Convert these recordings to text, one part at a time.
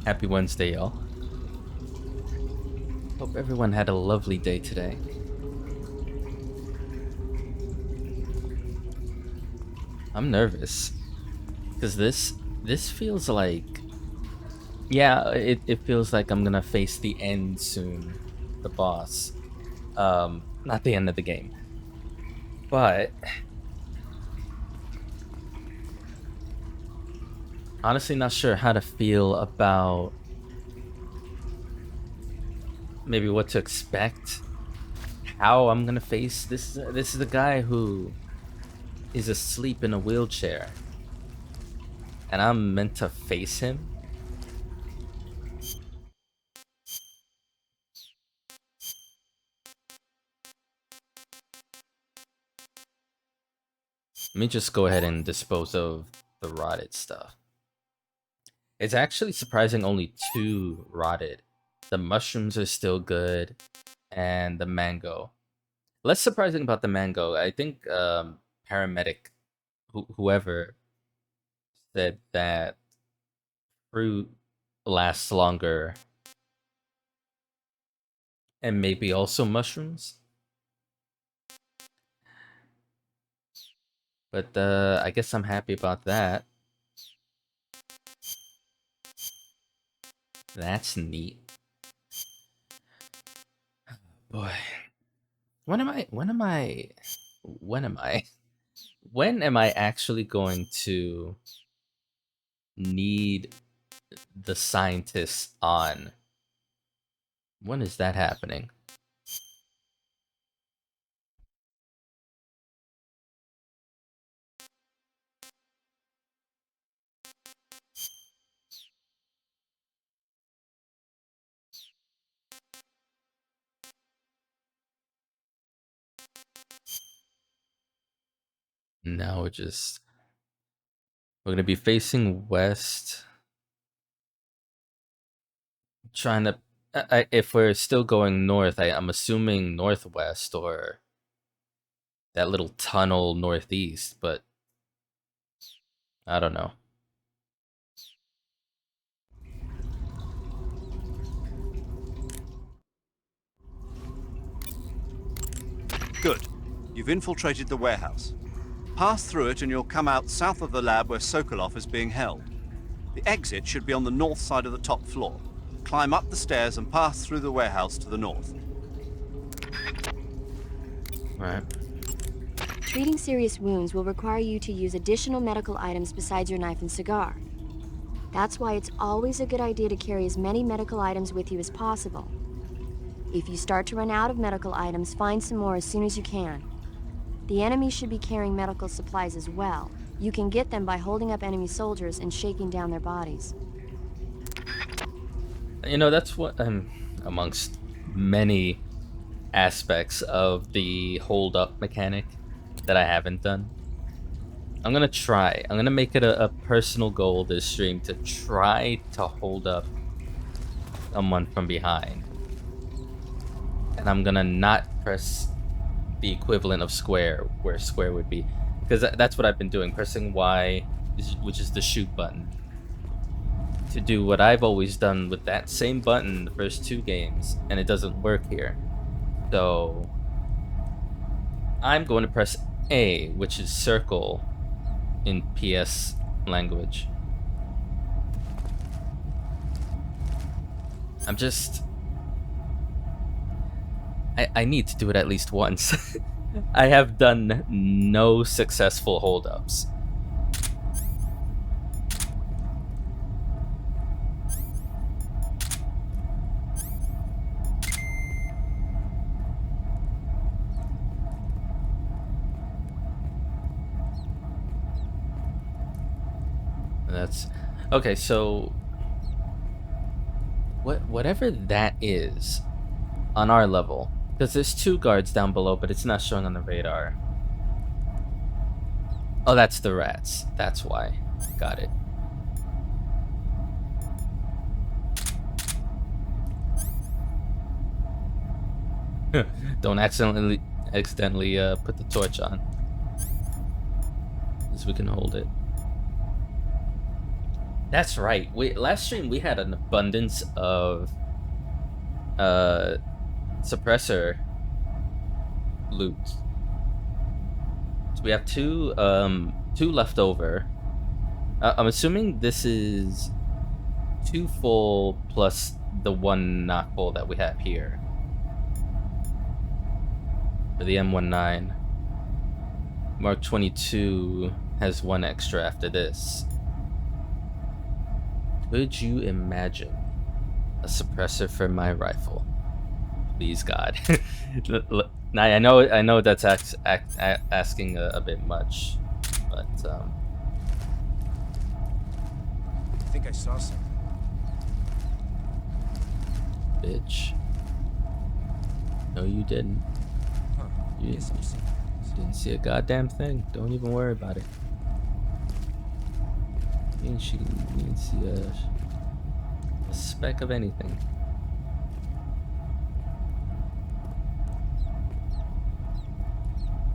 Happy Wednesday, y'all. Hope everyone had a lovely day today. I'm nervous because this feels like, yeah, it feels like I'm gonna face the end soon, the boss. Not the end of the game, but honestly not sure how to feel about maybe what to expect, how I'm gonna face this is a guy who is asleep in a wheelchair and I'm meant to face him. Let me just go ahead and dispose of the rotted stuff. It's actually surprising only 2 rotted. The mushrooms are still good, and the mango. Less surprising about the mango. I think paramedic, whoever said that fruit lasts longer, and maybe also mushrooms. But I guess I'm happy about that. That's neat. Boy. When am I actually going to need the scientists on? When is that happening? Now we're gonna be facing west, trying to. If we're still going north, I'm assuming northwest or that little tunnel northeast, but I don't know. Good. You've infiltrated the warehouse. Pass through it and you'll come out south of the lab where Sokolov is being held. The exit should be on the north side of the top floor. Climb up the stairs and pass through the warehouse to the north. Right. Treating serious wounds will require you to use additional medical items besides your knife and cigar. That's why it's always a good idea to carry as many medical items with you as possible. If you start to run out of medical items, find some more as soon as you can. The enemy should be carrying medical supplies as well. You can get them by holding up enemy soldiers and shaking down their bodies. You know, that's what amongst many aspects of the hold up mechanic that I haven't done. I'm gonna try. I'm gonna make it a personal goal this stream to try to hold up someone from behind. And I'm gonna not press the equivalent of square, where square would be. Because that's what I've been doing, pressing Y, which is the shoot button. To do what I've always done with that same button the first 2 games, and it doesn't work here. So I'm going to press A, which is circle in PS language. I'm just... I need to do it at least once. I have done no successful holdups. That's okay. So whatever that is on our level, because there's 2 guards down below, but it's not showing on the radar. Oh, that's the rats. That's why. Got it. Don't accidentally put the torch on, as we can hold it. That's right. Last stream we had an abundance of suppressor loot. So we have two left over. I'm assuming this is 2 full plus the 1 not full that we have here. For the M19. Mark 22 has 1 extra after this. Could you imagine a suppressor for my rifle? Please, God. Now I know that's asking a bit much, but I think I saw something. bitch. No, you didn't. Huh. You Guess I'm seeing things. didn't see a goddamn thing. Don't even worry about it. You didn't see a speck of anything.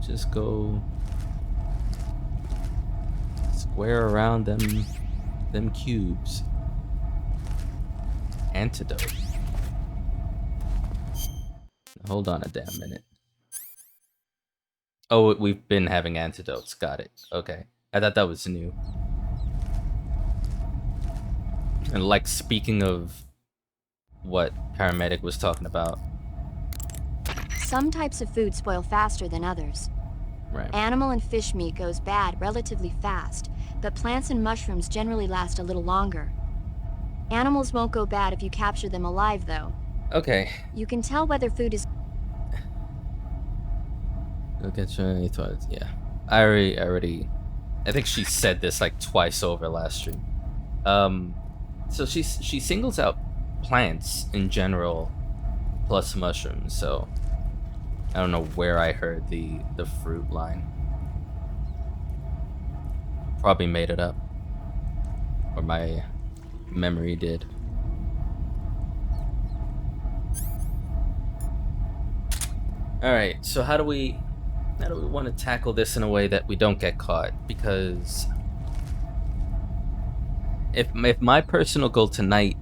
Just go square around them cubes. Antidote. Hold on a damn minute. Oh, we've been having antidotes. Got it. Okay. I thought that was new. And like, speaking of what Paramedic was talking about. Some types of food spoil faster than others. Right. Animal and fish meat goes bad relatively fast, but plants and mushrooms generally last a little longer. Animals won't go bad if you capture them alive, though. Okay. You can tell whether food is... Look at your thoughts. Yeah. I already I think she said this like twice over last stream. So she singles out plants in general plus mushrooms, so I don't know where I heard the fruit line. Probably made it up. Or my memory did. Alright, so how do we want to tackle this in a way that we don't get caught? Because if my personal goal tonight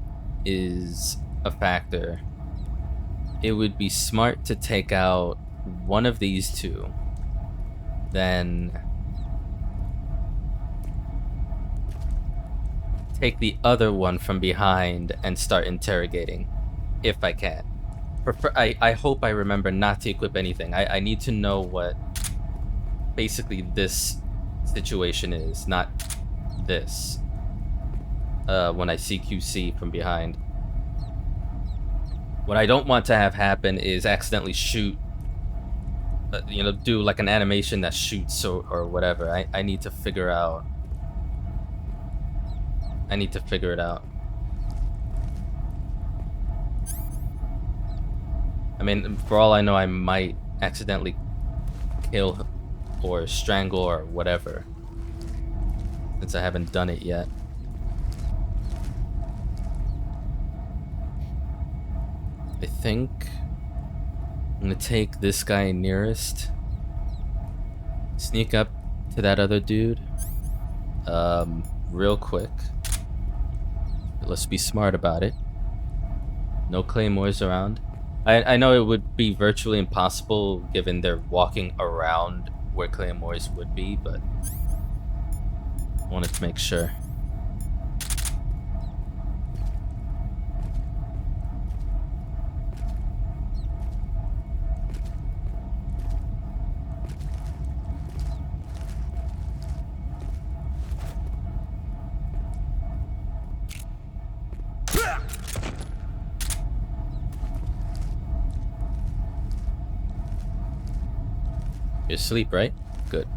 is a factor, it would be smart to take out one of these two, then take the other one from behind and start interrogating, if I can. I hope I remember not to equip anything. I need to know what basically this situation is, not this. When I see QC from behind. What I don't want to have happen is accidentally shoot, do like an animation that shoots or whatever. I need to figure out. I need to figure it out. I mean, for all I know, I might accidentally kill or strangle or whatever, since I haven't done it yet. I think I'm gonna take this guy nearest, sneak up to that other dude, real quick. Let's be smart about it. No claymores around. I know it would be virtually impossible given they're walking around where claymores would be, but I wanted to make sure. You're asleep, right? Good.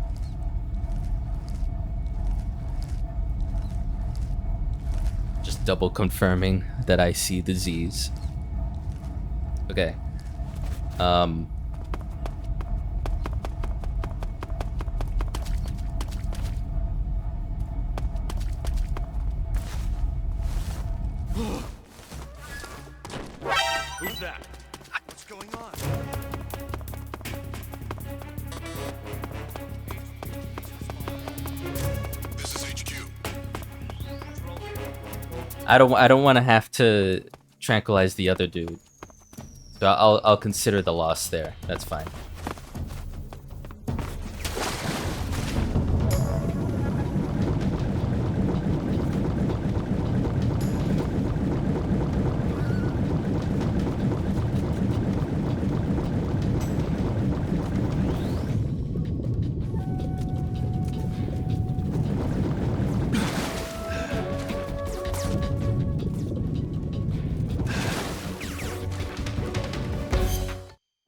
Just double confirming that I see the Z's. Okay. Who's that? What's going on? This is HQ. Control here. I don't want to have to tranquilize the other dude. So I'll consider the loss there. That's fine.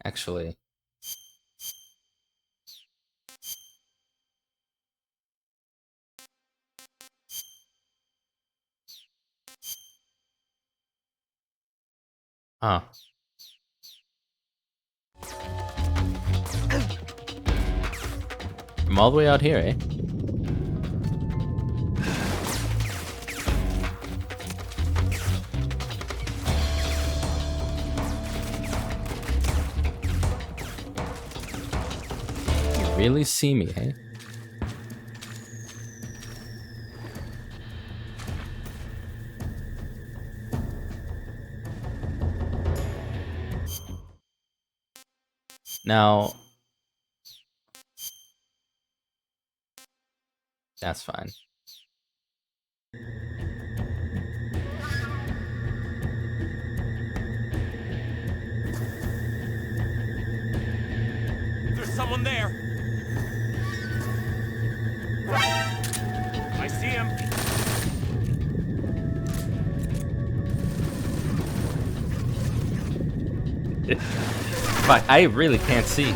Actually, huh. I'm all the way out here, eh? You really see me, eh? Now, that's fine. There's someone there. I see him. Fuck, I really can't see.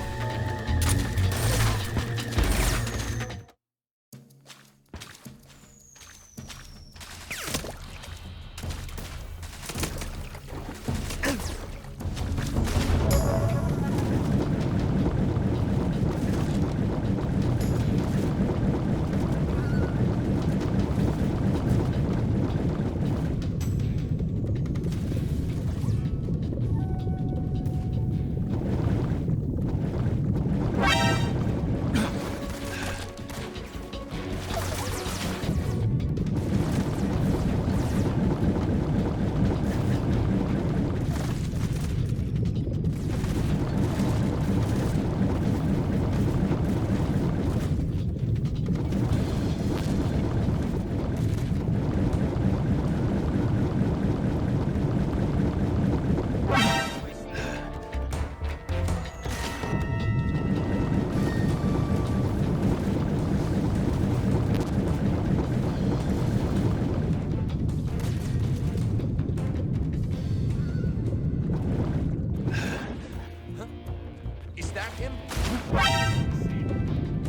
Is that him?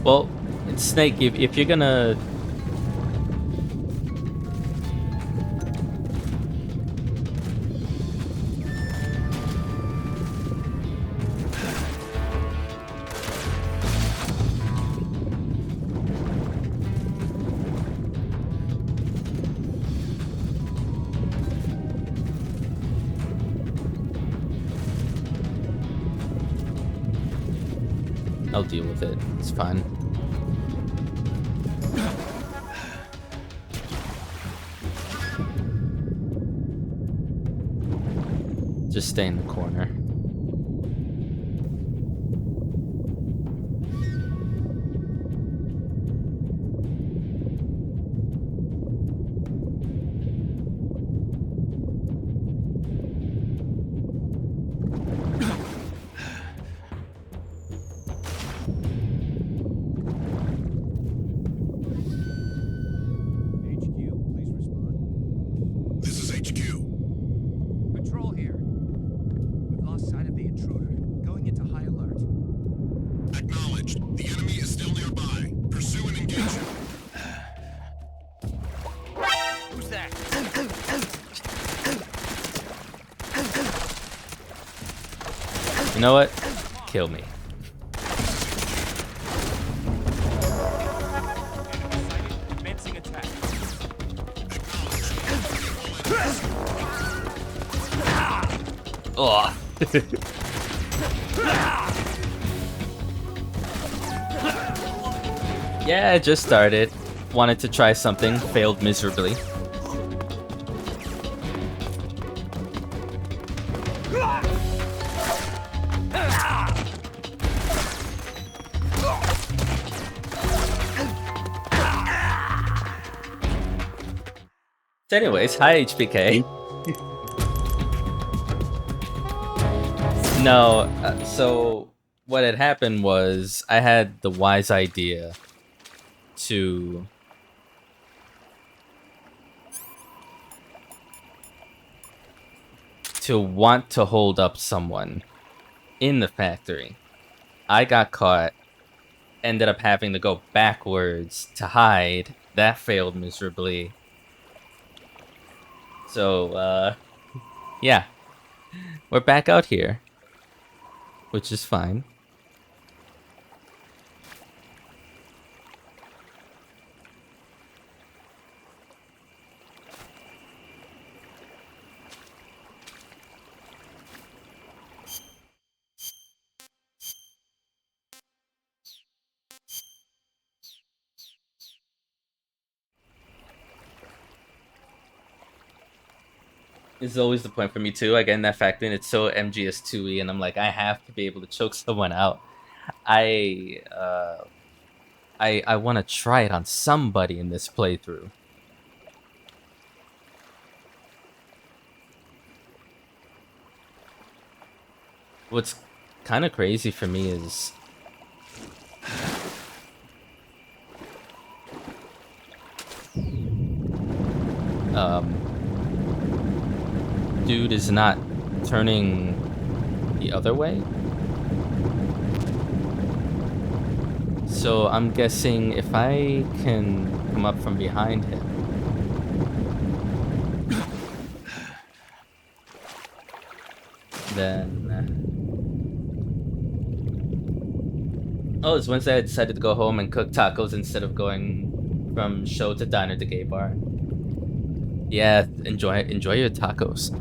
Well, Snake, if you're gonna... I'll deal with it. It's fine. Just stay in the corner. HQ, please respond. This is HQ. Patrol here. We've lost sight of the intruder. Going into high alert. Acknowledged. The enemy is still nearby. Pursue and engage him. Who's that? You know what? Kill me. Commencing attack. Ugh. Yeah, it just started. Wanted to try something, failed miserably. So anyways, hi HBK. No, so what had happened was I had the wise idea to want to hold up someone in the factory. I got caught, ended up having to go backwards to hide. That failed miserably. So, yeah. We're back out here, which is fine. Is always the point for me too. Again, that factor, and it's so MGS2y, and I'm like, I have to be able to choke someone out. I want to try it on somebody in this playthrough. What's kind of crazy for me is dude is not turning the other way. So I'm guessing if I can come up from behind him. Then... Oh, it's Wednesday I decided to go home and cook tacos instead of going from show to diner to gay bar. Yeah, enjoy your tacos.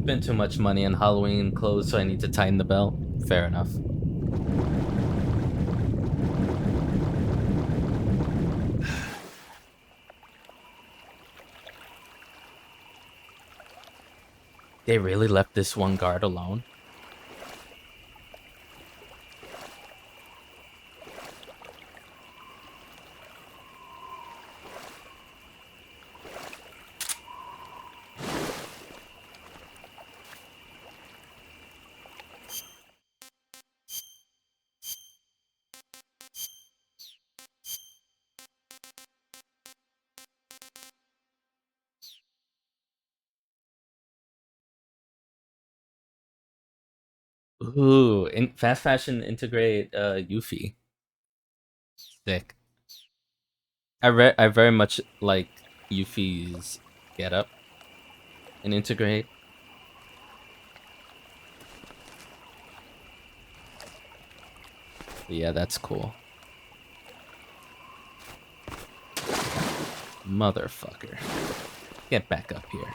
Spent too much money on Halloween clothes, so I need to tighten the belt. Fair enough. They really left this one guard alone? Ooh, in fast fashion integrate Yuffie. Sick. I very much like Yuffie's getup and integrate. But yeah, that's cool. Motherfucker. Get back up here.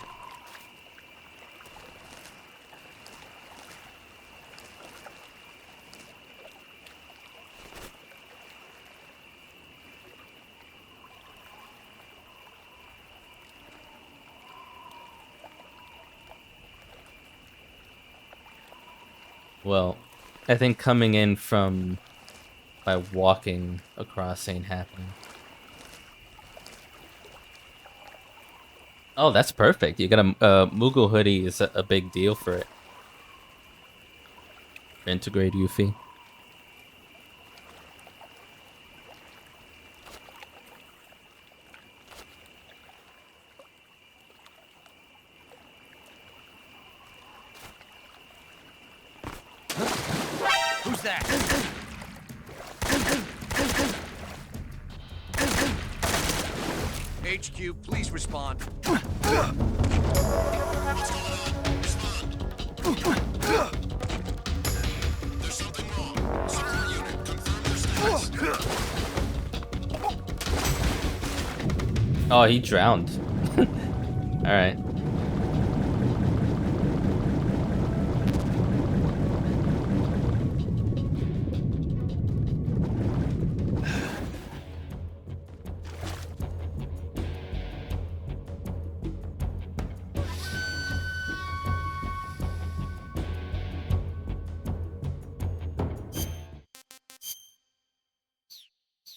Well, I think coming in from by walking across ain't happening. Oh, that's perfect. You got a Moogle hoodie is a big deal for it. Integrate Yuffie. Who's that? HQ, please respond. There's something wrong. Support unit, confirm your status. Oh, he drowned. Alright.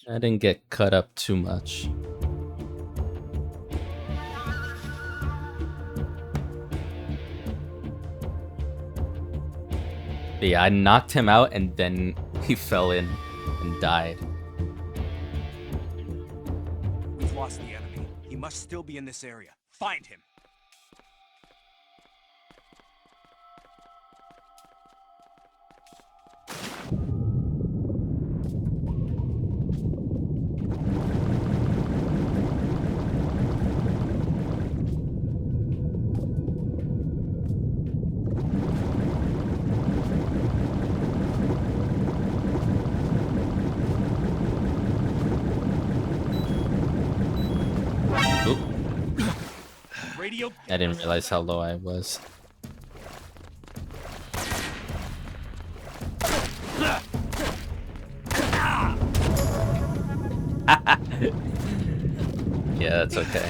I didn't get cut up too much. But yeah, I knocked him out and then he fell in and died. We've lost the enemy. He must still be in this area. Find him. Oop, Radio. I didn't realize how low I was. Yeah, that's okay.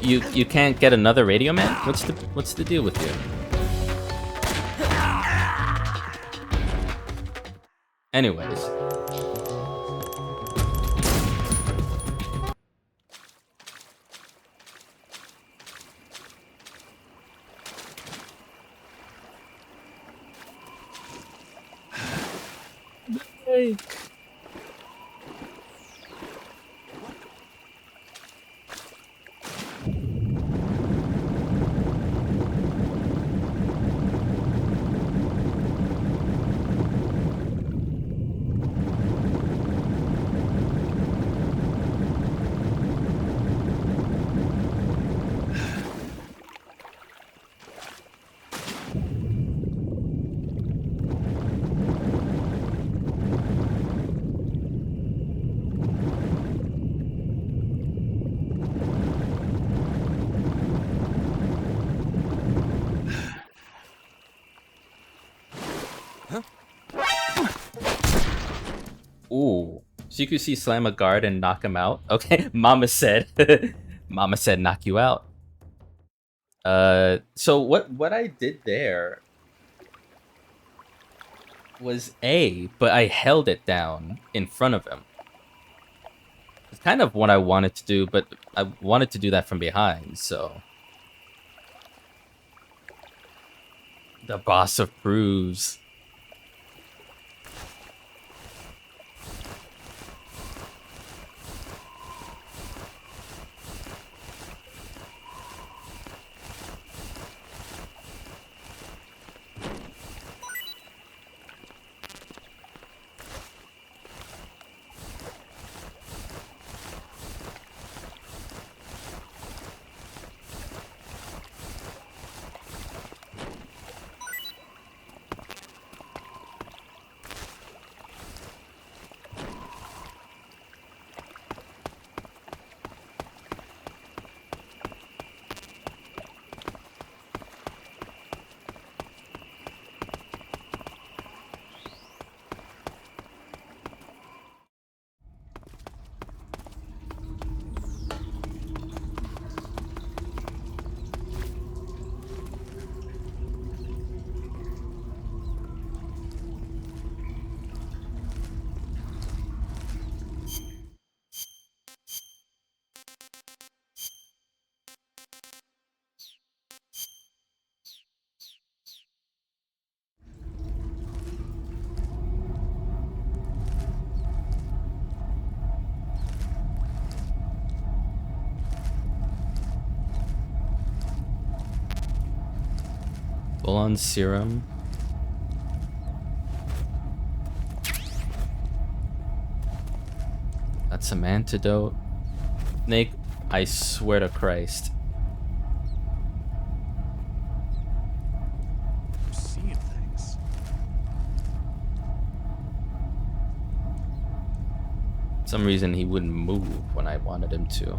You can't get another radio man? What's the deal with you? Anyways. Ooh. CQC slam a guard and knock him out. Okay, Mama said. Mama said knock you out. So what I did there was A, but I held it down in front of him. It's kind of what I wanted to do, but I wanted to do that from behind, so. The boss approves. Full-on serum. That's some antidote. Snake, I swear to Christ. I'm seeing things. For some reason he wouldn't move when I wanted him to.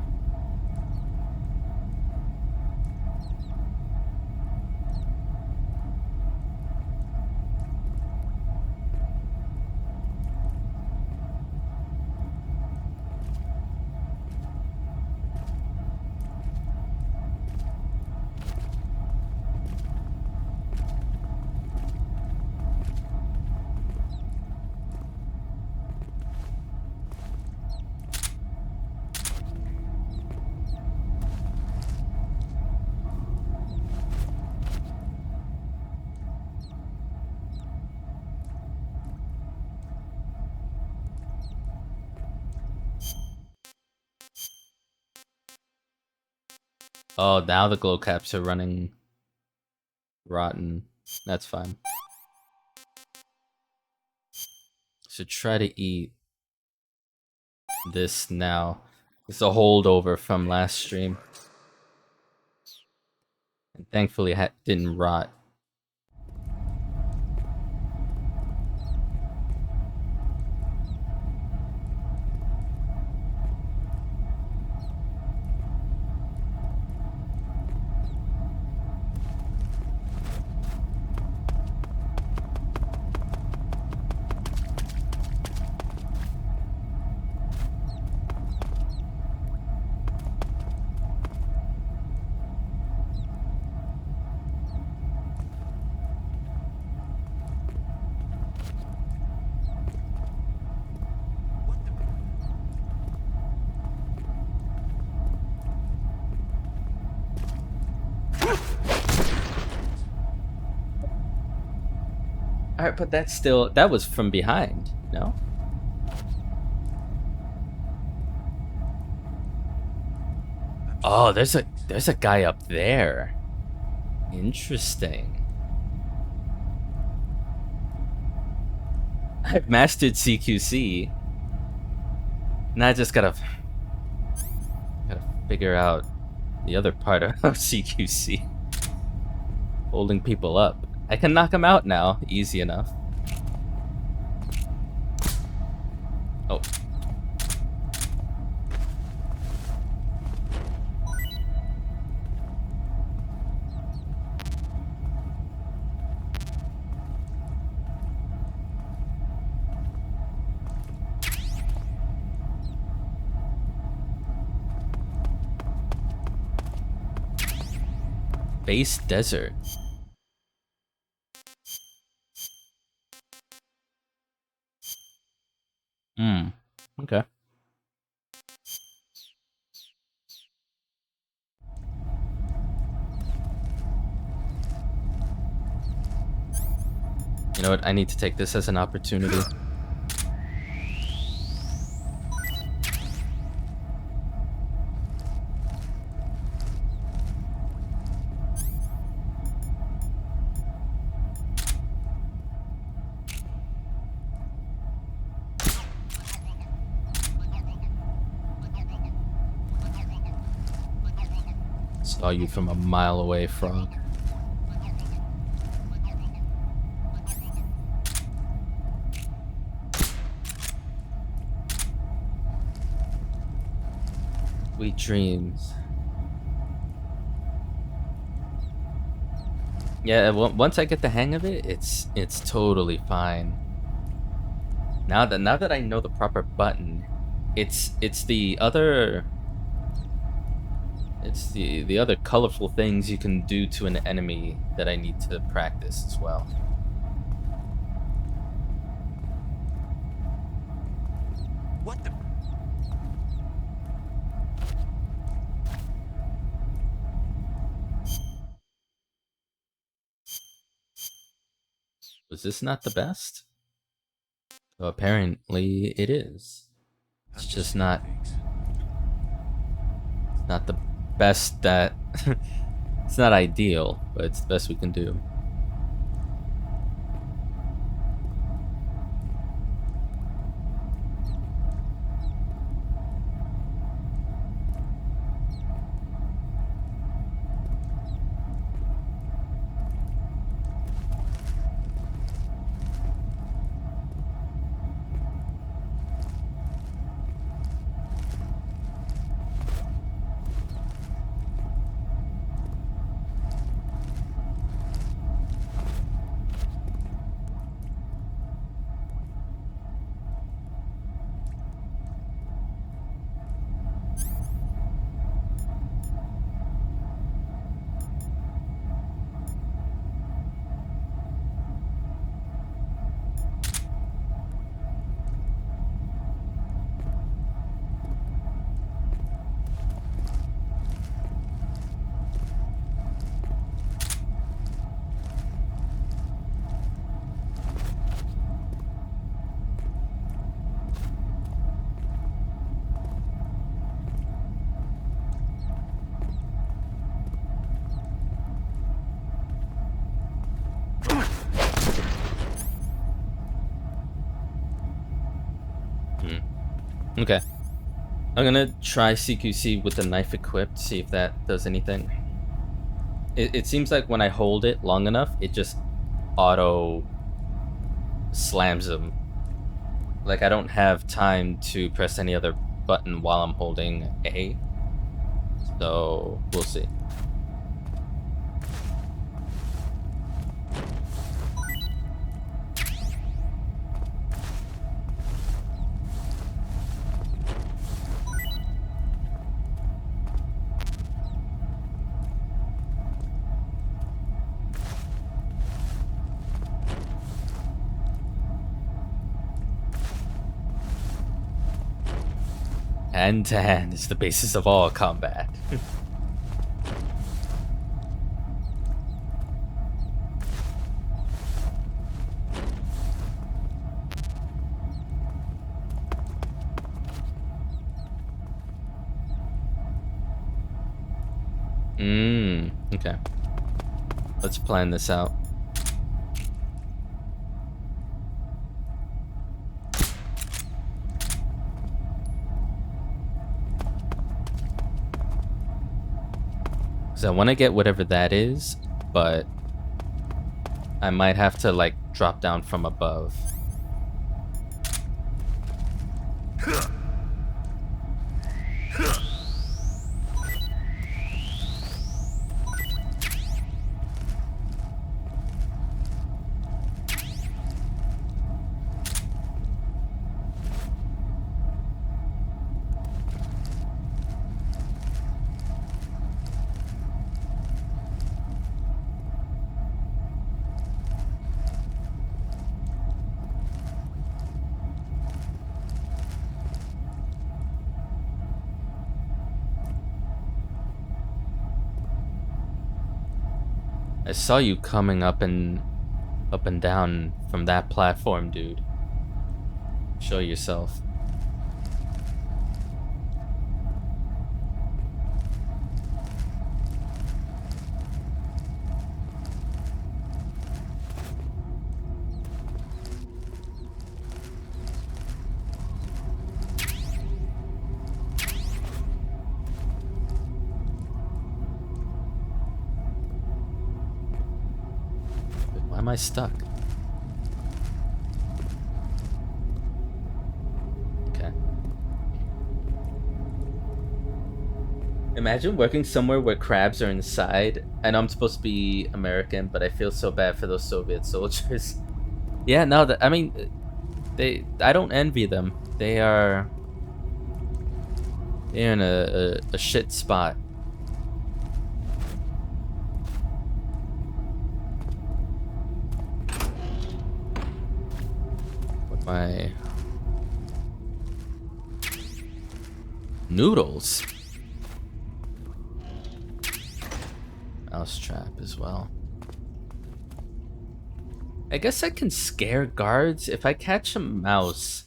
Oh, now the glow caps are running rotten. That's fine. So try to eat this now. It's a holdover from last stream. And thankfully it didn't rot. Alright, but that's still... That was from behind, no? Oh, there's a guy up there. Interesting. I've mastered CQC. Now I just gotta figure out the other part of CQC. Holding people up. I can knock them out now, easy enough. Oh. Base Desert. Okay. You know what? I need to take this as an opportunity. Saw you from a mile away, frog. Sweet dreams. Yeah, once I get the hang of it, it's totally fine. Now that I know the proper button, it's the other colorful things you can do to an enemy that I need to practice as well. What the? Was this not the best? Well, apparently it is. It's just not the best that it's not ideal, but it's the best we can do. Okay. I'm gonna try CQC with the knife equipped, see if that does anything. It seems like when I hold it long enough, it just auto slams them. Like I don't have time to press any other button while I'm holding A. So we'll see. Hand to hand is the basis of all combat. Okay. Let's plan this out. Because I want to get whatever that is, but I might have to, like, drop down from above. I saw you coming up and down from that platform, dude. Show yourself. Why am I stuck? Okay. Imagine working somewhere where crabs are inside. I know I'm supposed to be American, but I feel so bad for those Soviet soldiers. Yeah, no, I mean, I don't envy them. They're in a shit spot. With my noodles. Mousetrap as well. I guess I can scare guards if I catch a mouse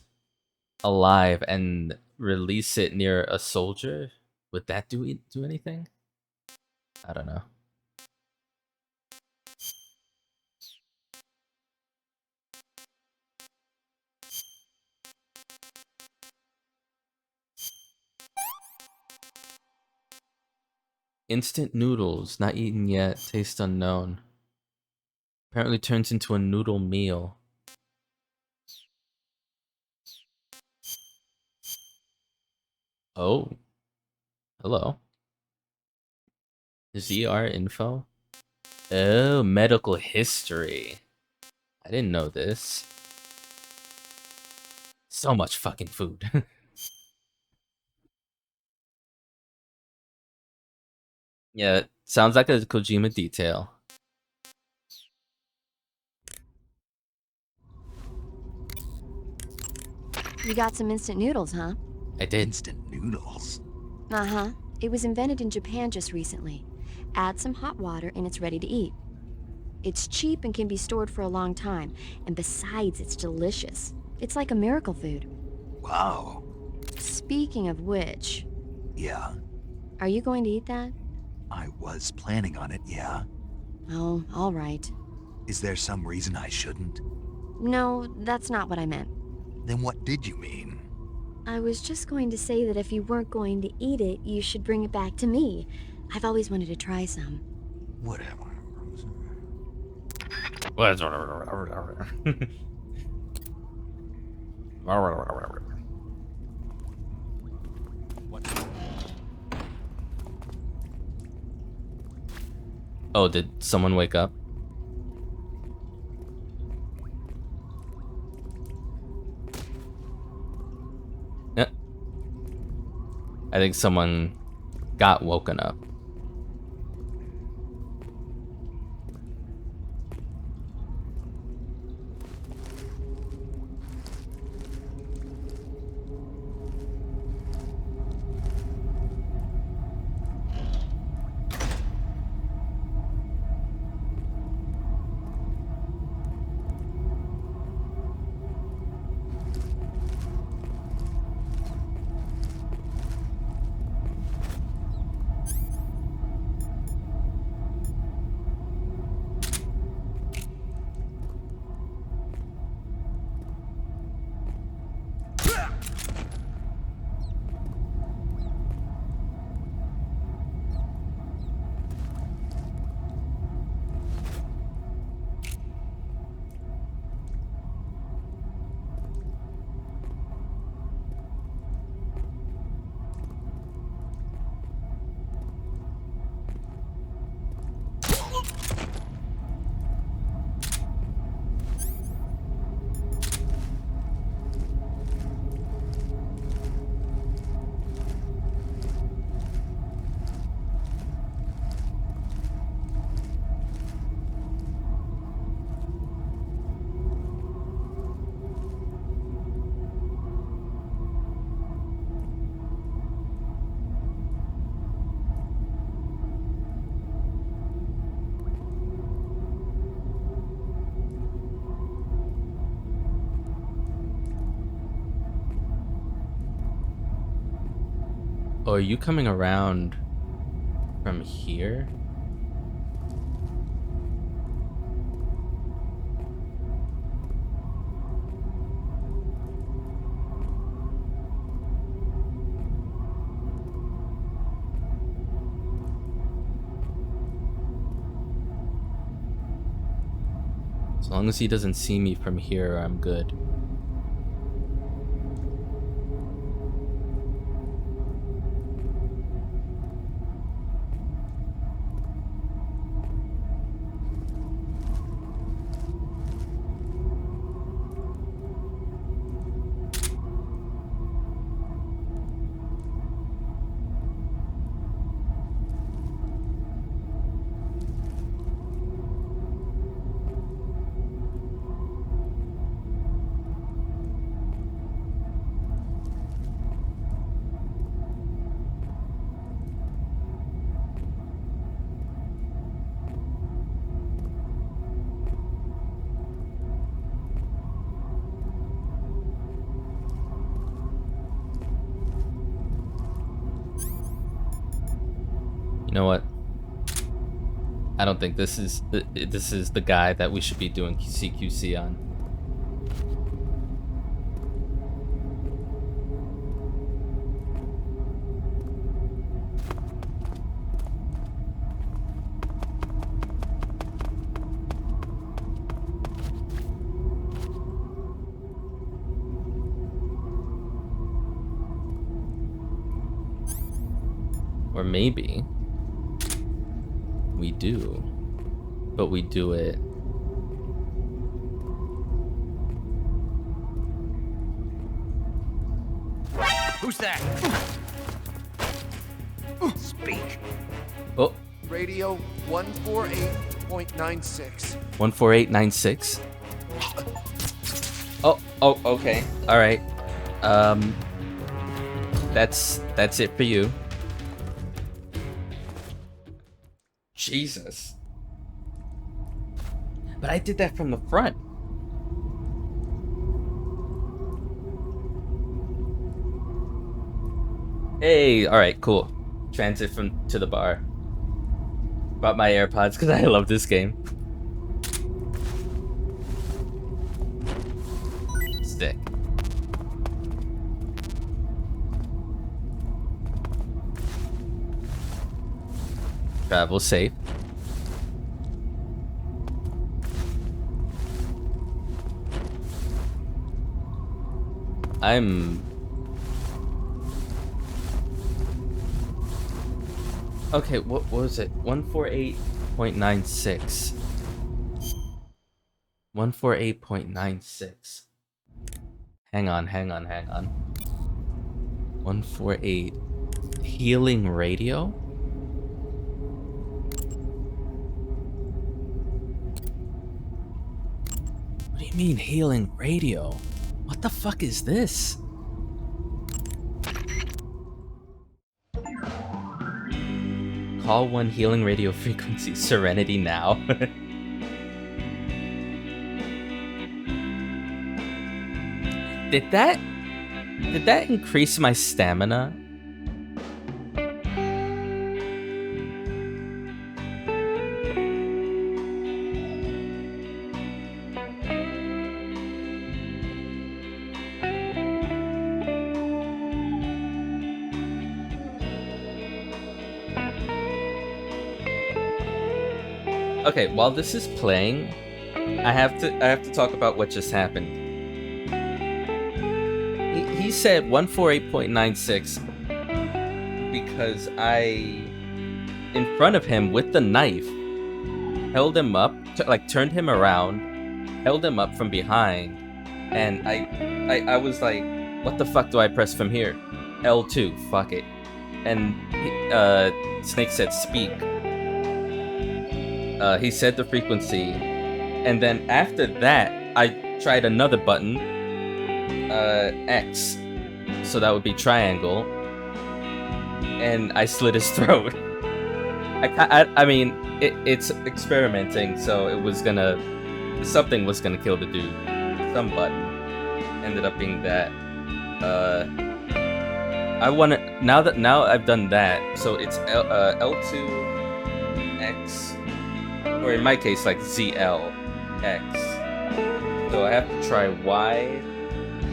alive and release it near a soldier. Would that do anything? I don't know. Instant noodles, not eaten yet, taste unknown. Apparently turns into a noodle meal. Oh. Hello. ZR info? Oh, medical history. I didn't know this. So much fucking food. Yeah, sounds like a Kojima detail. You got some instant noodles, huh? I did. Instant noodles. Uh-huh. It was invented in Japan just recently. Add some hot water and it's ready to eat. It's cheap and can be stored for a long time, and besides, it's delicious. It's like a miracle food. Wow. Speaking of which, Yeah, are you going to eat that? I was planning on it, yeah. Oh, all right. Is there some reason I shouldn't? No, that's not what I meant. Then what did you mean? I was just going to say that if you weren't going to eat it, you should bring it back to me. I've always wanted to try some. Whatever. Oh, did someone wake up? Yeah. I think someone got woken up. Oh, are you coming around from here? As long as he doesn't see me from here, I'm good. You know what? I don't think this is the guy that we should be doing CQC on. Or maybe we do, but we do it. Who's that? Speak. Oh, Radio 148.96. 14896. Oh, okay. All right. That's it for you. Jesus. But I did that from the front. Hey, all right, cool. Transit to the bar. Brought my AirPods because I love this game. Stick. Travel safe. I'm... Okay, what was it? 148.96. 148.96. Hang on. 148. Healing radio? What do you mean healing radio? What the fuck is this? Call 1 healing radio frequency. Serenity now. Did that increase my stamina? Okay, while this is playing, I have to talk about what just happened. He said 148.96 because I, in front of him with the knife, held him up, turned him around, held him up from behind, and I was like, what the fuck do I press from here? L2, fuck it. And Snake said speak. He said the frequency, and then after that, I tried another button, X, so that would be triangle, and I slit his throat. I mean, it's experimenting, so something was gonna kill the dude. Some button ended up being that. Now I've done that, so it's L2, X. Or in my case, like ZL, X. So I have to try Y,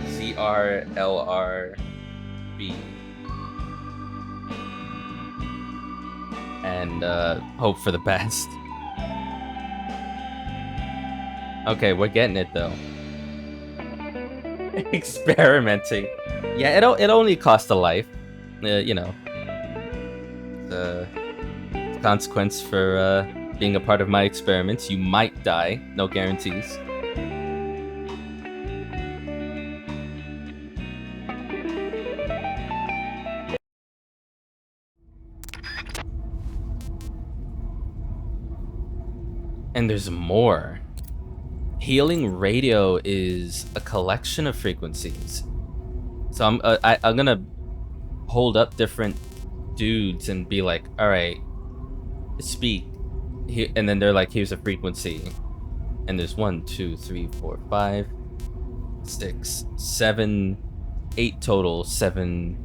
ZR, LR, B. And hope for the best. Okay, we're getting it though. Experimenting. Yeah, it only cost a life. You know. The consequence for being a part of my experiments. You might die, no guarantees. And there's more. Healing radio is a collection of frequencies. So I'm gonna hold up different dudes and be like, all right, speak. And then they're like, here's a frequency, and there's 1, 2, 3, 4, 5, 6, 7, 8 total. 7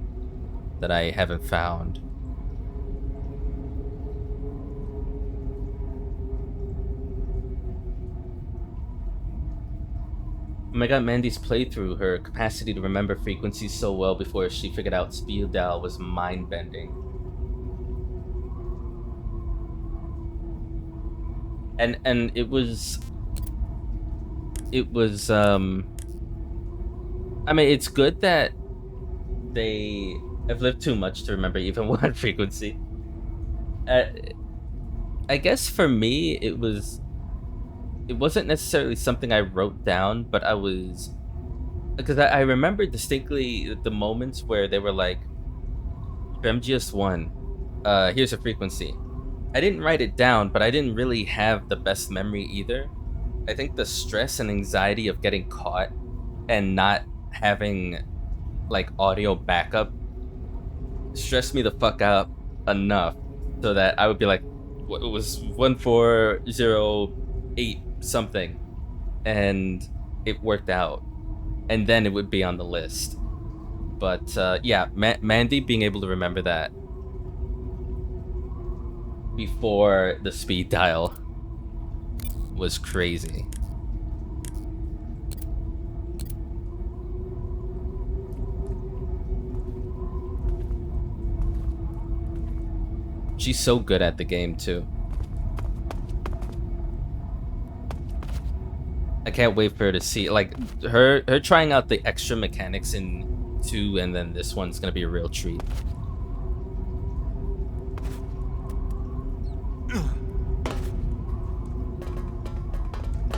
that I haven't found. Oh my god, Mandy's playthrough, her capacity to remember frequencies so well before she figured out speed dial was mind-bending. And it was I mean, it's good that they have lived too much to remember even one frequency. I guess for me it wasn't necessarily something I wrote down, but because I remember distinctly the moments where they were like, MGS 1, here's a frequency. I didn't write it down, but I didn't really have the best memory either. I think the stress and anxiety of getting caught and not having like audio backup stressed me the fuck out enough so that I would be like, it was 1408 something, and it worked out, and then it would be on the list. But yeah, Mandy being able to remember that before the speed dial was crazy. She's so good at the game too. I can't wait for her to see, like, her trying out the extra mechanics in 2, and then this one's gonna be a real treat.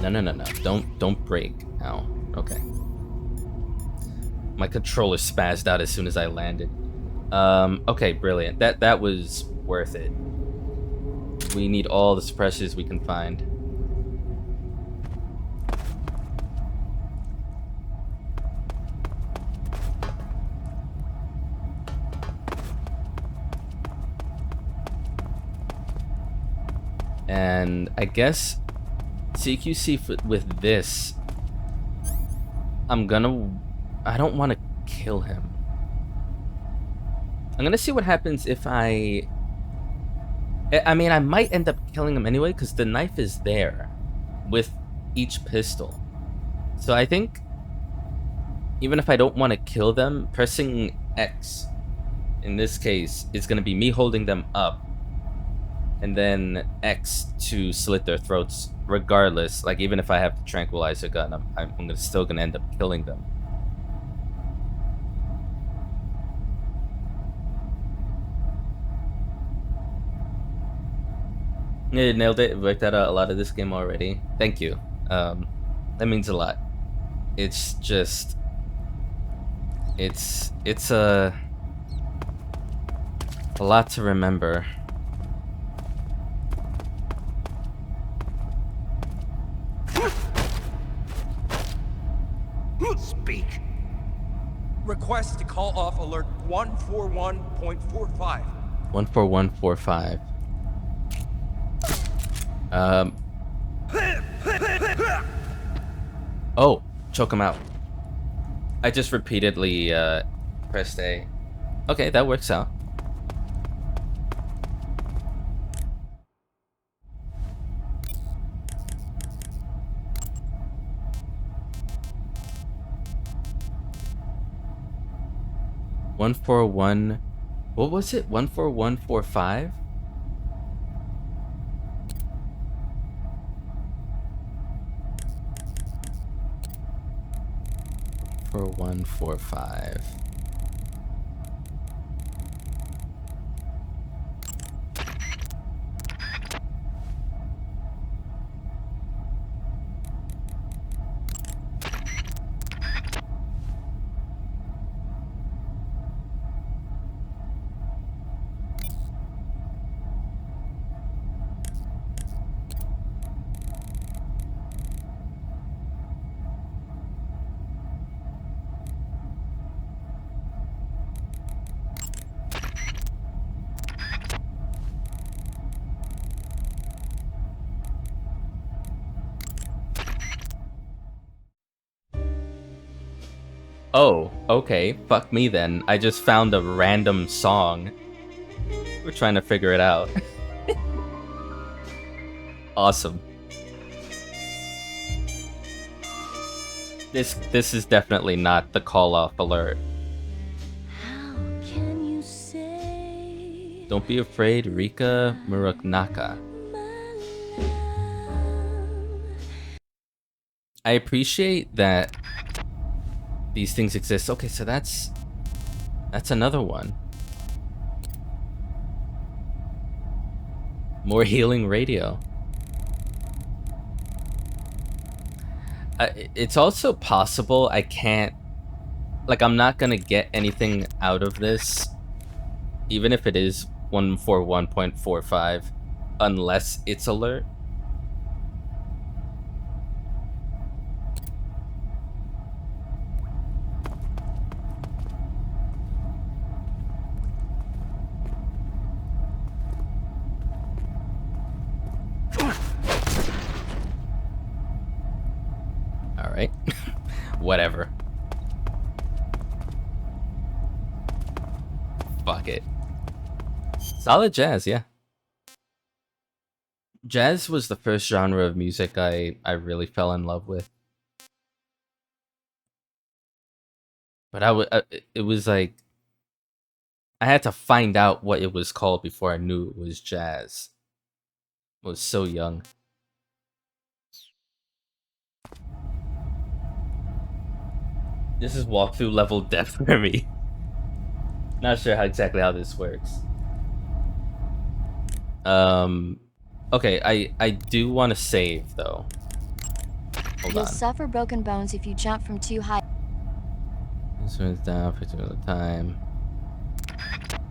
No. Don't break. Ow. Okay. My controller spazzed out as soon as I landed. Okay, brilliant. That was worth it. We need all the suppressors we can find. And I guess CQC with this, I don't want to kill him. I'm gonna see what happens if I mean, I might end up killing him anyway, because the knife is there with each pistol. So I think even if I don't want to kill them, pressing X in this case is going to be me holding them up, and then X to slit their throats regardless. Like, even if I have the tranquilizer gun, I'm still going to end up killing them. Yeah, you nailed it. Worked out a lot of this game already. Thank you. That means a lot. It's just... It's a lot to remember. Speak. Request to call off alert 141.45. 14145. Oh, choke him out. I just repeatedly pressed A. Okay, that works out. One four one. What was it? 14145. 4145. Oh, okay. Fuck me then. I just found a random song. We're trying to figure it out. Awesome. This is definitely not the call-off alert. How can you say Don't be afraid, Rika Muraknaka. my love? I appreciate that these things exist. Okay, so that's another one. More healing radio. It's also possible I can't... Like, I'm not gonna get anything out of this, even if it is 141.45, unless it's alert. Alright. Whatever. Fuck it. Solid jazz, yeah. Jazz was the first genre of music I really fell in love with. But it was like... I had to find out what it was called before I knew it was jazz. I was so young. This is walkthrough level death for me. Not sure exactly how this works. Okay, I do want to save though. Hold You'll on. suffer broken bones if you jump from too high. This one's down for the time.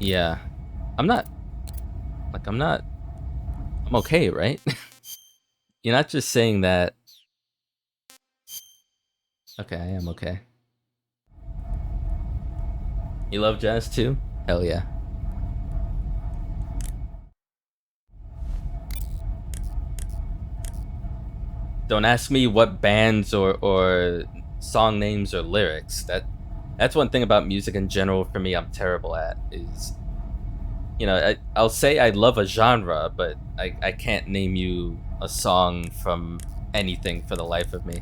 Yeah. I'm okay, right? You're not just saying that. Okay, I am okay. You love jazz too? Hell yeah. Don't ask me what bands or song names or lyrics. That's one thing about music in general for me I'm terrible at is, you know, I'll say I love a genre, but I can't name you a song from anything for the life of me.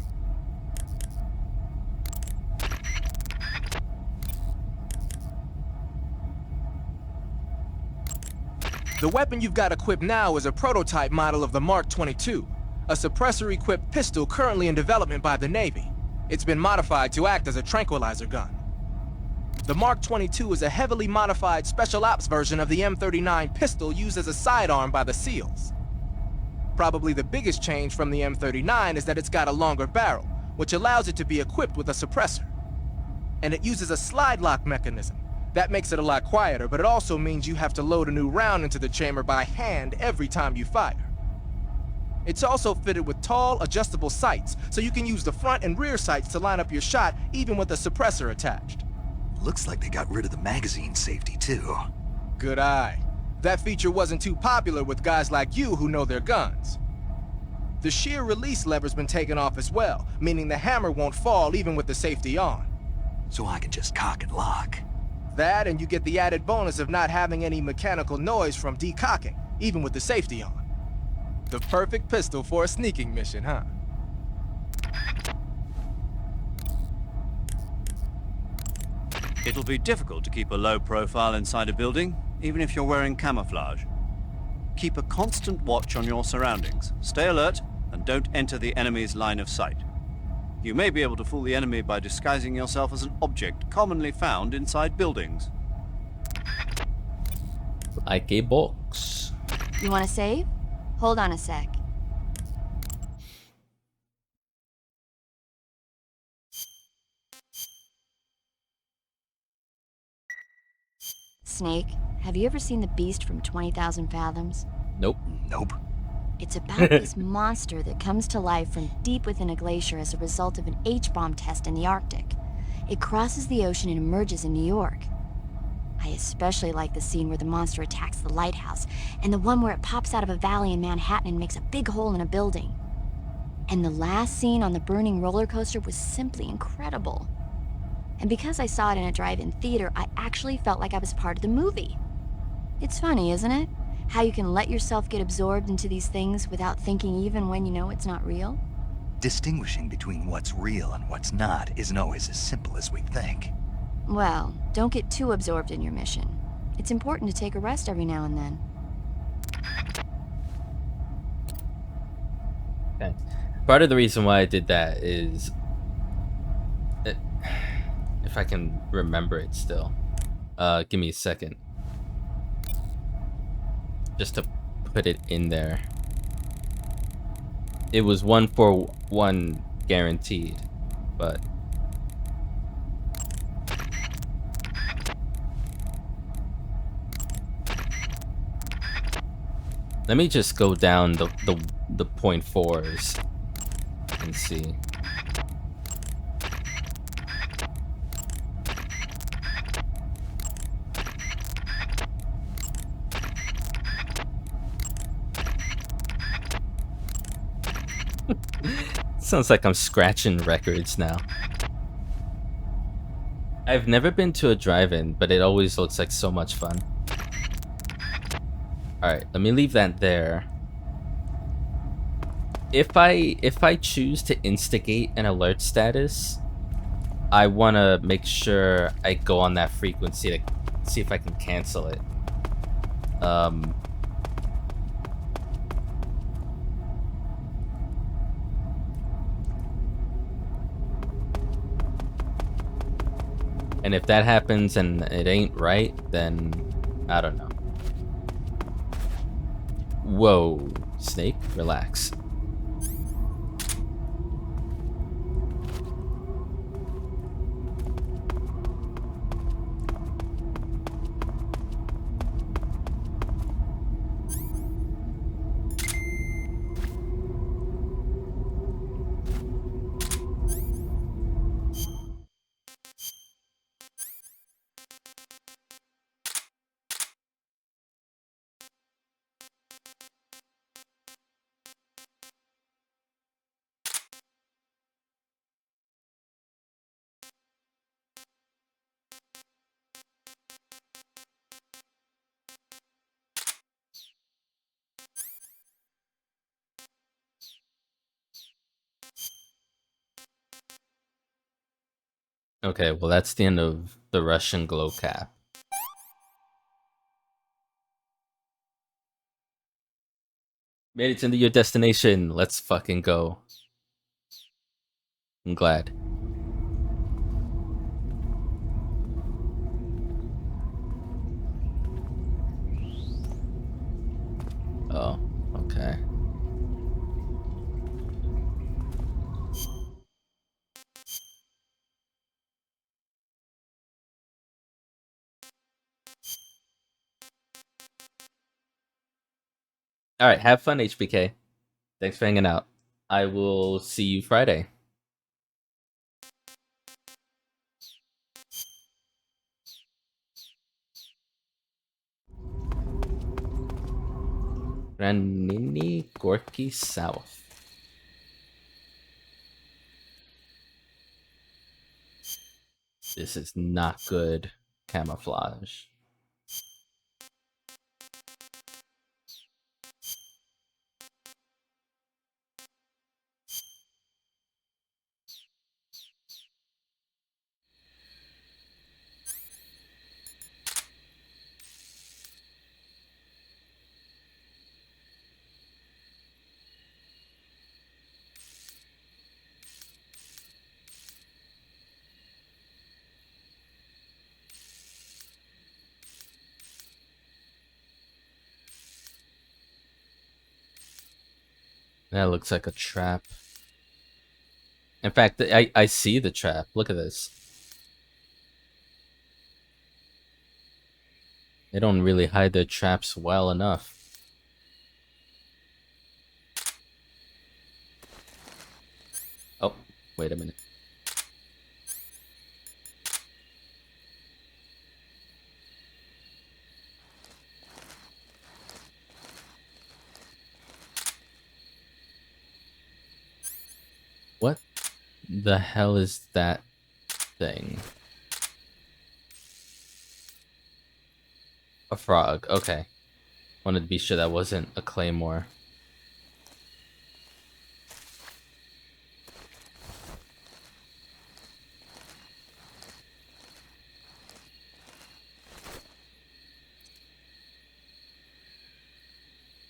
The weapon you've got equipped now is a prototype model of the Mark 22, a suppressor-equipped pistol currently in development by the Navy. It's been modified to act as a tranquilizer gun. The Mark 22 is a heavily modified special ops version of the M39 pistol used as a sidearm by the SEALs. Probably the biggest change from the M39 is that it's got a longer barrel, which allows it to be equipped with a suppressor. And it uses a slide lock mechanism. That makes it a lot quieter, but it also means you have to load a new round into the chamber by hand every time you fire. It's also fitted with tall, adjustable sights, so you can use the front and rear sights to line up your shot, even with a suppressor attached. Looks like they got rid of the magazine safety, too. Good eye. That feature wasn't too popular with guys like you who know their guns. The shear release lever's been taken off as well, meaning the hammer won't fall even with the safety on. So I can just cock and lock. That, and you get the added bonus of not having any mechanical noise from decocking, even with the safety on. The perfect pistol for a sneaking mission, huh? It'll be difficult to keep a low profile inside a building, even if you're wearing camouflage. Keep a constant watch on your surroundings. Stay alert, and don't enter the enemy's line of sight. You may be able to fool the enemy by disguising yourself as an object commonly found inside buildings. Like a box. You want to save? Hold on a sec. Snake, have you ever seen the beast from 20,000 Fathoms? Nope. Nope. It's about this monster that comes to life from deep within a glacier as a result of an H-bomb test in the Arctic. It crosses the ocean and emerges in New York. I especially like the scene where the monster attacks the lighthouse, and the one where it pops out of a valley in Manhattan and makes a big hole in a building. And the last scene on the burning roller coaster was simply incredible. And because I saw it in a drive-in theater, I actually felt like I was part of the movie. It's funny, isn't it? How you can let yourself get absorbed into these things without thinking even when you know it's not real? Distinguishing between what's real and what's not isn't always as simple as we think. Well, don't get too absorbed in your mission. It's important to take a rest every now and then. Okay. Part of the reason why I did that is, if I can remember it still. Give me a second. Just to put it in there. It was 1-for-1 guaranteed, but let me just go down the .4s and see. Sounds like I'm scratching records now. I've never been to a drive-in, but it always looks like so much fun. Alright, let me leave that there. If I choose to instigate an alert status, I want to make sure I go on that frequency to see if I can cancel it. And if that happens and it ain't right, then I don't know. Whoa, Snake, relax. Okay, well that's the end of the Russian glow cap. Made it into your destination. Let's fucking go. I'm glad. Oh, okay. Alright, have fun, HBK. Thanks for hanging out. I will see you Friday. Granini Gorky South. This is not good camouflage. That looks like a trap. In fact, I see the trap. Look at this. They don't really hide their traps well enough. Oh, wait a minute. What the hell is that thing? A frog, okay. Wanted to be sure that wasn't a claymore.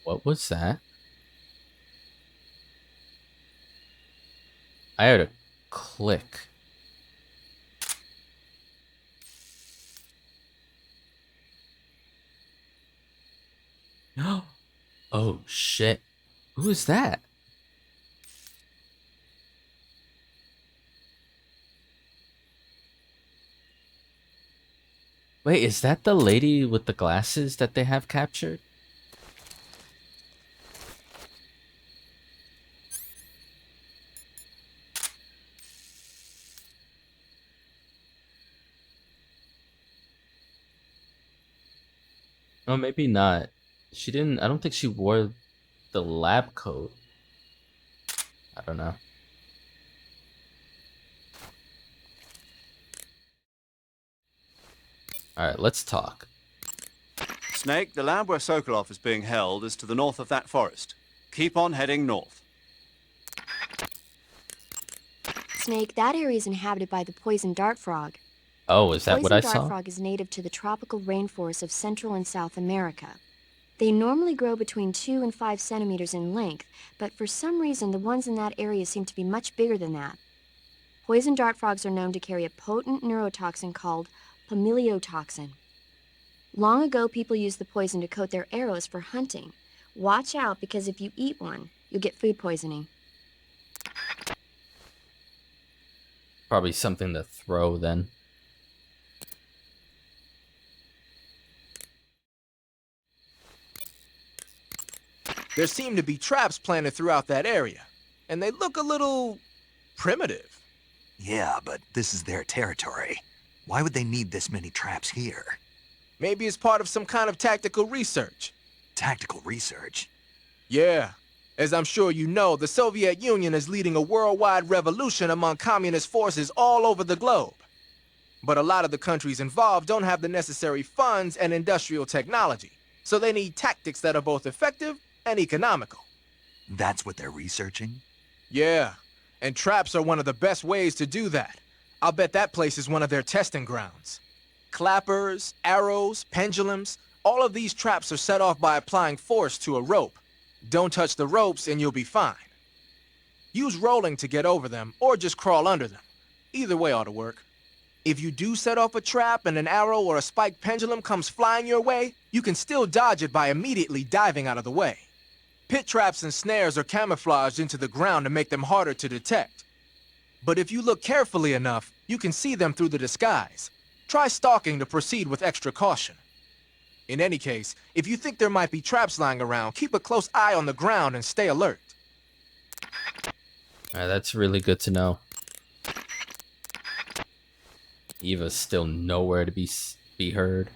What was that? I heard a click. Oh shit. Who is that? Wait, is that the lady with the glasses that they have captured? Oh, maybe not. She didn't, I don't think she wore the lab coat. I don't know. Alright, let's talk. Snake, the lab where Sokolov is being held is to the north of that forest. Keep on heading north. Snake, that area is inhabited by the poison dart frog. Oh, is that what I Poison dart saw? frog is native to the tropical rainforests of Central and South America. They normally grow between 2 and 5 centimeters in length, but for some reason the ones in that area seem to be much bigger than that. Poison dart frogs are known to carry a potent neurotoxin called pamiliotoxin. Long ago, people used the poison to coat their arrows for hunting. Watch out, because if you eat one, you'll get food poisoning. Probably something to throw then. There seem to be traps planted throughout that area, and they look a little primitive. Yeah, but this is their territory. Why would they need this many traps here? Maybe it's part of some kind of tactical research. Tactical research? Yeah. As I'm sure you know, the Soviet Union is leading a worldwide revolution among communist forces all over the globe. But a lot of the countries involved don't have the necessary funds and industrial technology, so they need tactics that are both effective and economical. That's what they're researching? Yeah, and traps are one of the best ways to do that. I'll bet that place is one of their testing grounds. Clappers, arrows, pendulums, all of these traps are set off by applying force to a rope. Don't touch the ropes and you'll be fine. Use rolling to get over them, or just crawl under them. Either way ought to work. If you do set off a trap and an arrow or a spiked pendulum comes flying your way, you can still dodge it by immediately diving out of the way. Pit traps and snares are camouflaged into the ground to make them harder to detect. But if you look carefully enough, you can see them through the disguise. Try stalking to proceed with extra caution. In any case, if you think there might be traps lying around, keep a close eye on the ground and stay alert. That's really good to know. Eva's still nowhere to be heard.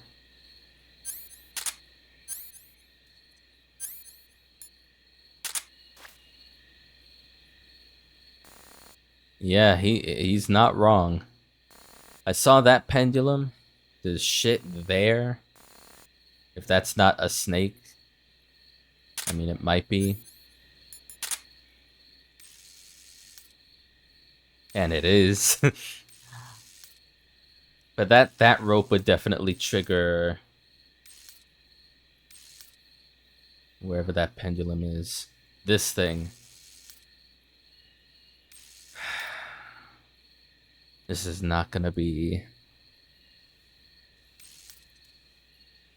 Yeah, he's not wrong. I saw that pendulum. There's shit there. If that's not a snake, I mean, it might be. And it is. But that rope would definitely trigger wherever that pendulum is. This thing. This is not gonna be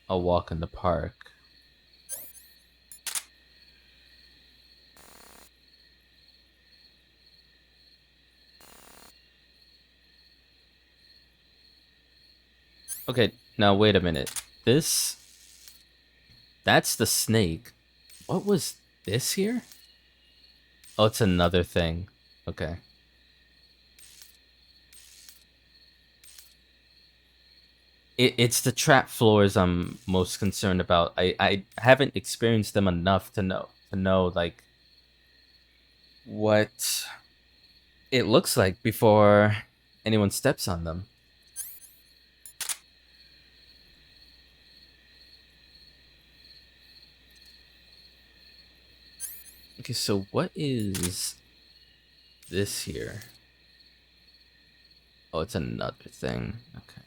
a walk in the park. Okay, now wait a minute. That's the snake. What was this here? Oh, it's another thing. Okay. It's the trap floors I'm most concerned about. I haven't experienced them enough to know like what it looks like before anyone steps on them. Okay, so what is this here? Oh, it's another thing. Okay.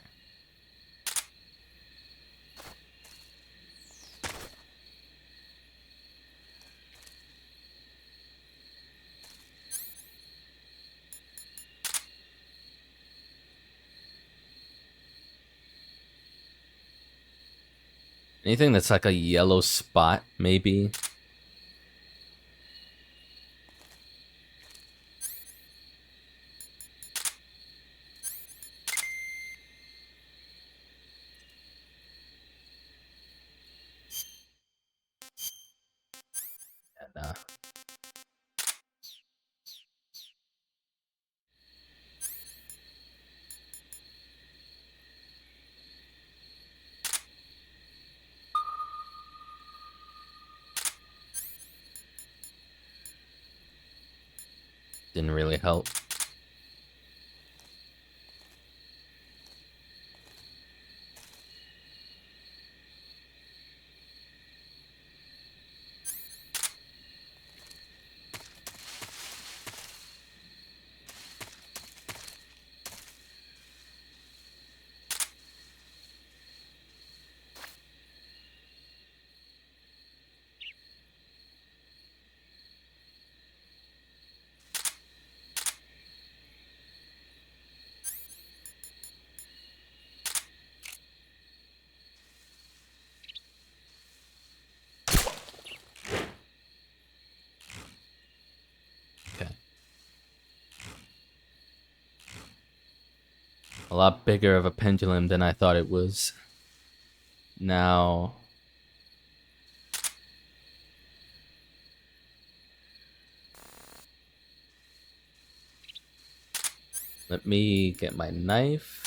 Anything that's like a yellow spot, maybe? Nah. Didn't really help. A lot bigger of a pendulum than I thought it was. Now... let me get my knife.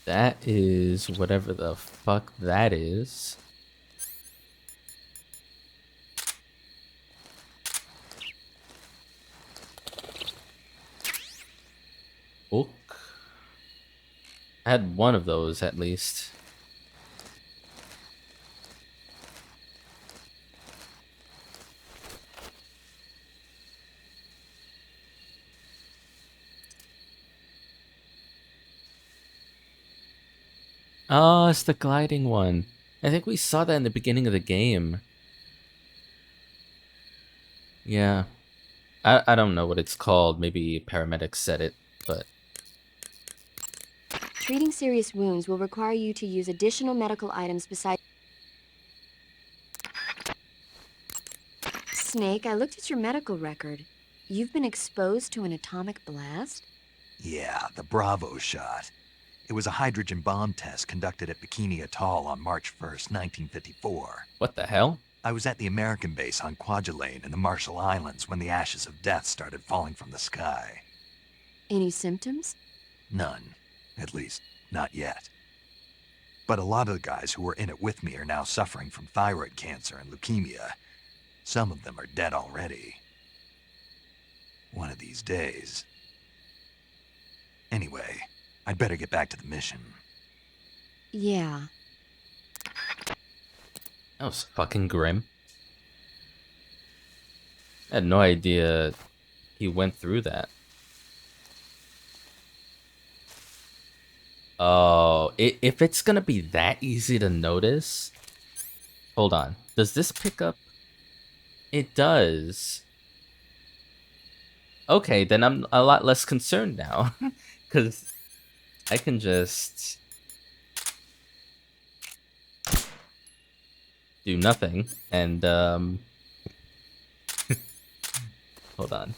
That is whatever the fuck that is. Book. I had one of those at least. Oh, it's the gliding one. I think we saw that in the beginning of the game. Yeah. I don't know what it's called. Maybe paramedics said it, but... Treating serious wounds will require you to use additional medical items besides... Snake, I looked at your medical record. You've been exposed to an atomic blast? Yeah, the Bravo shot. It was a hydrogen bomb test conducted at Bikini Atoll on March 1st, 1954. What the hell? I was at the American base on Kwajalein in the Marshall Islands when the ashes of death started falling from the sky. Any symptoms? None. At least, not yet. But a lot of the guys who were in it with me are now suffering from thyroid cancer and leukemia. Some of them are dead already. One of these days. Anyway, I'd better get back to the mission. Yeah. That was fucking grim. I had no idea he went through that. Oh, if it's gonna be that easy to notice... Hold on. Does this pick up? It does. Okay, then I'm a lot less concerned now. Because I can just... do nothing, and, hold on.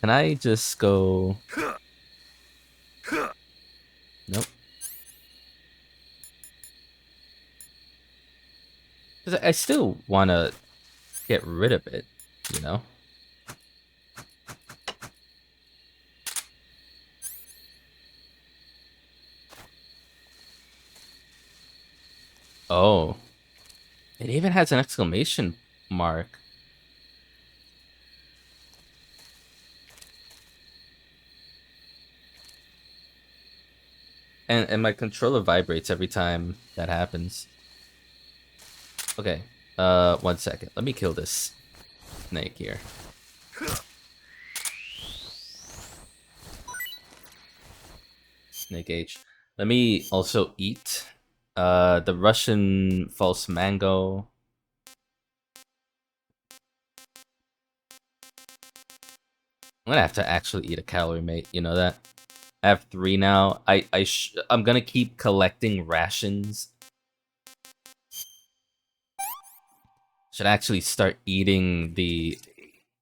Can I just go... Nope. 'Cause I still want to get rid of it, you know? Oh. It even has an exclamation mark. And my controller vibrates every time that happens. Okay, 1 second. Let me kill this snake here. Snake H. Let me also eat the Russian false mango. I'm gonna have to actually eat a calorie mate, you know that? I have 3 now. I'm gonna keep collecting rations. Should actually start eating the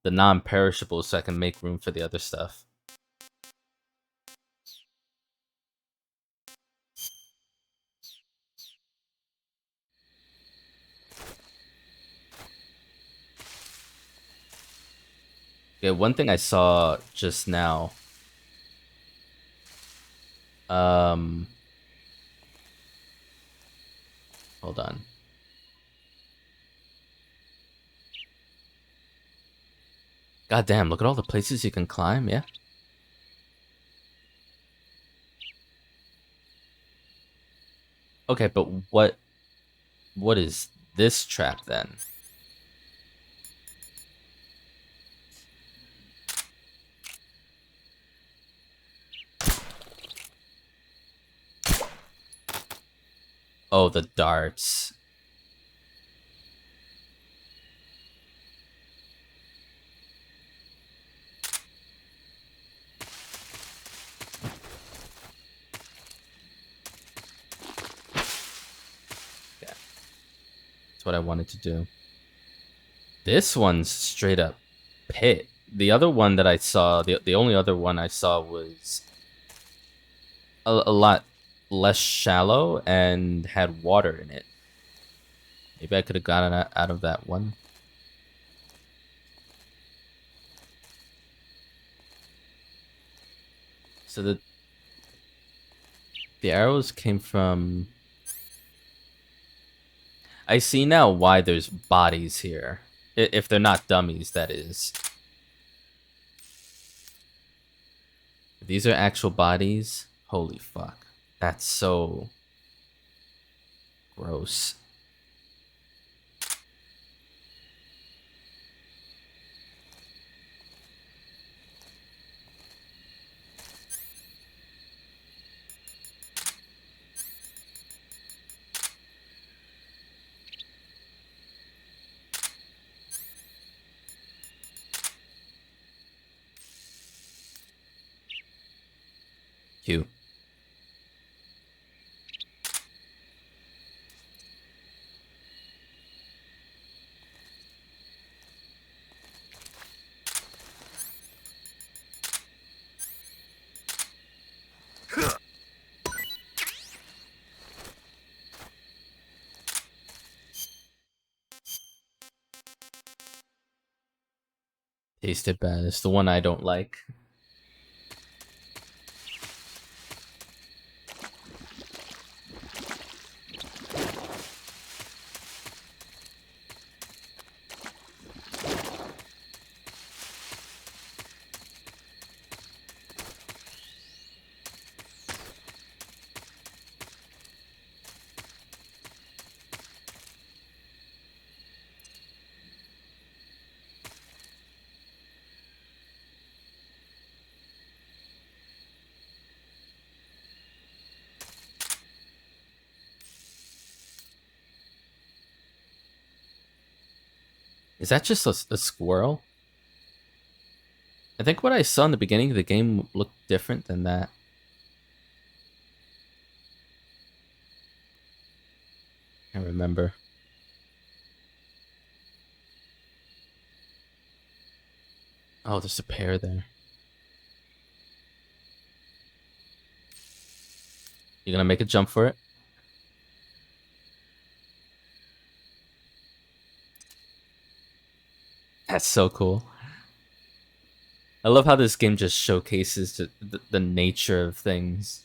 non-perishables so I can make room for the other stuff. Yeah, one thing I saw just now. Hold on. God damn, look at all the places you can climb, yeah? Okay, but what is this trap then? Oh, the darts. That's what I wanted to do. This one's straight up pit. The other one that I saw, the only other one I saw was a lot less shallow and had water in it. Maybe I could have gotten out of that one. So the arrows came from... I see now why there's bodies here. If they're not dummies, that is. If these are actual bodies, holy fuck. That's so gross. Q. Tasted bad. It's the one I don't like. Is that just a squirrel? I think what I saw in the beginning of the game looked different than that. I remember. Oh, there's a pair there. You gonna make a jump for it? That's so cool. I love how this game just showcases the nature of things.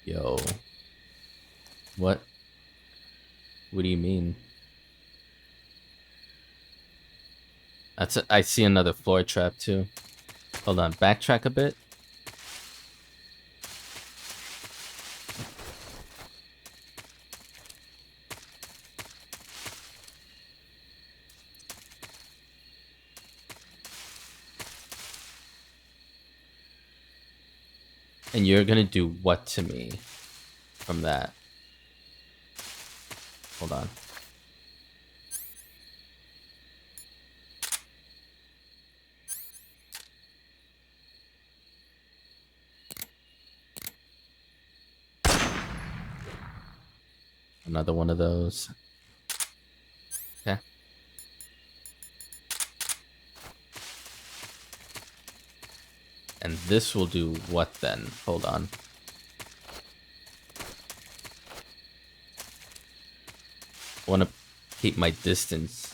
Yo. What? What do you mean? I see another floor trap too. Hold on, backtrack a bit. And you're gonna do what to me from that? Hold on. Another one of those. Okay. And this will do what then? Hold on. I want to keep my distance.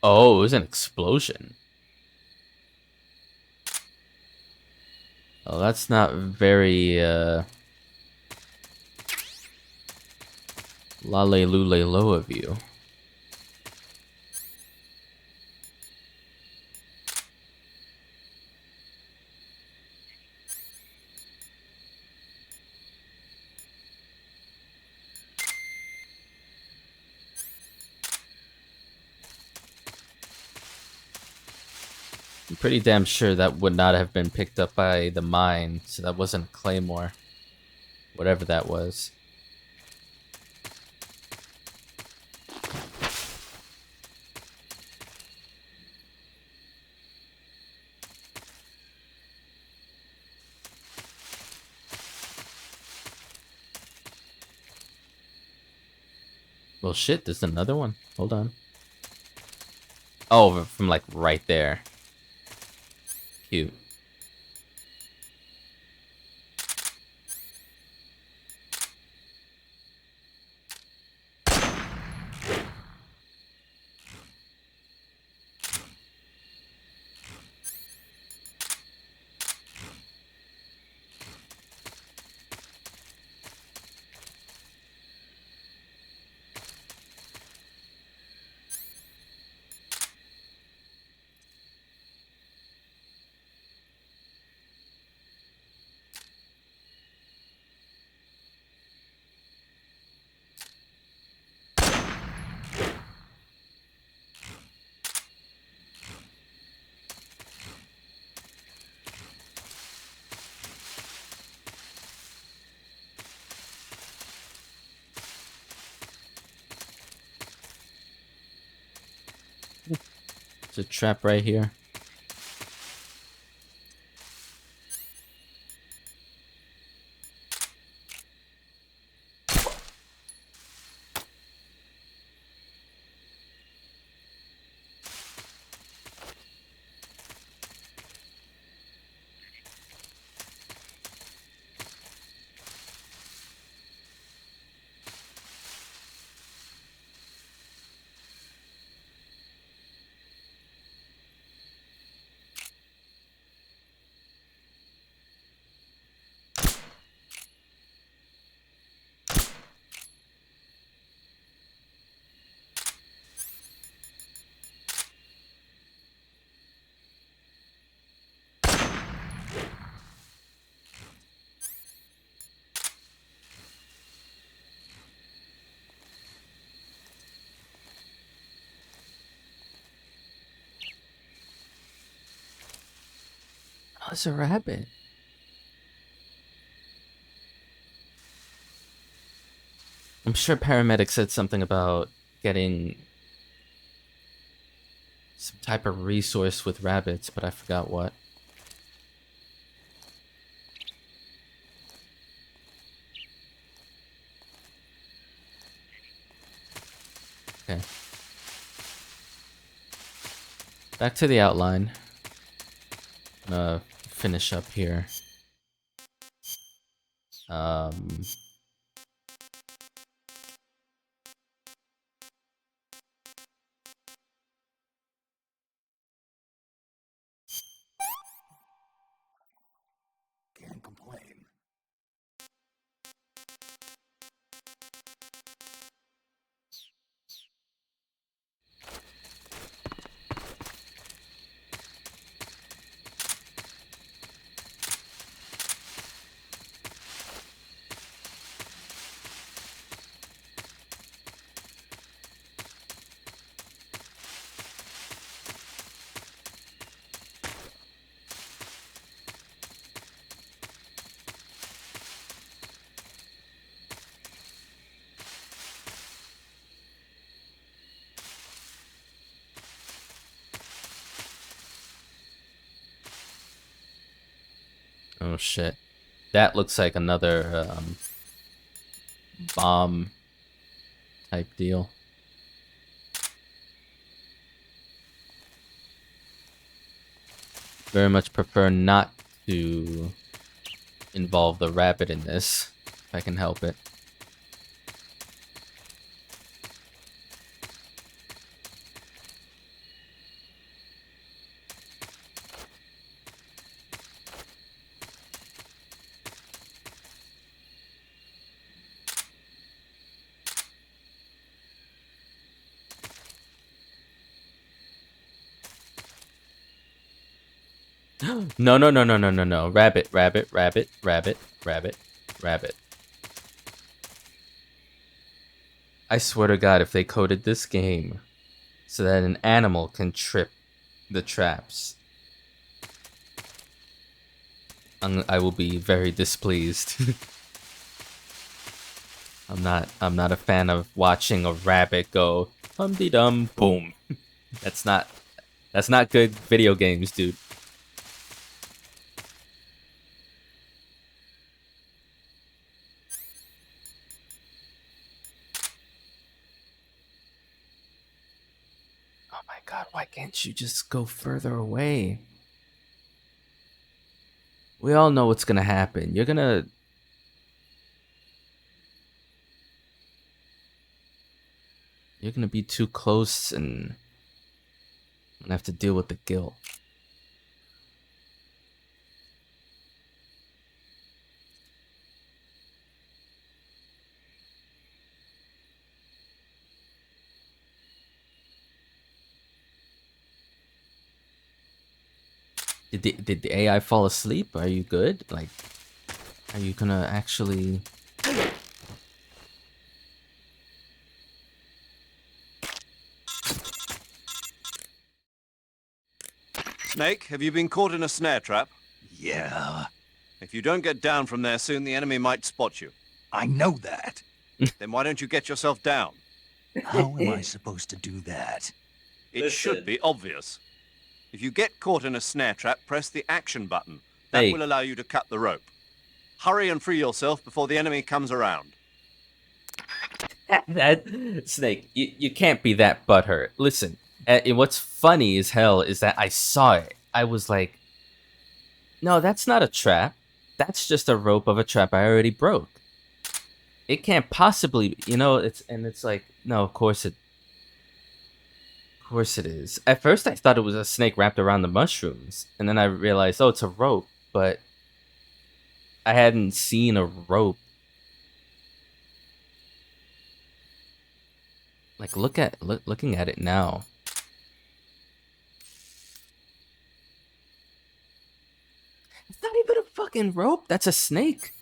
Oh, it was an explosion. Oh, that's not very, lale lule low of you. I'm pretty damn sure that would not have been picked up by the mine, so that wasn't a claymore. Whatever that was. Well, shit, there's another one. Hold on. Oh, from like right there. Cute. There's a trap right here. Oh, it's a rabbit. I'm sure paramedic said something about getting some type of resource with rabbits, but I forgot what. Okay. Back to the outline. Finish up here. Can't complain. Oh shit. That looks like another bomb type deal. Very much prefer not to involve the rabbit in this, if I can help it. No, no, no, no, no, no, no. Rabbit, rabbit, rabbit, rabbit, rabbit, rabbit. I swear to God, if they coded this game so that an animal can trip the traps, I will be very displeased. I'm not a fan of watching a rabbit go hum-de-dum boom. That's not good video games, dude. Oh my God, why can't you just go further away? We all know what's gonna happen. You're gonna be too close and I'm gonna have to deal with the guilt. Did the AI fall asleep? Are you good? Like, are you gonna actually... Snake, have you been caught in a snare trap? Yeah, If you don't get down from there soon, the enemy might spot you. I know that. Then why don't you get yourself down? How am I supposed to do that? It should be obvious. If you get caught in a snare trap, press the action button. That Hey. will allow you to cut the rope. Hurry and free yourself before the enemy comes around. That Snake, you can't be that butthurt. Listen, and what's funny as hell is that I saw it. I was like, no, that's not a trap. That's just a rope of a trap I already broke. It can't possibly, it's like, no, of course it is. At first I thought it was a snake wrapped around the mushrooms, and then I realized, oh, it's a rope, but I hadn't seen a rope. Like, looking at it now. It's not even a fucking rope. That's a snake.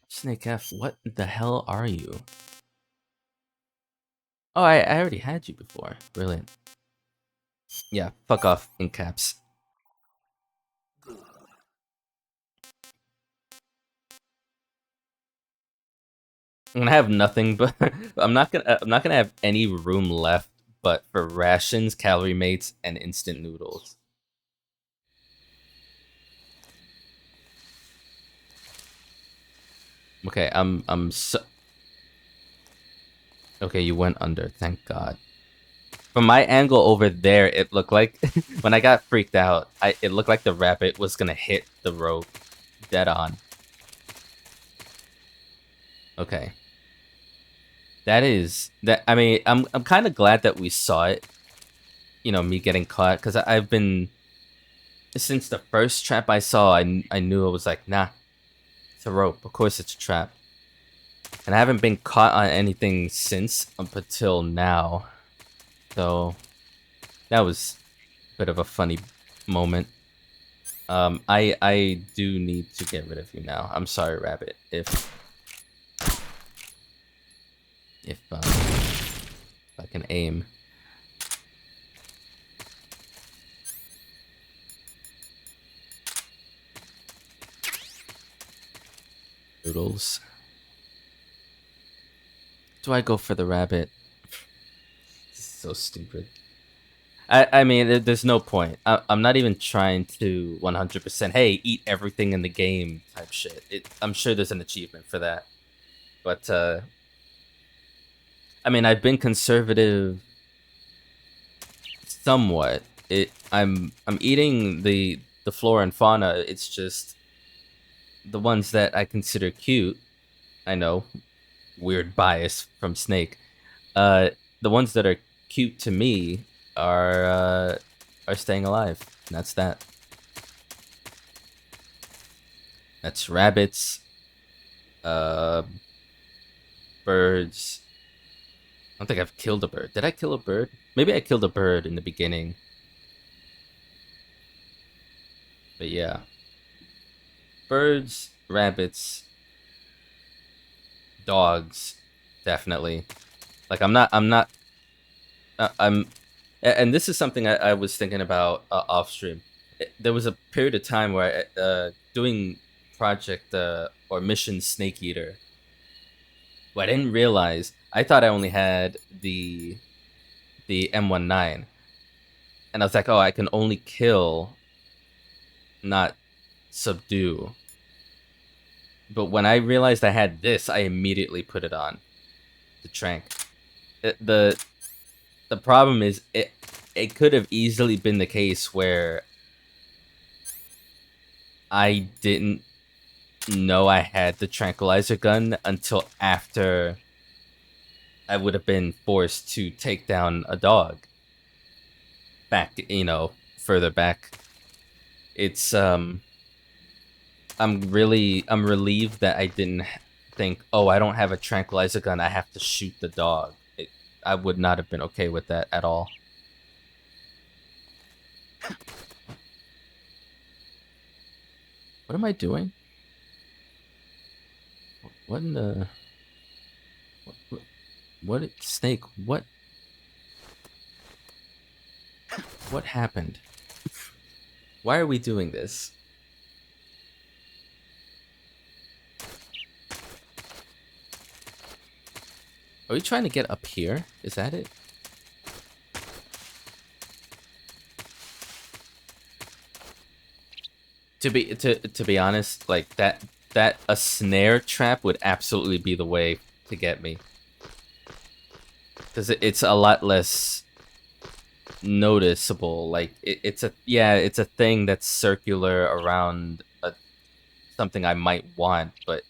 Snake F, what the hell are you? Oh, I already had you before. Brilliant. Yeah, fuck off in caps. I'm gonna have nothing but I'm not gonna have any room left but for rations, calorie mates, and instant noodles. Okay, I'm so... Okay, you went under, thank God. From my angle over there, it looked like when I got freaked out, it looked like the rabbit was gonna hit the rope dead on. Okay. I mean, I'm kind of glad that we saw it. You know, me getting caught, because I've been, since the first trap I saw, I knew it was like, nah, it's a rope. Of course it's a trap. And I haven't been caught on anything since up until now. So that was a bit of a funny moment. I do need to get rid of you now. I'm sorry, Rabbit. If I can aim. Noodles. Do I go for the rabbit? This is so stupid. I mean, there's no point. I'm not even trying to 100%, hey, eat everything in the game type shit. I'm sure there's an achievement for that. But, I mean, I've been conservative somewhat. I'm eating the flora and fauna. It's just the ones that I consider cute. I know, weird bias from Snake. The ones that are cute to me are staying alive. And that's that. That's rabbits, birds. I don't think I've killed a bird. Did I kill a bird? Maybe I killed a bird in the beginning. But yeah. Birds, rabbits, dogs, definitely. Like I'm and this is something I was thinking about off stream. There was a period of time where doing project or mission Snake Eater, where I didn't realize, I thought I only had the M19, and I was like, oh, I can only kill, not subdue. But when I realized I had this, I immediately put it on the trank. The problem is it could have easily been the case where I didn't know I had the tranquilizer gun until after I would have been forced to take down a dog. Back, further back. It's I'm relieved that I didn't think, oh, I don't have a tranquilizer gun, I have to shoot the dog. I would not have been okay with that at all. What am I doing? What in the... What snake? What happened? Why are we doing this? Are we trying to get up here? Is that it? To be honest, like that a snare trap would absolutely be the way to get me. Because it's a lot less noticeable. Like it's a thing that's circular around something I might want, but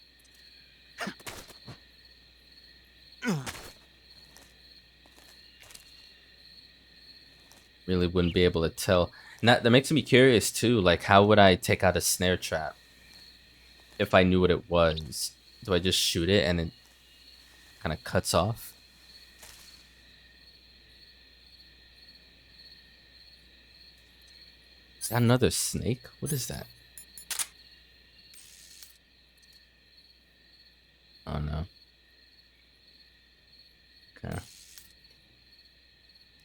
really wouldn't be able to tell. And that makes me curious too. Like, how would I take out a snare trap if I knew what it was? Do I just shoot it and it kind of cuts off? Is that another snake? What is that? Oh no. Okay.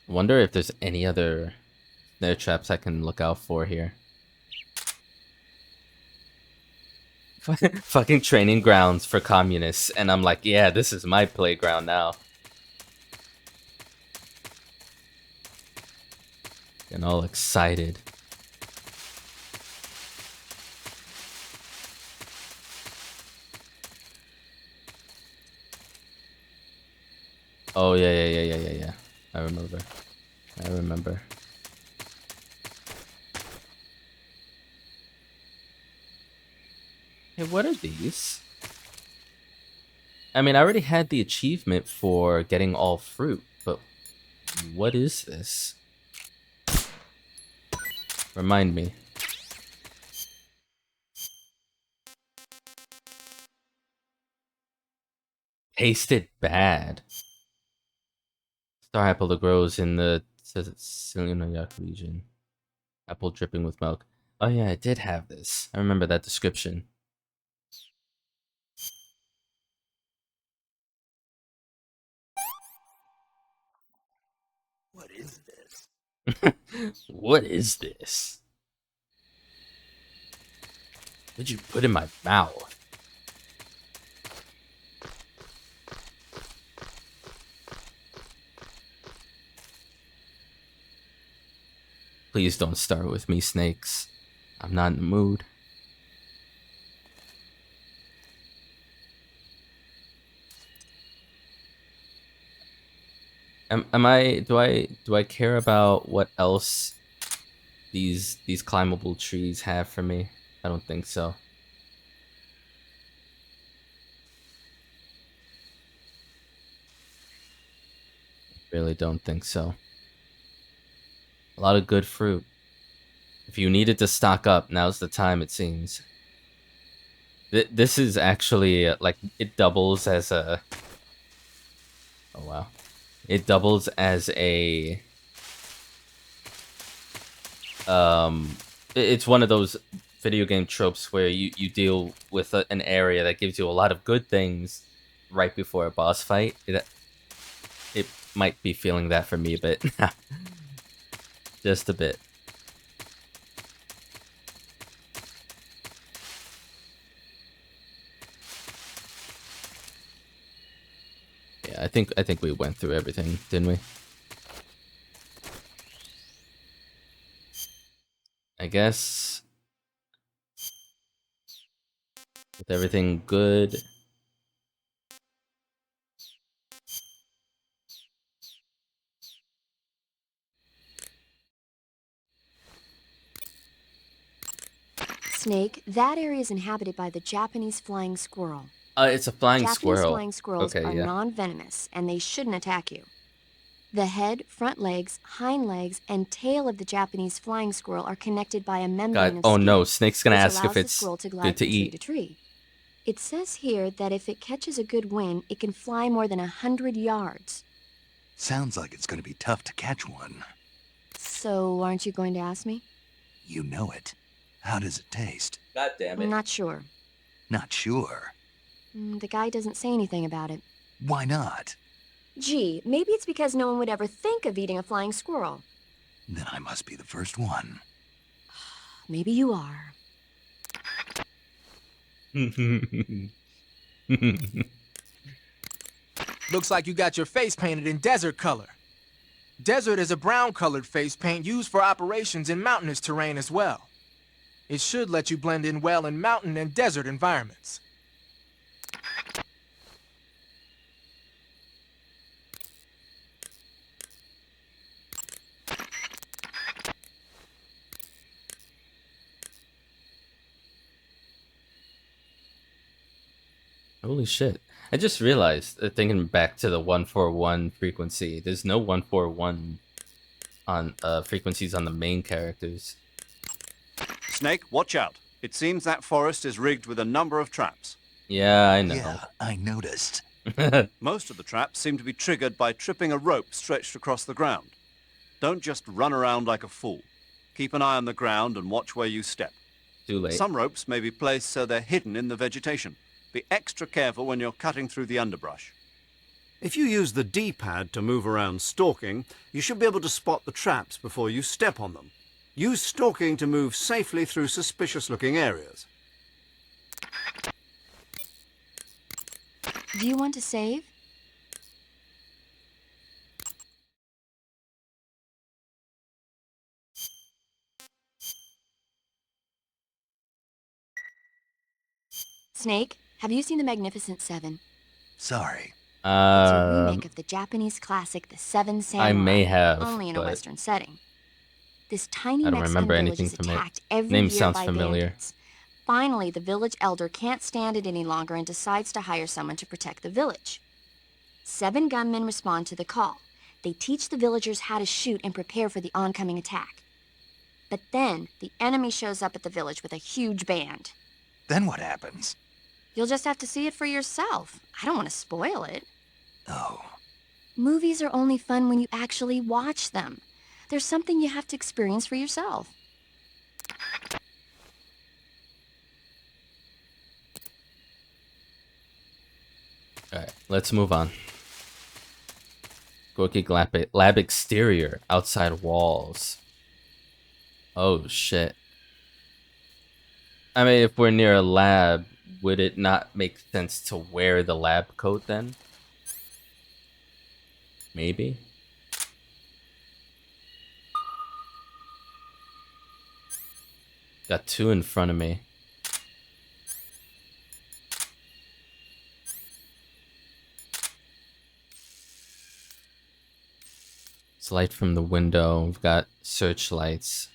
I wonder if there's any other snare traps I can look out for here. Fucking training grounds for communists, and I'm like, yeah, this is my playground now. Getting all excited. Oh yeah. I remember. Hey, what are these? I mean, I already had the achievement for getting all fruit, but what is this? Remind me. Tasted bad. Star apple that grows in the Singleplayer region. Apple dripping with milk. Oh yeah, I did have this. I remember that description. What is this? What is this? What'd you put in my mouth? Please don't start with me, snakes. I'm not in the mood. Do I care about what else these climbable trees have for me? I don't think so. Really don't think so. A lot of good fruit. If you needed to stock up, now's the time, it seems. This is actually like it doubles as a. Oh wow, it doubles as a. It's one of those video game tropes where you deal with an area that gives you a lot of good things right before a boss fight. It might be feeling that for me a bit. Just a bit. Yeah, I think we went through everything, didn't we? I guess with everything good. Snake, that area is inhabited by the Japanese flying squirrel. It's a flying Japanese squirrel. flying squirrels Okay, are yeah. non-venomous, and they shouldn't attack you. The head, front legs, hind legs, and tail of the Japanese flying squirrel are connected by a membrane God, of oh skin, no, Snake's gonna which ask allows if the it's squirrel to glide good to from tree eat. to tree. It says here that if it catches a good wind, it can fly more than 100 yards. Sounds like it's gonna be tough to catch one. So, aren't you going to ask me? You know it. How does it taste? God damn I'm not sure. Not sure. The guy doesn't say anything about it. Why not? Gee, maybe it's because no one would ever think of eating a flying squirrel. Then I must be the first one. Maybe you are. Looks like you got your face painted in desert color. Desert is a brown-colored face paint used for operations in mountainous terrain as well. It should let you blend in well in mountain and desert environments. Holy shit. I just realized, thinking back to the 141 frequency, there's no 141 on frequencies on the main characters. Snake, watch out. It seems that forest is rigged with a number of traps. Yeah, I know. Yeah, I noticed. Most of the traps seem to be triggered by tripping a rope stretched across the ground. Don't just run around like a fool. Keep an eye on the ground and watch where you step. Too late. Some ropes may be placed so they're hidden in the vegetation. Be extra careful when you're cutting through the underbrush. If you use the D-pad to move around stalking, you should be able to spot the traps before you step on them. Use stalking to move safely through suspicious-looking areas. Do you want to save? Snake, have you seen The Magnificent Seven? Sorry. It's a remake of the Japanese classic The Seven Samurai. I may have, only in a but Western setting. This tiny I don't Mexican remember village anything is from it. attacked every Name year sounds by familiar. bandits. Finally, the village elder can't stand it any longer and decides to hire someone to protect the village. 7 gunmen respond to the call. They teach the villagers how to shoot and prepare for the oncoming attack. But then, the enemy shows up at the village with a huge band. Then what happens? You'll just have to see it for yourself. I don't want to spoil it. Oh. Movies are only fun when you actually watch them. There's something you have to experience for yourself. Alright, let's move on. Gorky lab exterior, outside walls. Oh shit. I mean, if we're near a lab, would it not make sense to wear the lab coat then? Maybe? Got 2 in front of me. It's light from the window. We've got searchlights.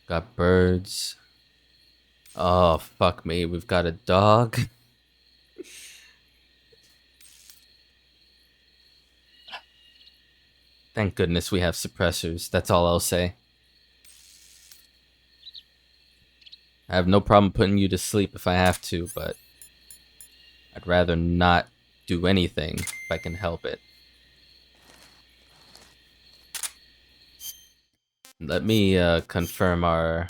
Got birds. Oh, fuck me. We've got a dog. Thank goodness we have suppressors. That's all I'll say. I have no problem putting you to sleep if I have to, but I'd rather not do anything if I can help it. Let me confirm our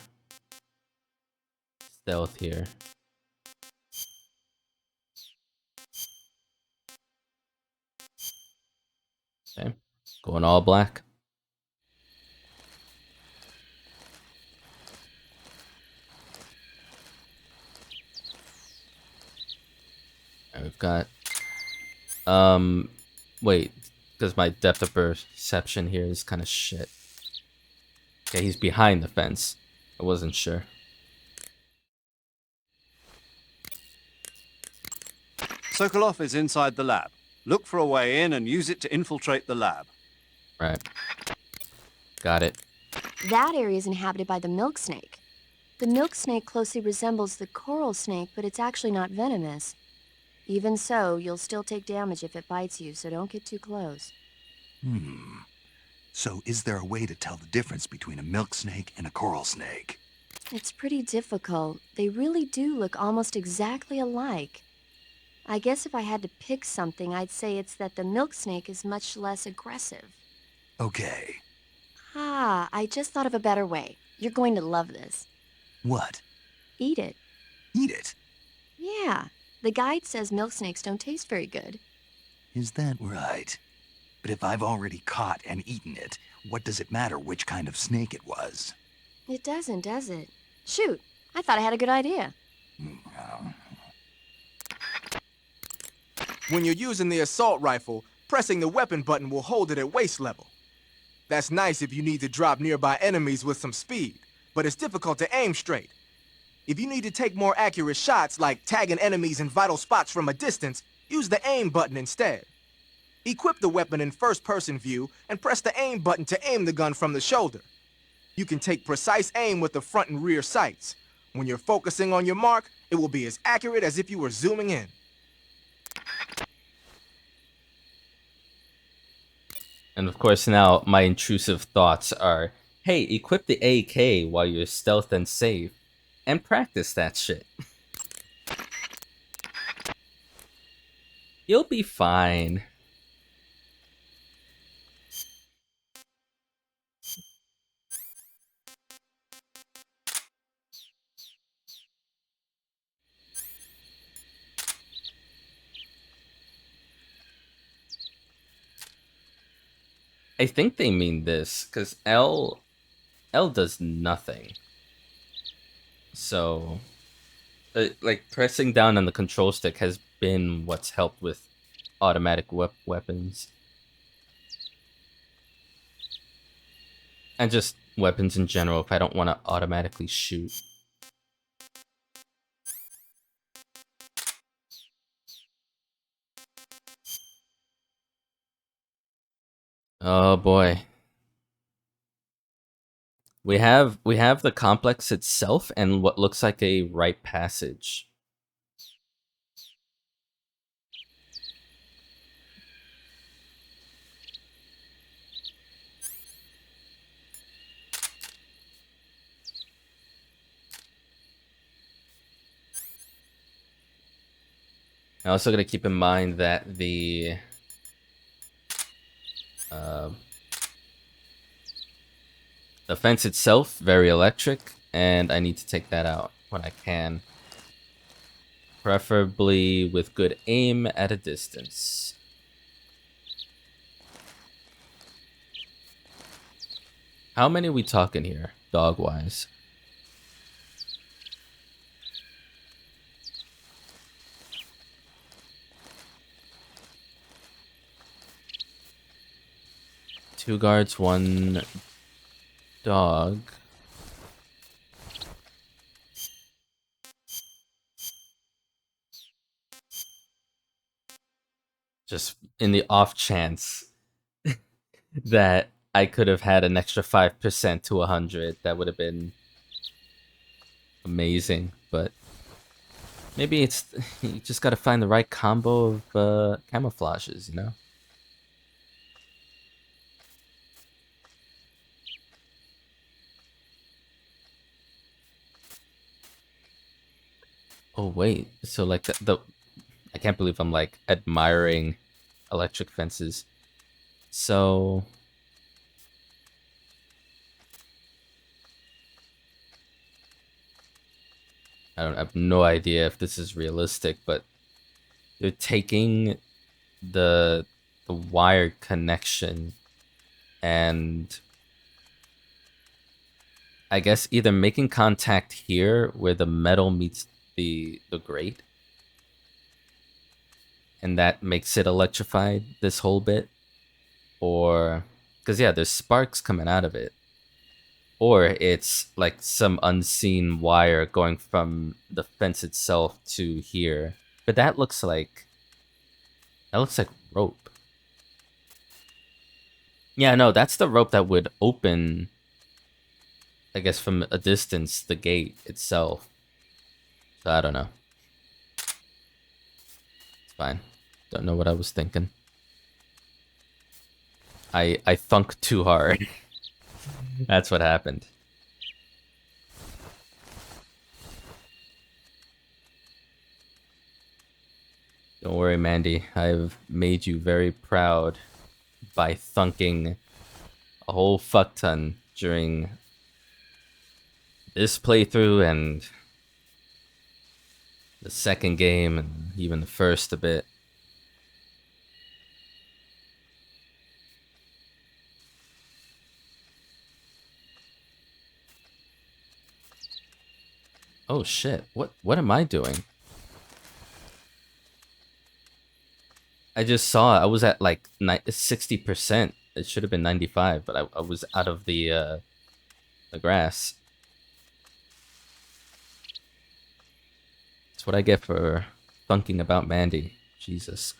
stealth here. Okay, going all black. Alright, we've got wait, because my depth of perception here is kind of shit. Okay, he's behind the fence. I wasn't sure. Sokolov is inside the lab. Look for a way in and use it to infiltrate the lab. Right. Got it. That area is inhabited by the milk snake. The milk snake closely resembles the coral snake, but it's actually not venomous. Even so, you'll still take damage if it bites you, so don't get too close. So is there a way to tell the difference between a milk snake and a coral snake? It's pretty difficult. They really do look almost exactly alike. I guess if I had to pick something, I'd say it's that the milk snake is much less aggressive. Okay. Ah, I just thought of a better way. You're going to love this. What? Eat it. Eat it? Yeah. The guide says milk snakes don't taste very good. Is that right? But if I've already caught and eaten it, what does it matter which kind of snake it was? It doesn't, does it? Shoot, I thought I had a good idea. When you're using the assault rifle, pressing the weapon button will hold it at waist level. That's nice if you need to drop nearby enemies with some speed, but it's difficult to aim straight. If you need to take more accurate shots, like tagging enemies in vital spots from a distance, use the aim button instead. Equip the weapon in first-person view and press the aim button to aim the gun from the shoulder. You can take precise aim with the front and rear sights. When you're focusing on your mark, it will be as accurate as if you were zooming in. And of course now my intrusive thoughts are, hey, equip the AK while you're stealth and safe, and practice that shit. You'll be fine. I think they mean this, because L does nothing. So, like, pressing down on the control stick has been what's helped with automatic weapons. And just weapons in general if I don't want to automatically shoot. Oh boy. We have the complex itself and what looks like a rite passage. I also gotta keep in mind that the fence itself, very electric, and I need to take that out when I can. Preferably with good aim at a distance. How many are we talking here, dog-wise? Two guards, one dog. Just in the off chance that I could have had an extra 5% to 100, that would have been amazing. But maybe it's you just gotta find the right combo of camouflages, you know? Oh wait, so like the I can't believe I'm like admiring electric fences. So I have no idea if this is realistic, but they're taking the wire connection and I guess either making contact here where the metal meets the grate, and that makes it electrified this whole bit, or because yeah, there's sparks coming out of it, or it's like some unseen wire going from the fence itself to here. But that looks like rope. Yeah, no, that's the rope that would open, I guess, from a distance, the gate itself. So I don't know. It's fine. Don't know what I was thinking. I thunk too hard. That's what happened. Don't worry, Mandy. I've made you very proud by thunking a whole fuck ton during this playthrough and the second game and even the first a bit. Oh shit. What am I doing? I just saw I was at like 60%. It should have been 95, but I was out of the grass. That's what I get for thunking about Mandy. Jesus.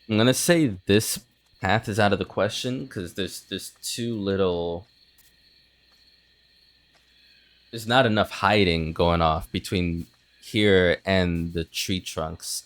I'm gonna say this path is out of the question because there's too little. There's not enough hiding going off between here and the tree trunks.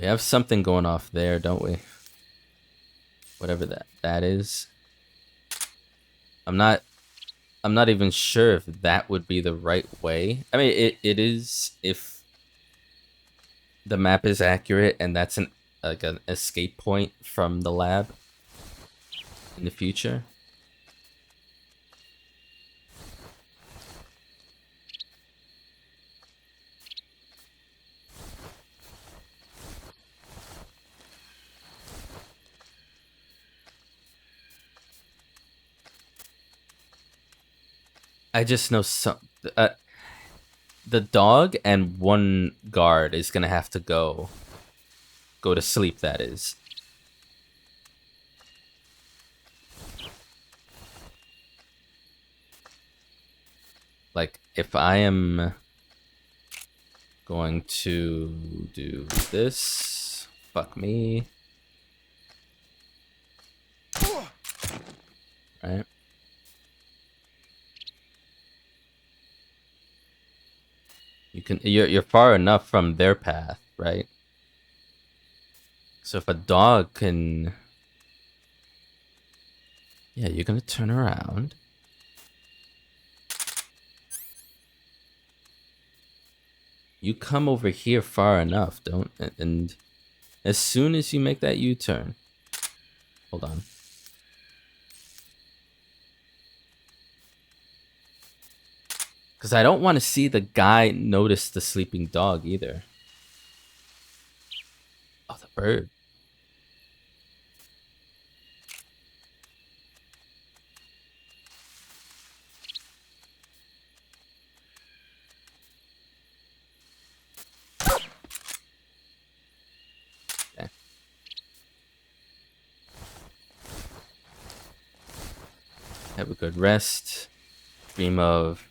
We have something going off there, don't we? Whatever that is. I'm not even sure if that would be the right way. I mean, it is if the map is accurate and that's an escape point from the lab in the future. I just know the dog and one guard is gonna have to go to sleep. That is. Like, if I am going to do this, fuck me. Right? You're far enough from their path, right? So if a dog can... Yeah, you're gonna turn around. You come over here far enough, don't... And as soon as you make that U-turn... Hold on. Because I don't want to see the guy notice the sleeping dog either. Oh, the bird. Okay. Have a good rest. dream of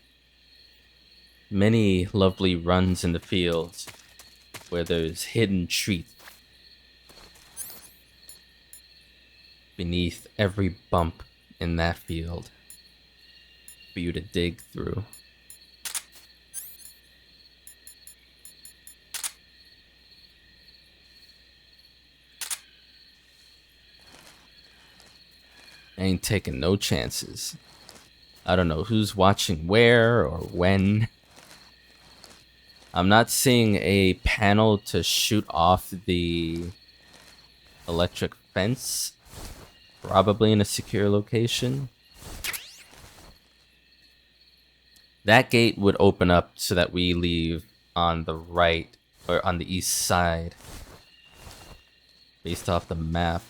many lovely runs in the fields where there's hidden treats beneath every bump in that field for you to dig through. I ain't taking no chances. I don't know who's watching where or when. I'm not seeing a panel to shoot off the electric fence. Probably in a secure location. That gate would open up so that we leave on the right or on the east side based off the map.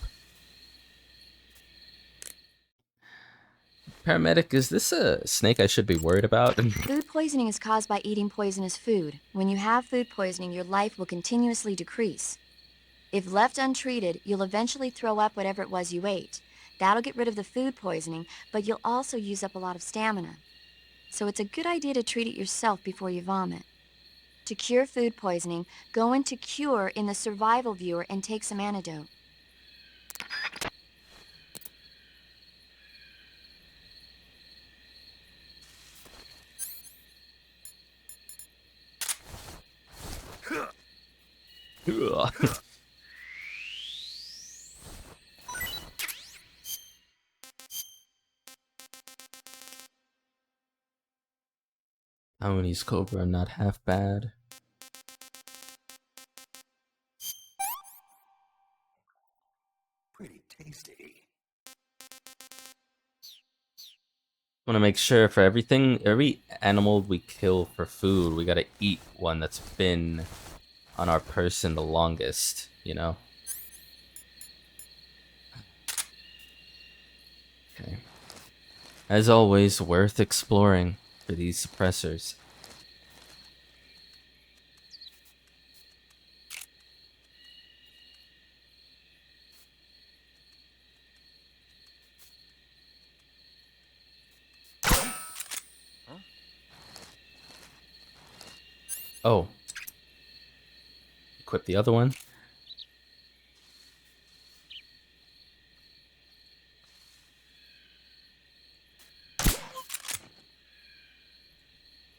Paramedic, is this a snake I should be worried about? Food poisoning is caused by eating poisonous food. When you have food poisoning, your life will continuously decrease. If left untreated, you'll eventually throw up whatever it was you ate. That'll get rid of the food poisoning, but you'll also use up a lot of stamina. So it's a good idea to treat it yourself before you vomit. To cure food poisoning, go into Cure in the Survival Viewer and take some antidote. Taiwanese Cobra, not half bad. Pretty tasty. Want to make sure for every animal we kill for food, we gotta eat one that's been on our person the longest, you know? Okay. As always, worth exploring for these suppressors. Oh. Equip the other one.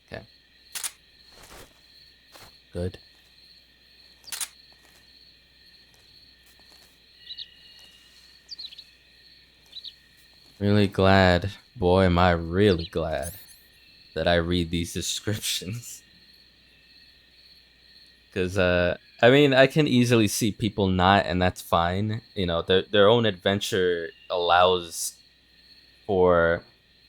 Okay. Good. Really glad, boy, am I really glad that I read these descriptions. Because, I mean, I can easily see people not, and that's fine. You know, their own adventure allows for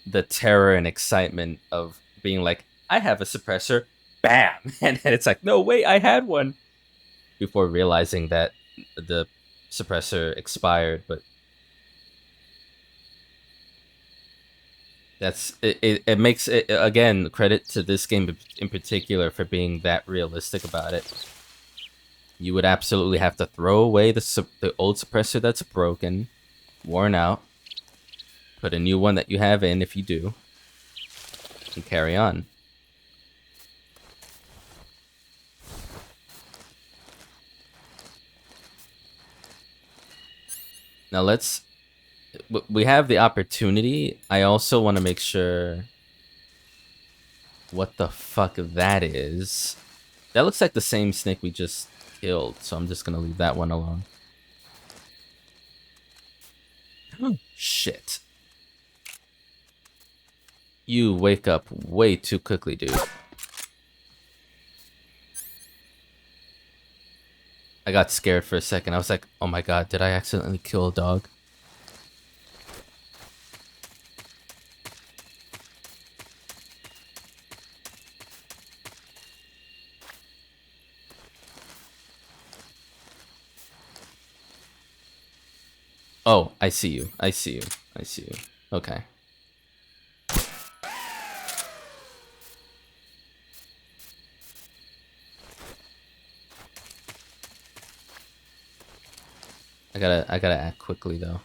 the terror and excitement of being like, I have a suppressor, bam! And then it's like, no, wait, I had one! Before realizing that the suppressor expired, but that's it makes it, again, credit to this game in particular for being that realistic about it. You would absolutely have to throw away the old suppressor that's broken, worn out, put a new one that you have in if you do, and carry on. Now we have the opportunity. I also want to make sure what the fuck that is. That looks like the same snake we just killed, so I'm just gonna leave that one alone. Shit. You wake up way too quickly, dude. I got scared for a second. I was like, oh my god, did I accidentally kill a dog? Oh, I see you. I see you. I see you. Okay. I gotta act quickly though.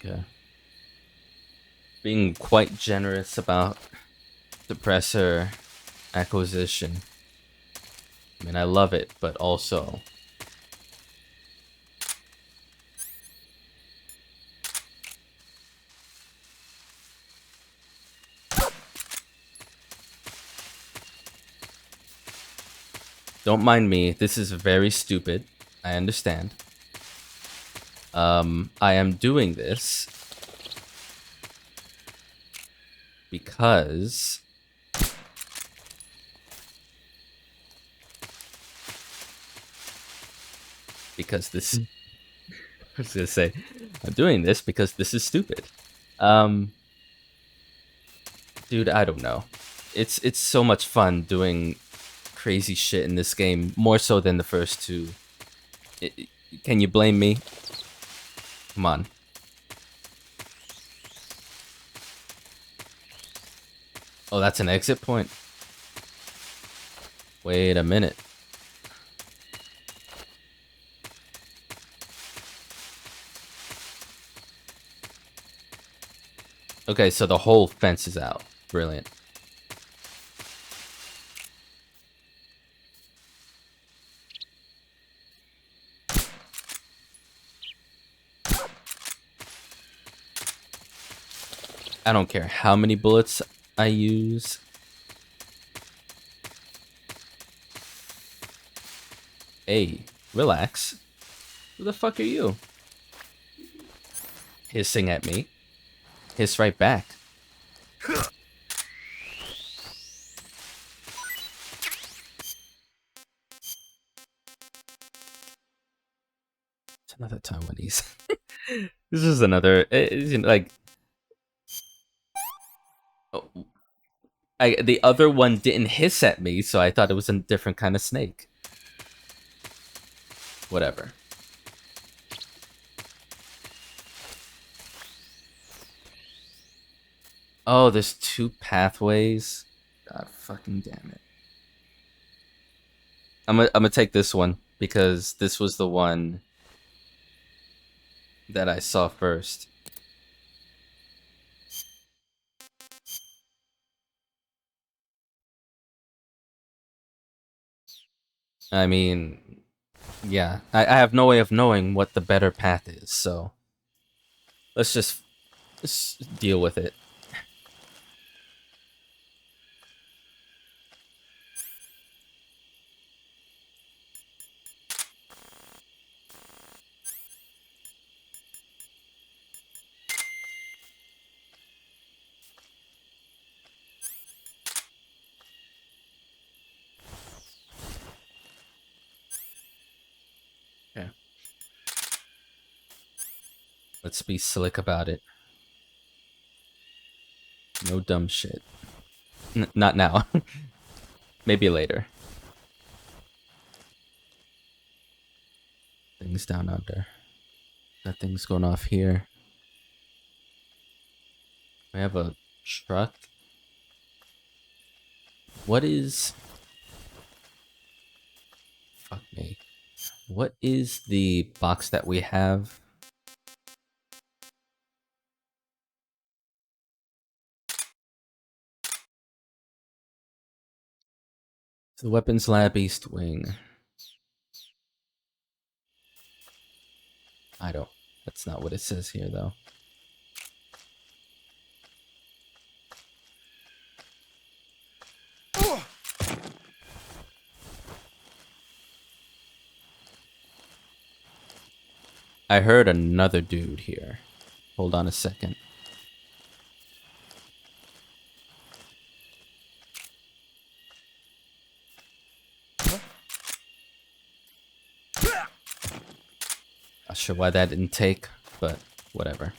Okay. Being quite generous about suppressor acquisition. I mean, I love it, but also... Don't mind me, this is very stupid. I understand. I am doing this because this I was gonna say I'm doing this because this is stupid. Dude, I don't know. It's so much fun doing crazy shit in this game, more so than the first two. Can you blame me? Come on. Oh, that's an exit point? Wait a minute. Okay, so the whole fence is out. Brilliant. I don't care how many bullets I use. Hey, relax. Who the fuck are you? Hissing at me. Hiss right back. It's another Taiwanese. This is another, like... Oh, the other one didn't hiss at me, so I thought it was a different kind of snake. Whatever. Oh, there's two pathways. God fucking damn it. I'm gonna take this one because this was the one that I saw first. I mean, yeah, I have no way of knowing what the better path is, so let's just deal with it. Okay. Let's be slick about it. No dumb shit. Not now. Maybe later. Things down under. Got things going off here. We have a truck. What is... Fuck me. What is the box that we have? It's the Weapons Lab East Wing. I don't... That's not what it says here, though. I heard another dude here. Hold on a second. Not sure why that didn't take, but whatever.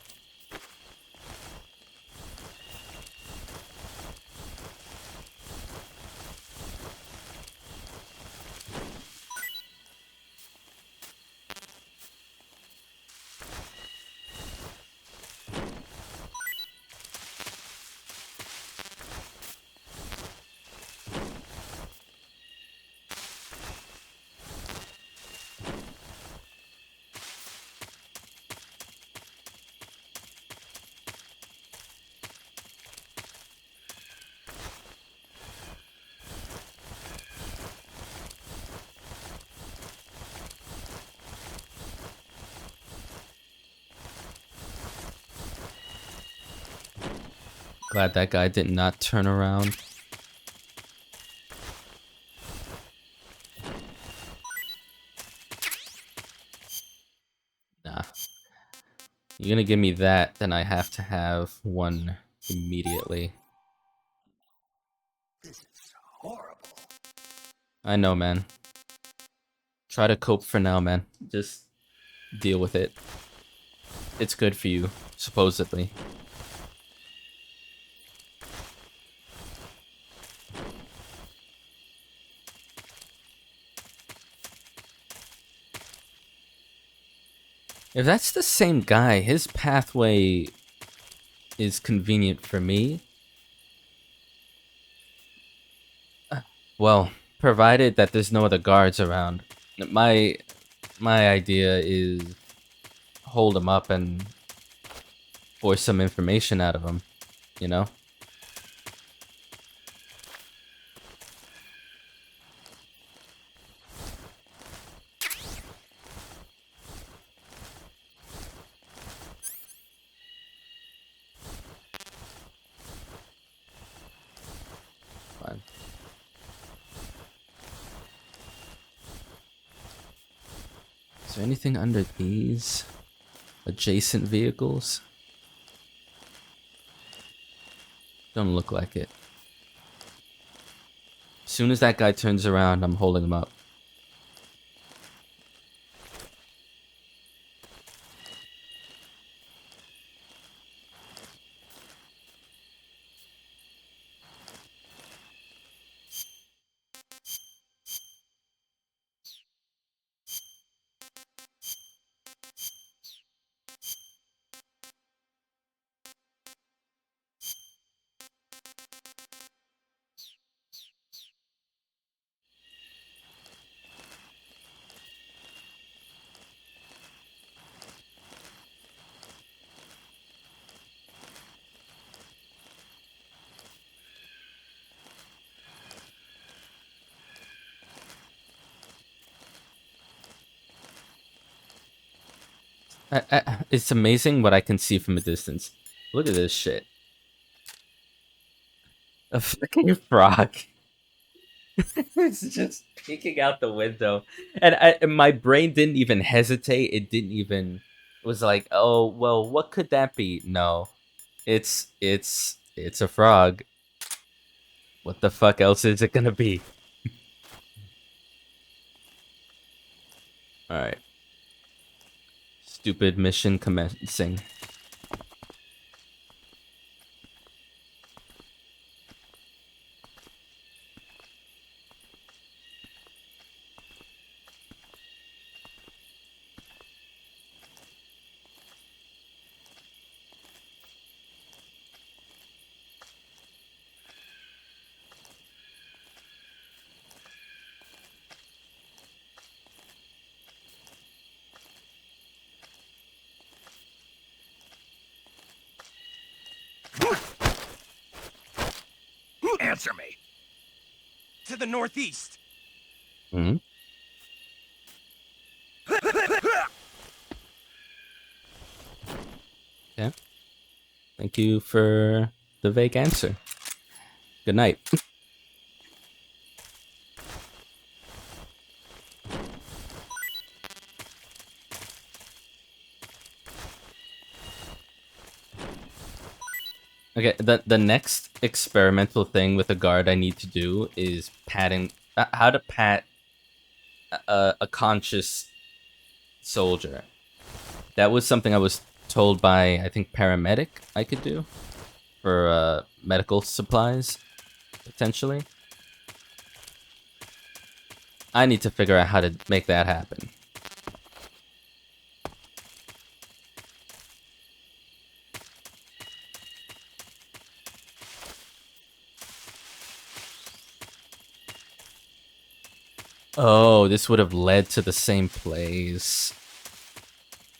Glad that guy did not turn around. Nah. You're gonna give me that, then I have to have one immediately. Horrible. I know, man. Try to cope for now, man. Just deal with it. It's good for you, supposedly. If that's the same guy, his pathway is convenient for me. Well, provided that there's no other guards around. My idea is hold him up and force some information out of him, you know? Fine. Is there anything under these adjacent vehicles? Don't look like it. As soon as that guy turns around, I'm holding him up. It's amazing what I can see from a distance. Look at this shit. A fucking frog. It's just peeking out the window. And my brain didn't even hesitate. It didn't even... It was like, oh, well, what could that be? No. It's a frog. What the fuck else is it gonna be? Alright. Stupid mission commencing. Answer me. To the northeast. Hmm? Yeah. Thank you for the vague answer. Good night. Okay, the next experimental thing with a guard I need to do is patting... how to pat a conscious soldier. That was something I was told by, I think, paramedic I could do. For medical supplies, potentially. I need to figure out how to make that happen. Oh, this would have led to the same place.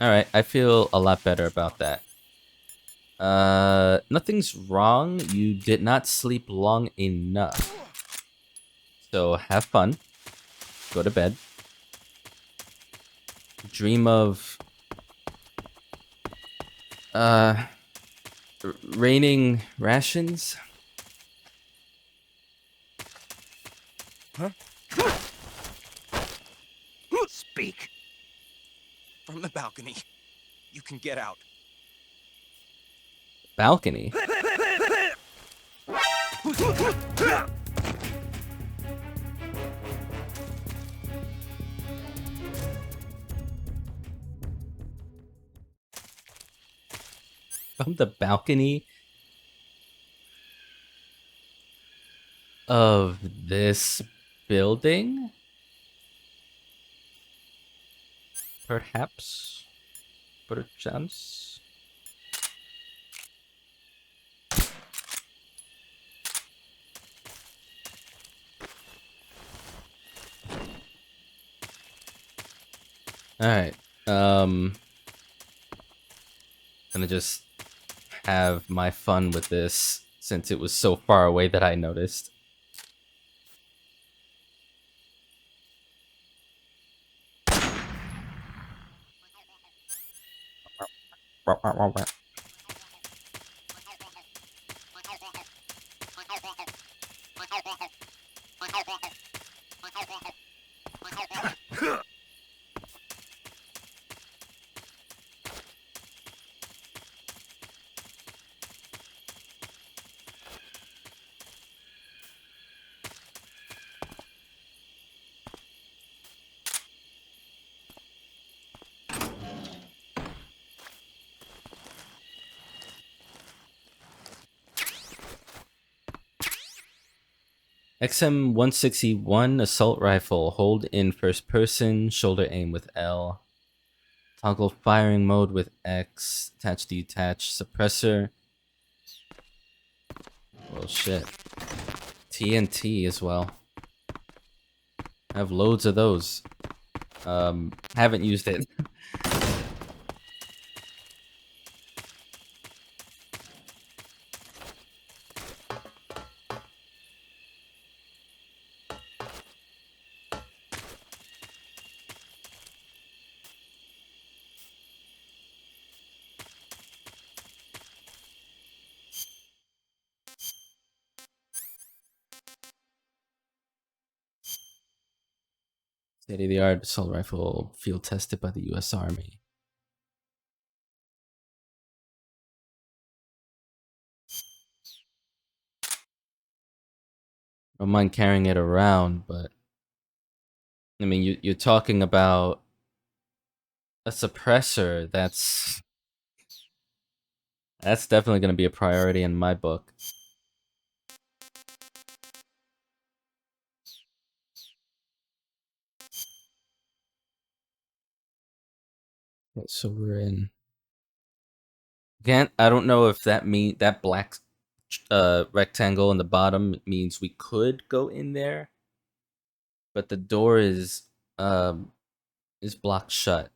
Alright, I feel a lot better about that. Nothing's wrong. You did not sleep long enough. So, have fun. Go to bed. Dream of... raining rations. Huh? Speak. From the balcony. You can get out. Balcony. From the balcony of this building? Perhaps? Perchance? Alright. Gonna just have my fun with this since it was so far away that I noticed. XM161 assault rifle. Hold in first person. Shoulder aim with L. Toggle firing mode with X. Attach detach suppressor. Well, shit. TNT as well. I have loads of those. Haven't used it. State-of-the-art assault rifle field tested by the U.S. Army. I don't mind carrying it around, but I mean, you're talking about a suppressor. That's definitely going to be a priority in my book. Okay, so we're in. Again, I don't know if that black rectangle in the bottom means we could go in there, but the door is blocked shut.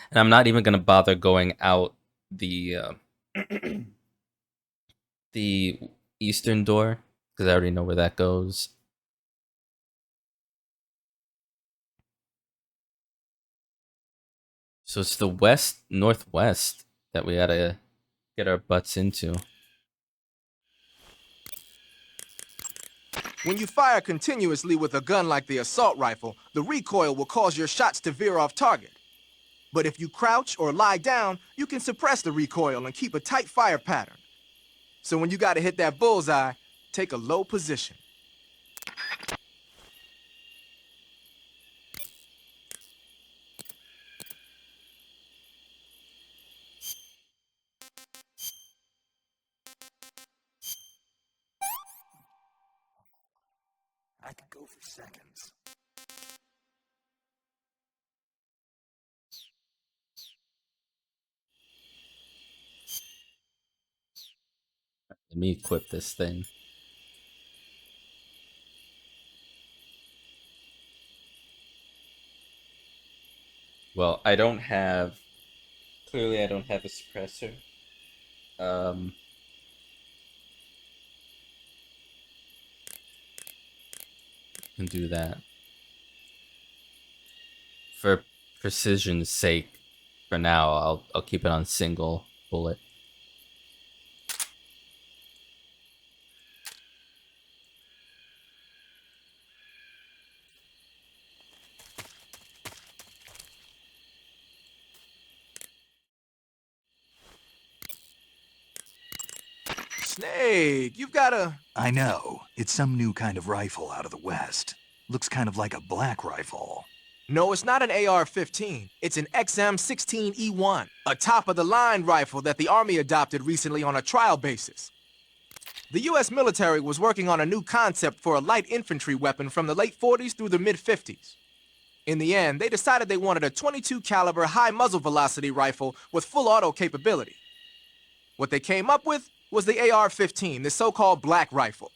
And I'm not even gonna bother going out the the eastern door because I already know where that goes. So it's the northwest that we gotta get our butts into. When you fire continuously with a gun like the assault rifle, the recoil will cause your shots to veer off target. But if you crouch or lie down, you can suppress the recoil and keep a tight fire pattern. So when you gotta hit that bullseye, take a low position. I could go for seconds. Let me equip this thing. Well, clearly I don't have a suppressor. Can do that. For precision's sake, for now, I'll keep it on single bullet. Snake, you've got a... I know. It's some new kind of rifle out of the West. Looks kind of like a black rifle. No, it's not an AR-15. It's an XM-16E1, a top-of-the-line rifle that the Army adopted recently on a trial basis. The U.S. military was working on a new concept for a light infantry weapon from the late 40s through the mid-50s. In the end, they decided they wanted a .22 caliber high muzzle velocity rifle with full auto capability. What they came up with was the AR-15, the so-called black rifle.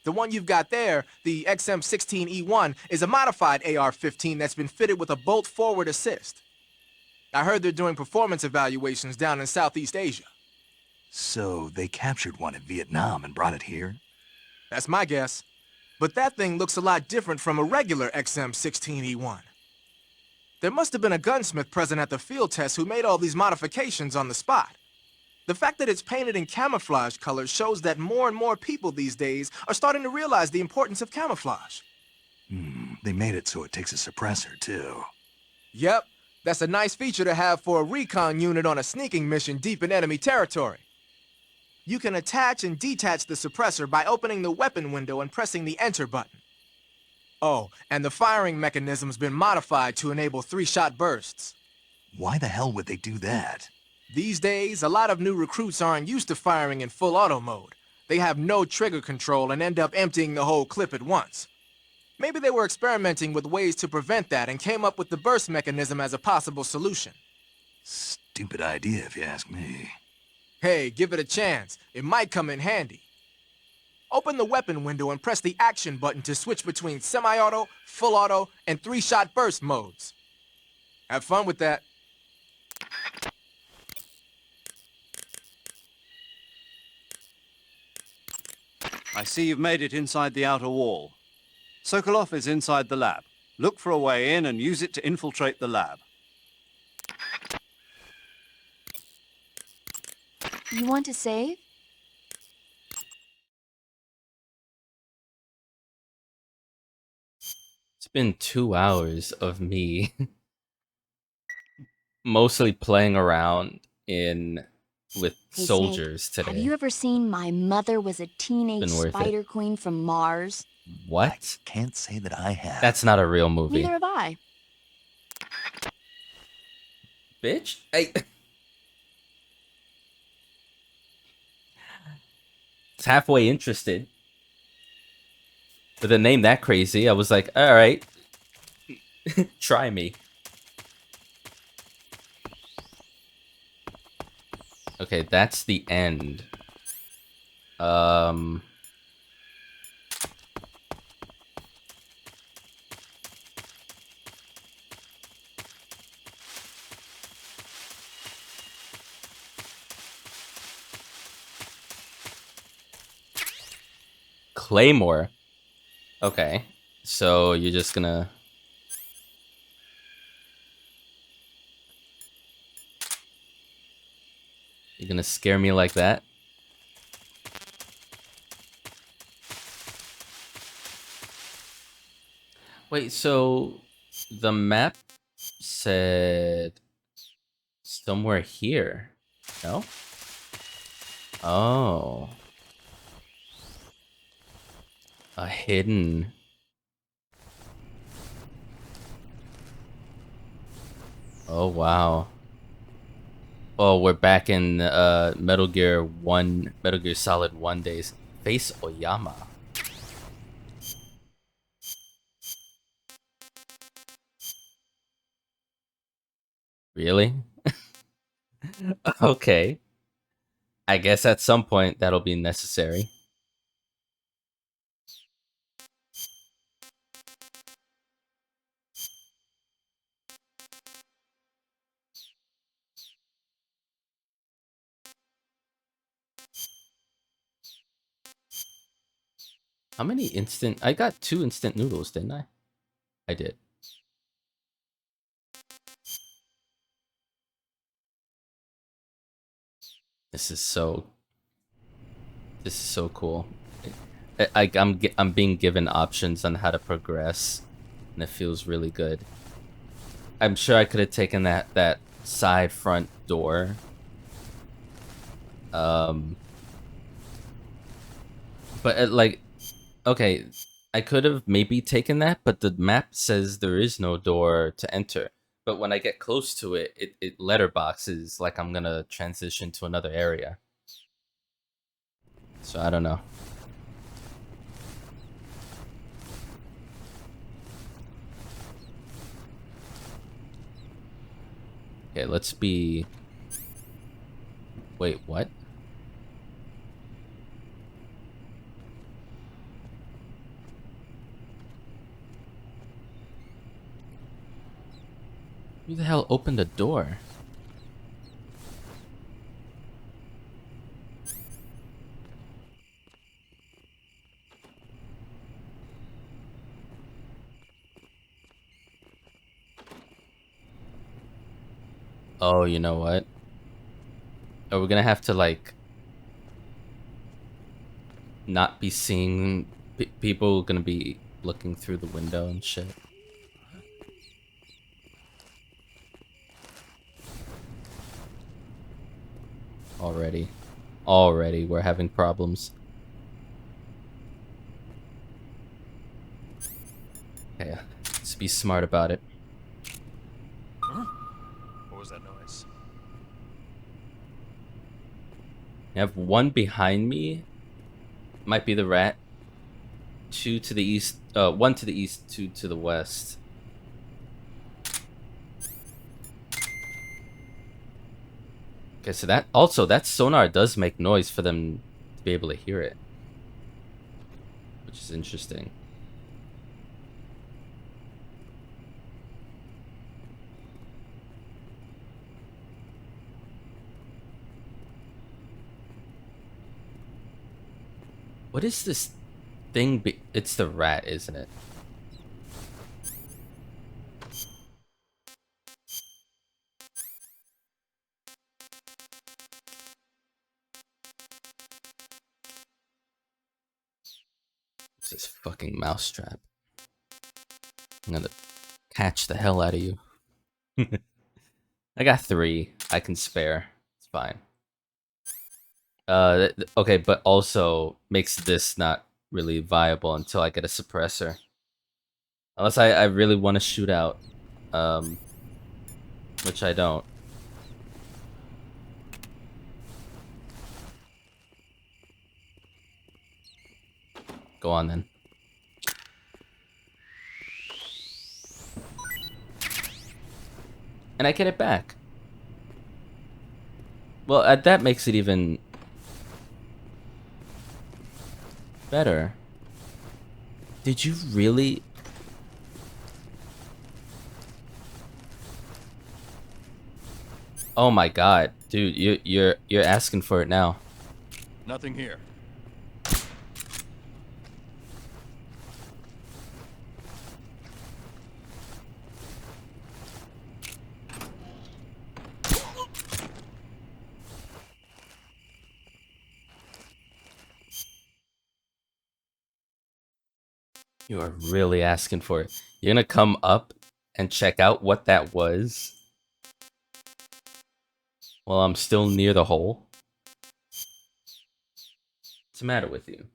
The one you've got there, the XM-16E1, is a modified AR-15 that's been fitted with a bolt forward assist. I heard they're doing performance evaluations down in Southeast Asia. So they captured one in Vietnam and brought it here? That's my guess. But that thing looks a lot different from a regular XM-16E1. There must have been a gunsmith present at the field test who made all these modifications on the spot. The fact that it's painted in camouflage colors shows that more and more people these days are starting to realize the importance of camouflage. They made it so it takes a suppressor, too. Yep, that's a nice feature to have for a recon unit on a sneaking mission deep in enemy territory. You can attach and detach the suppressor by opening the weapon window and pressing the enter button. Oh, and the firing mechanism's been modified to enable 3-shot bursts. Why the hell would they do that? These days, a lot of new recruits aren't used to firing in full auto mode. They have no trigger control and end up emptying the whole clip at once. Maybe they were experimenting with ways to prevent that and came up with the burst mechanism as a possible solution. Stupid idea, if you ask me. Hey, give it a chance. It might come in handy. Open the weapon window and press the action button to switch between semi-auto, full auto, and 3-shot burst modes. Have fun with that. I see you've made it inside the outer wall. Sokolov is inside the lab. Look for a way in and use it to infiltrate the lab. You want to save? It's been 2 hours of me mostly playing around with Hey, soldiers Snake, today. have you ever seen My Mother Was a Teenage Been worth it. Spider Queen from Mars? What? Can't say that I have. That's not a real movie. Neither have I. Bitch? Hey. It's halfway interested. With a name that crazy, I was like, alright. Try me. Okay, that's the end. Claymore. Okay, so you're just gonna... You're gonna scare me like that? Wait, so the map said somewhere here, no? Oh. A hidden... Oh, wow. Oh, we're back in Metal Gear Solid 1 days. Face Oyama. Really? Okay. I guess at some point that'll be necessary. How many instant... I got 2 instant noodles, didn't I? I did. This is so cool. I'm being given options on how to progress, and it feels really good. I'm sure I could have taken that side front door. But like, okay, I could have maybe taken that, but the map says there is no door to enter. But when I get close to it, it letterboxes like I'm gonna transition to another area. So I don't know. Okay, let's be... Wait, what? Who the hell opened the door? Oh, you know what? Are we gonna have to, like, not be seeing people gonna be looking through the window and shit? Already we're having problems. Okay, let's be smart about it. What was that noise? I have one behind me. Might be the rat. Two to the east. One to the east, two to the west. Okay, so that sonar does make noise for them to be able to hear it, which is interesting. What is this thing? It's the rat, isn't it? What's this fucking mousetrap? I'm gonna catch the hell out of you. I got 3. I can spare. It's fine. Okay, but also makes this not really viable until I get a suppressor. Unless I really want to shoot out. Which I don't. Go on then. And I get it back. Well, that makes it even better. Did you really? Oh my god, dude, you're asking for it now. Nothing here. You are really asking for it. You're gonna come up and check out what that was while I'm still near the hole? What's the matter with you?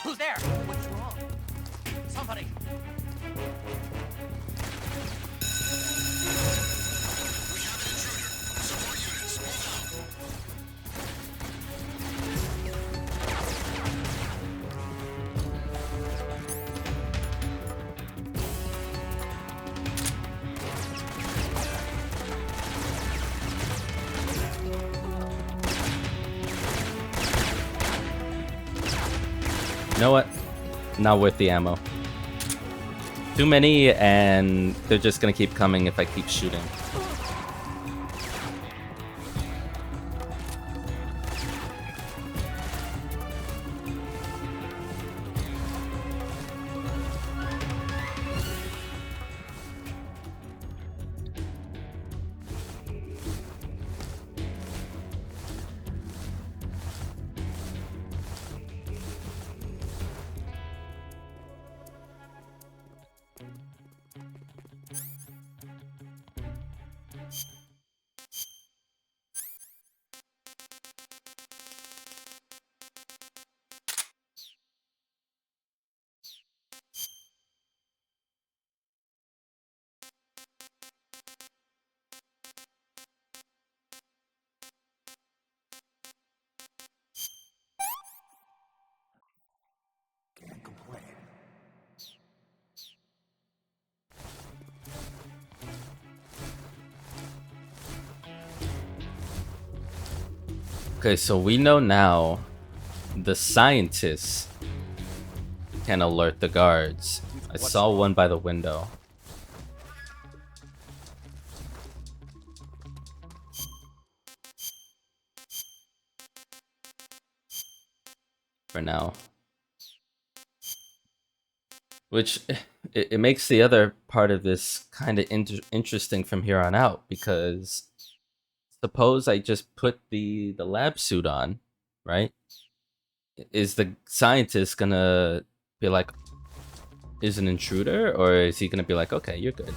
Who's there? What's wrong? Somebody. We have an intruder. Support units, move out. You know what? Not worth the ammo. Too many, and they're just gonna keep coming if I keep shooting. Okay, so we know now the scientists can alert the guards. I saw one by the window. For now. Which, it makes the other part of this kind of interesting from here on out, because suppose I just put the lab suit on, right? Is the scientist gonna be like, is an intruder, or is he gonna be like, okay, you're good?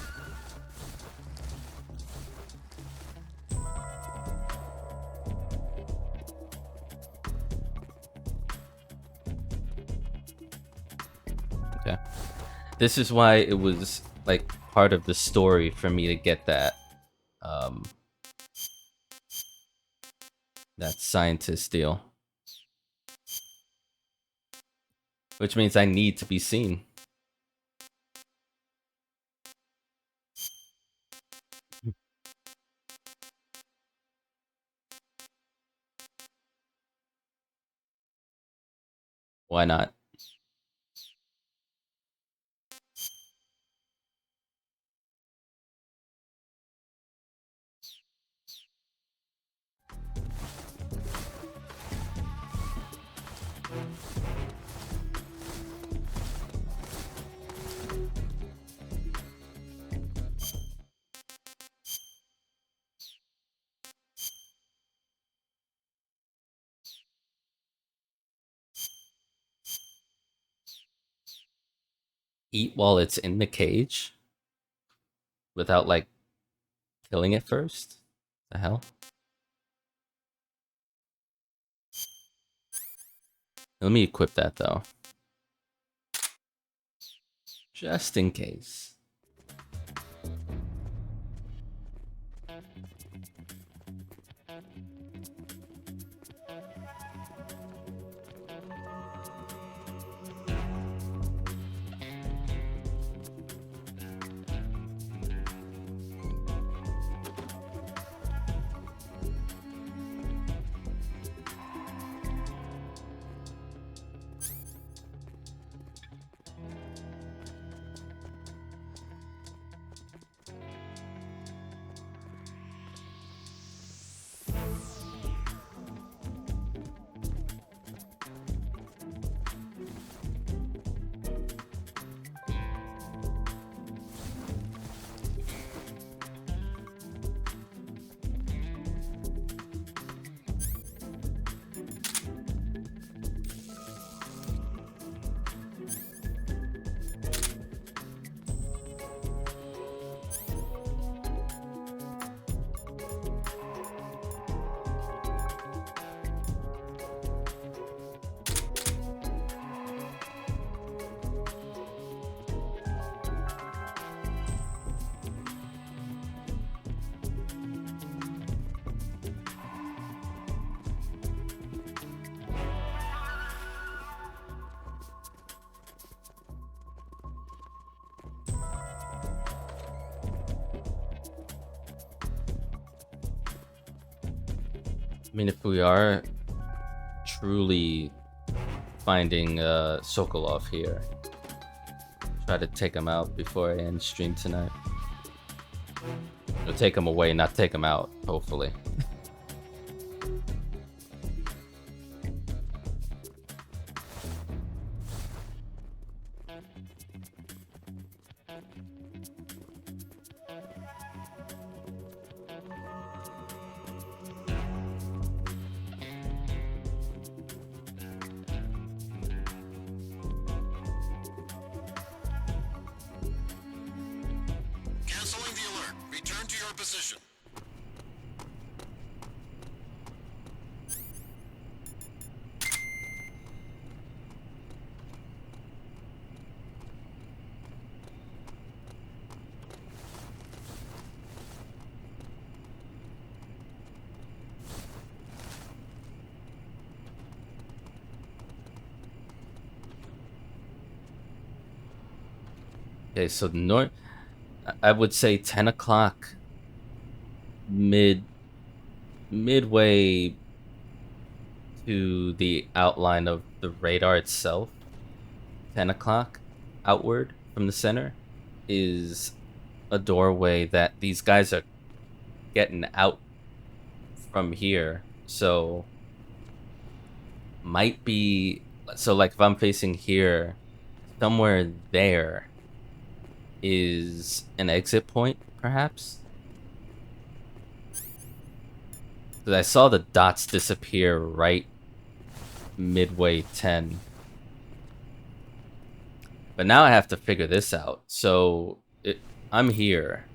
Okay. This is why it was like part of the story for me to get that that scientist deal. Which means I need to be seen. Why not? Eat while it's in the cage? Without, like, killing it first? The hell? Let me equip that, though. Just in case. I mean, if we are truly finding Sokolov here, try to take him out before I end stream tonight. Or take him away, not take him out, hopefully. Canceling the alert. Return to your position. Okay, so I would say 10 o'clock midway to the outline of the radar itself, 10 o'clock outward from the center, is a doorway that these guys are getting out from here. So might be, so like if I'm facing here, somewhere there is an exit point, perhaps. Because I saw the dots disappear right midway 10. But now I have to figure this out. So I'm here.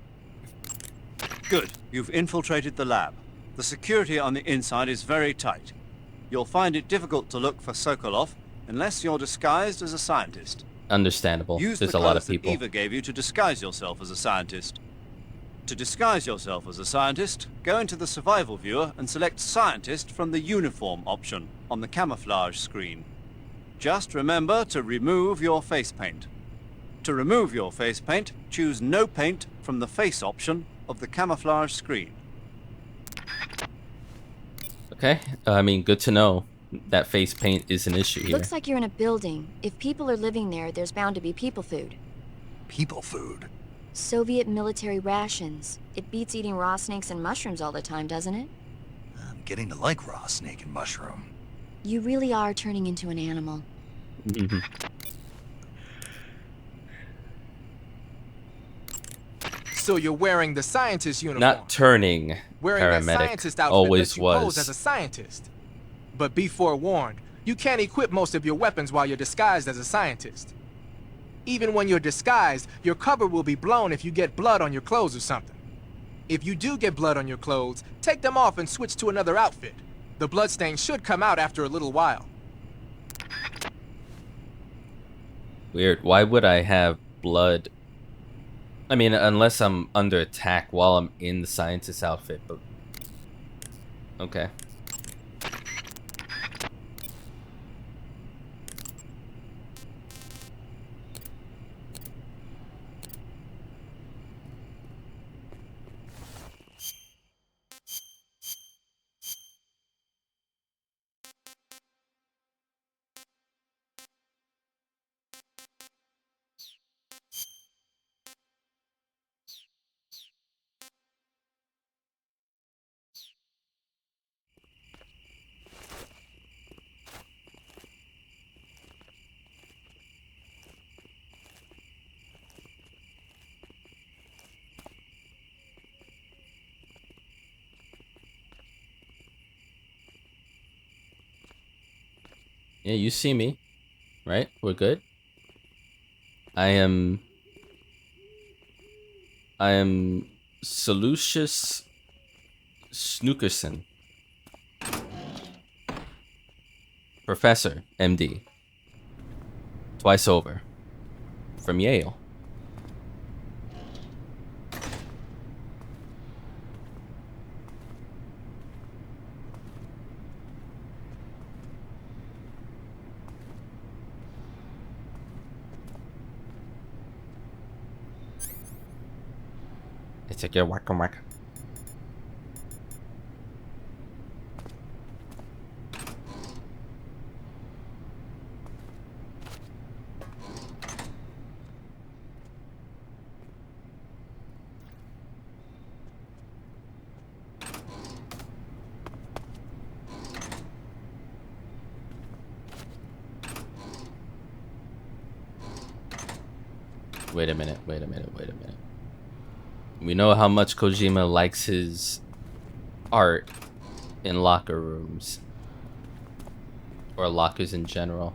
Good. You've infiltrated the lab. The security on the inside is very tight. You'll find it difficult to look for Sokolov unless you're disguised as a scientist. Understandable. Use There's the a lot clothes of that people. Eva gave you to disguise yourself as a scientist. To disguise yourself as a scientist, go into the survival viewer and select Scientist from the uniform option on the camouflage screen. Just remember to remove your face paint. To remove your face paint, choose No Paint from the face option of the camouflage screen. Okay. I mean, good to know that face paint is an issue here. Looks like you're in a building. If people are living there, there's bound to be people food. People food? Soviet military rations. It beats eating raw snakes and mushrooms all the time, doesn't it? I'm getting to like raw snake and mushroom. You really are turning into an animal. So you're wearing the scientist uniform. Not turning Wearing that paramedic. scientist outfit Always lets you pose as a was. scientist. But be forewarned, you can't equip most of your weapons while you're disguised as a scientist. Even when you're disguised, your cover will be blown if you get blood on your clothes or something. If you do get blood on your clothes, take them off and switch to another outfit. The bloodstain should come out after a little while. Weird. Why would I have blood? I mean, unless I'm under attack while I'm in the scientist outfit, but... Okay. Yeah, you see me, right? We're good. I am Lucius Snookerson, Professor, MD, twice over, from Yale. It's a good whack. Wait a minute. We know how much Kojima likes his art in locker rooms. Or lockers in general.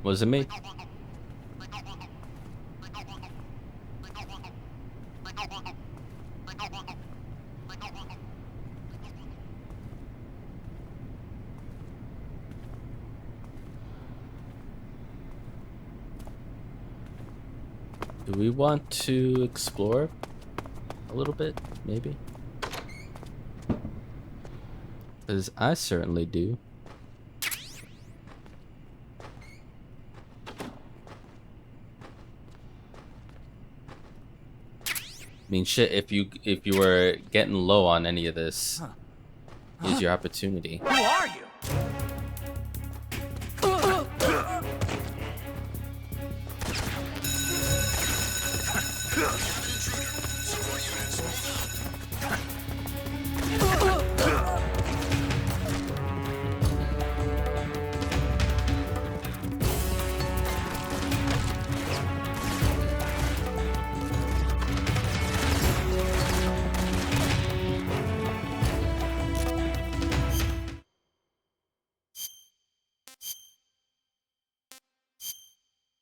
Was it me? Do we want to explore a little bit, maybe? Because I certainly do. I mean, shit, if you were getting low on any of this, here's your opportunity. Who are you?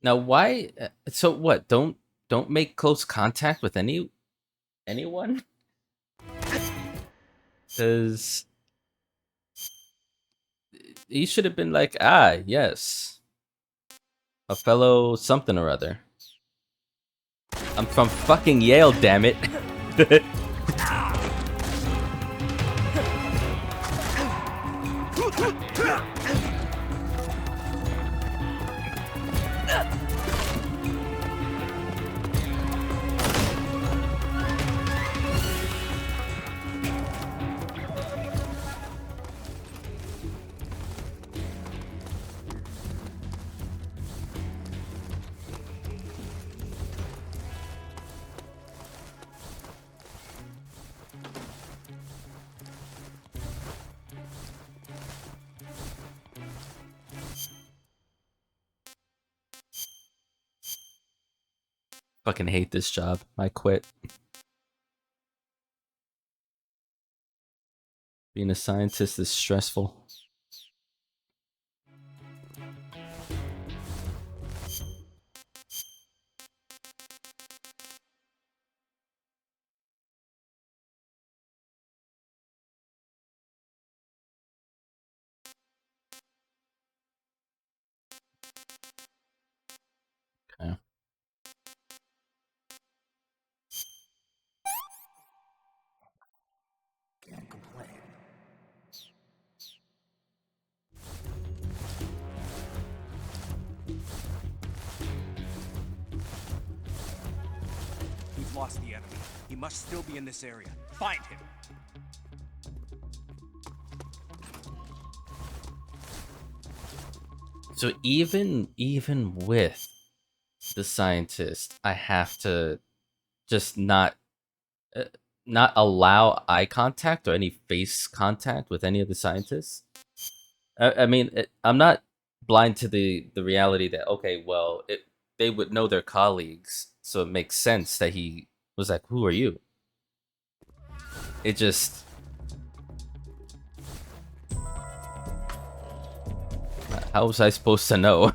Now, why? So what? Don't make close contact with anyone? Because he should have been like, ah, yes, a fellow something or other. I'm from fucking Yale, damn it. Fucking hate this job. I quit. Being a scientist is stressful. Okay. Can't complain. We've lost the enemy. He must still be in this area. Find him. So even with the scientist, I have to just not allow eye contact or any face contact with any of the scientists. I mean, I'm not blind to the reality that, okay, well, they would know their colleagues, so it makes sense that he was like, who are you? It just... How was I supposed to know?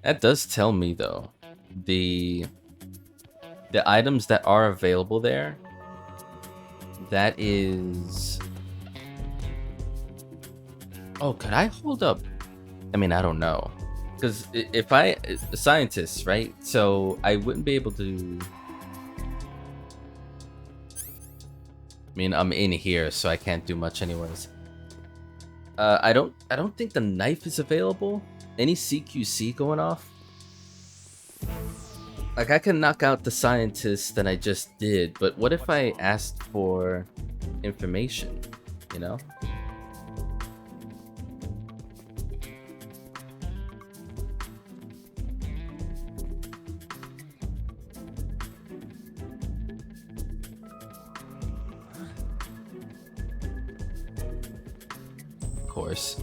That does tell me, though, the items that are available there, that is... Oh, could I hold up? I mean, I don't know. Because if a scientist, right? So I wouldn't be able to... I mean, I'm in here, so I can't do much anyways. I don't think the knife is available. Any CQC going off? Like, I can knock out the scientist that I just did, but what if I asked for information, you know? course.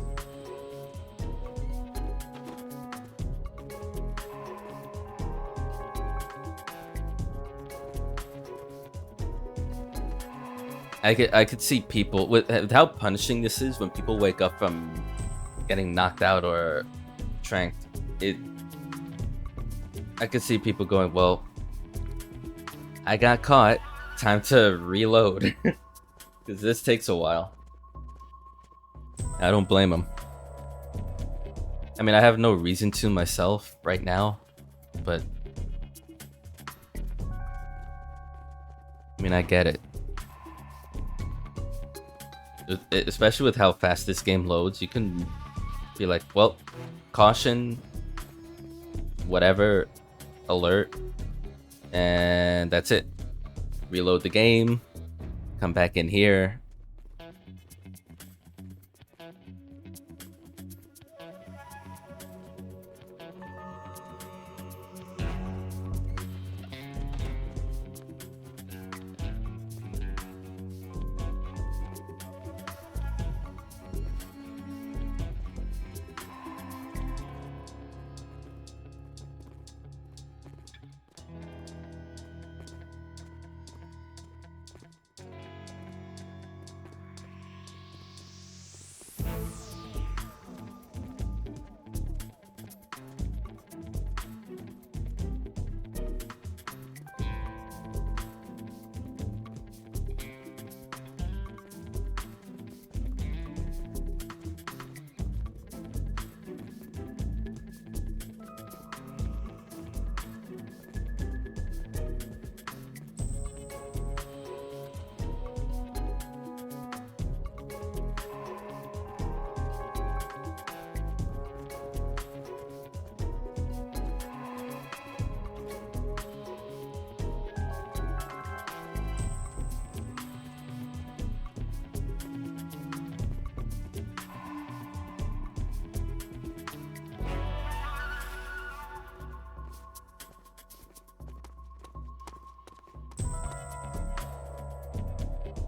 I could see people with how punishing this is when people wake up from getting knocked out or tranked. I could see people going, well, I got caught. Time to reload. Because this takes a while. I don't blame them. I mean, I have no reason to myself right now, but I mean, I get it. Especially with how fast this game loads, you can be like, well, caution, whatever, alert, and that's it. Reload the game, come back in here.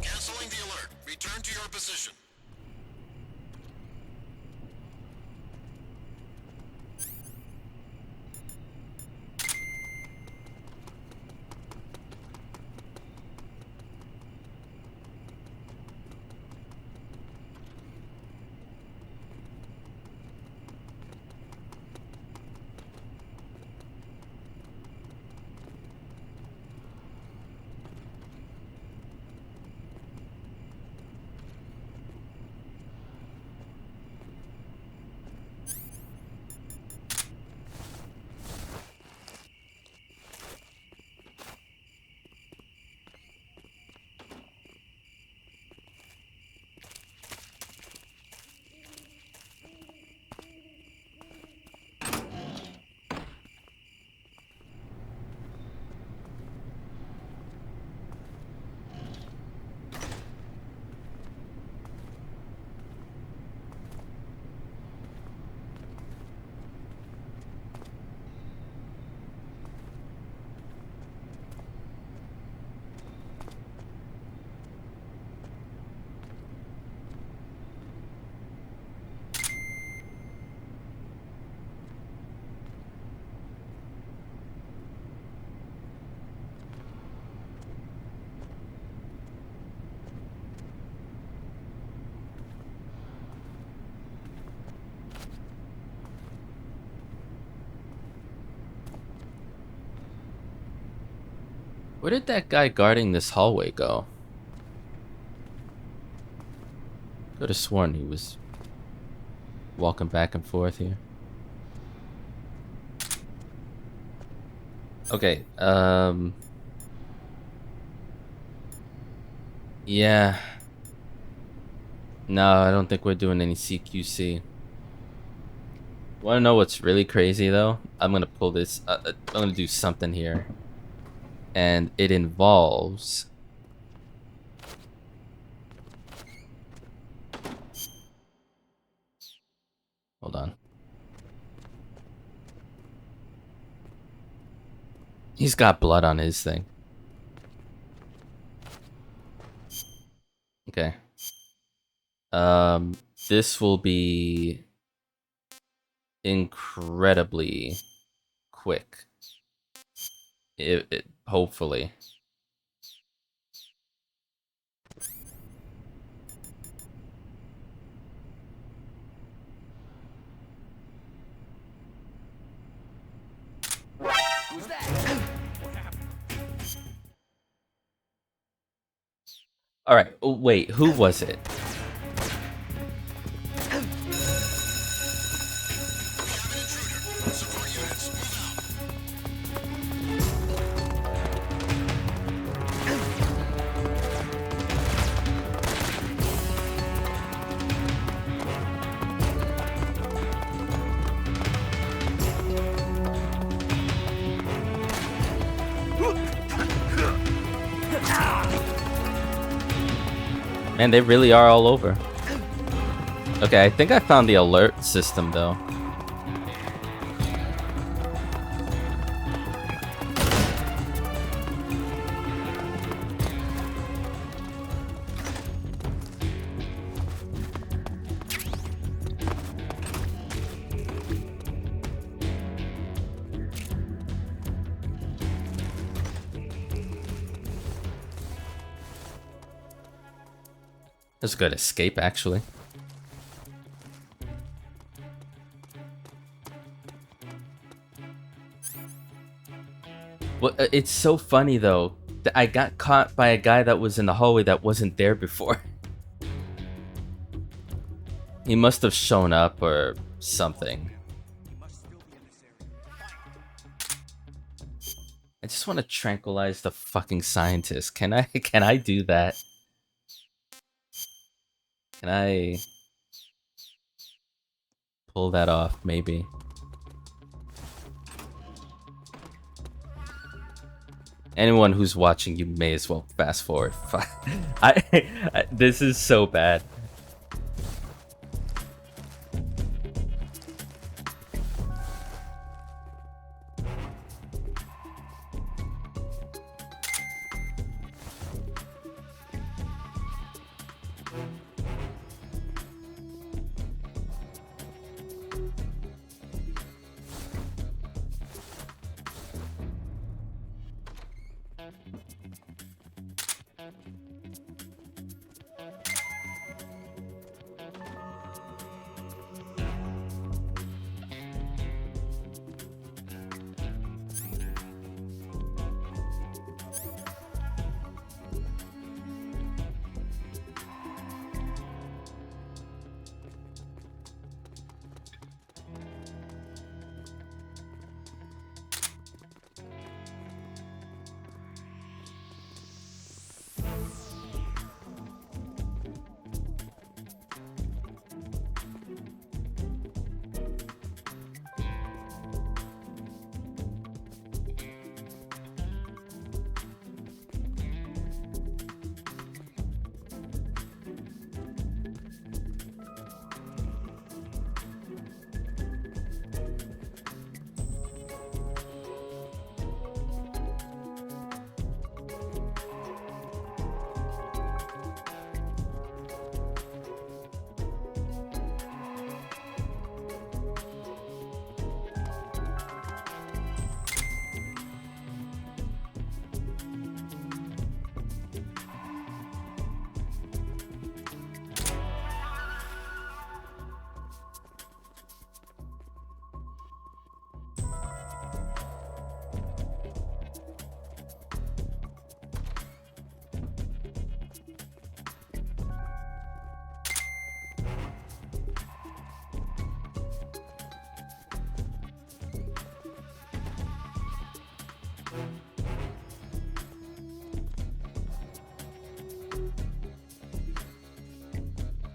Canceling the alert. Return to your position. Where did that guy guarding this hallway go? Could have sworn he was walking back and forth here. Okay, yeah. No, I don't think we're doing any CQC. Want to know what's really crazy though? I'm gonna pull this. I'm gonna do something here, and it involves. Hold on. He's got blood on his thing. this will be incredibly quick. Hopefully. Who's that? All right. Oh, wait, who was it? We have an intruder. Support units, move out. Man, they really are all over. Okay, I think I found the alert system though. That's a good escape, actually. Well, it's so funny though. That I got caught by a guy that was in the hallway that wasn't there before. He must have shown up or something. I just want to tranquilize the fucking scientist. Can I? Can I do that? Can I pull that off? Maybe. Anyone who's watching, you may as well fast forward. This is so bad.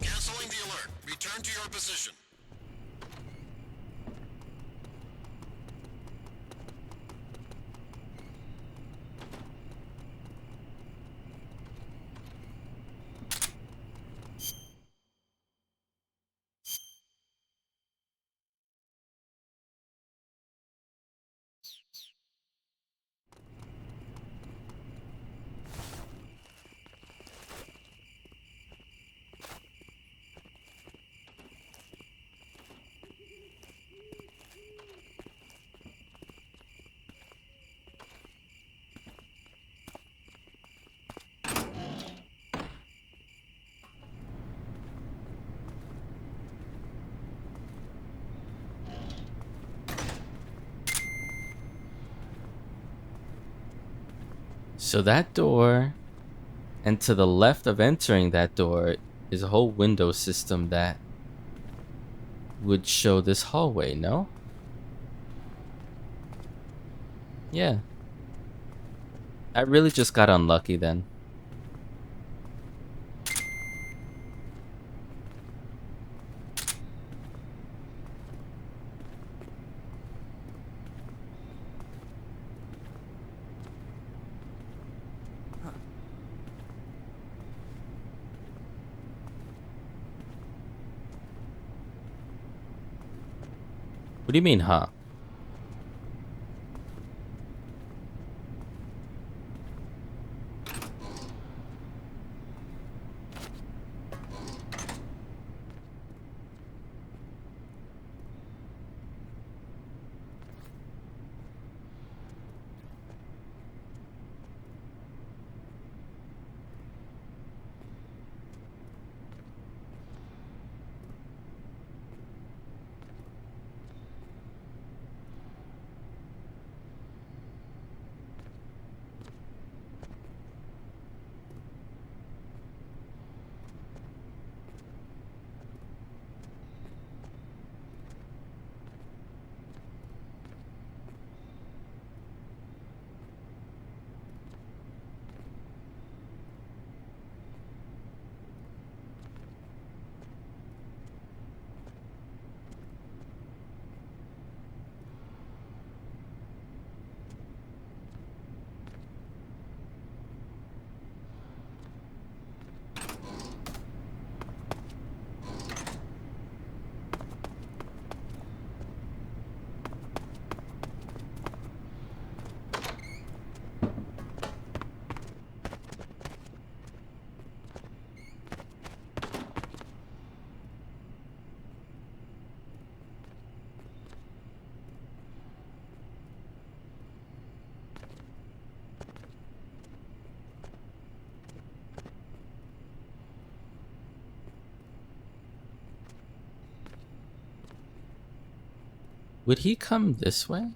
Canceling the alert. Return to your position. So that door, and to the left of entering that door is a whole window system that would show this hallway, no? Yeah. I really just got unlucky then. What do you mean, huh? Would he come this way?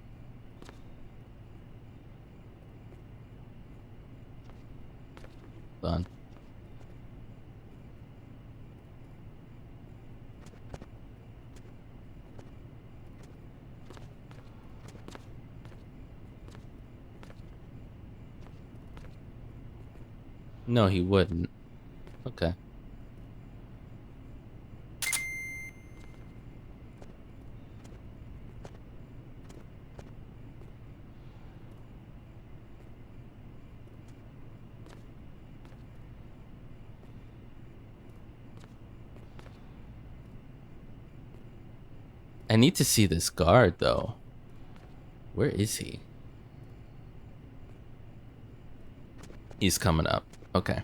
Hold on. No, he wouldn't. Okay. I need to see this guard, though. Where is he? He's coming up. Okay.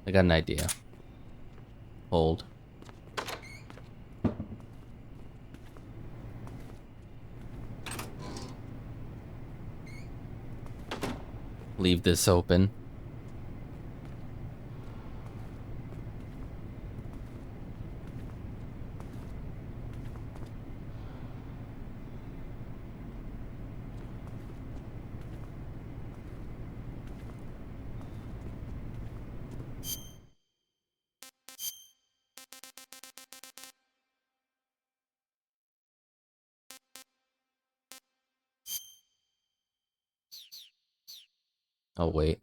I got an idea. Hold. Leave this open. Oh, wait.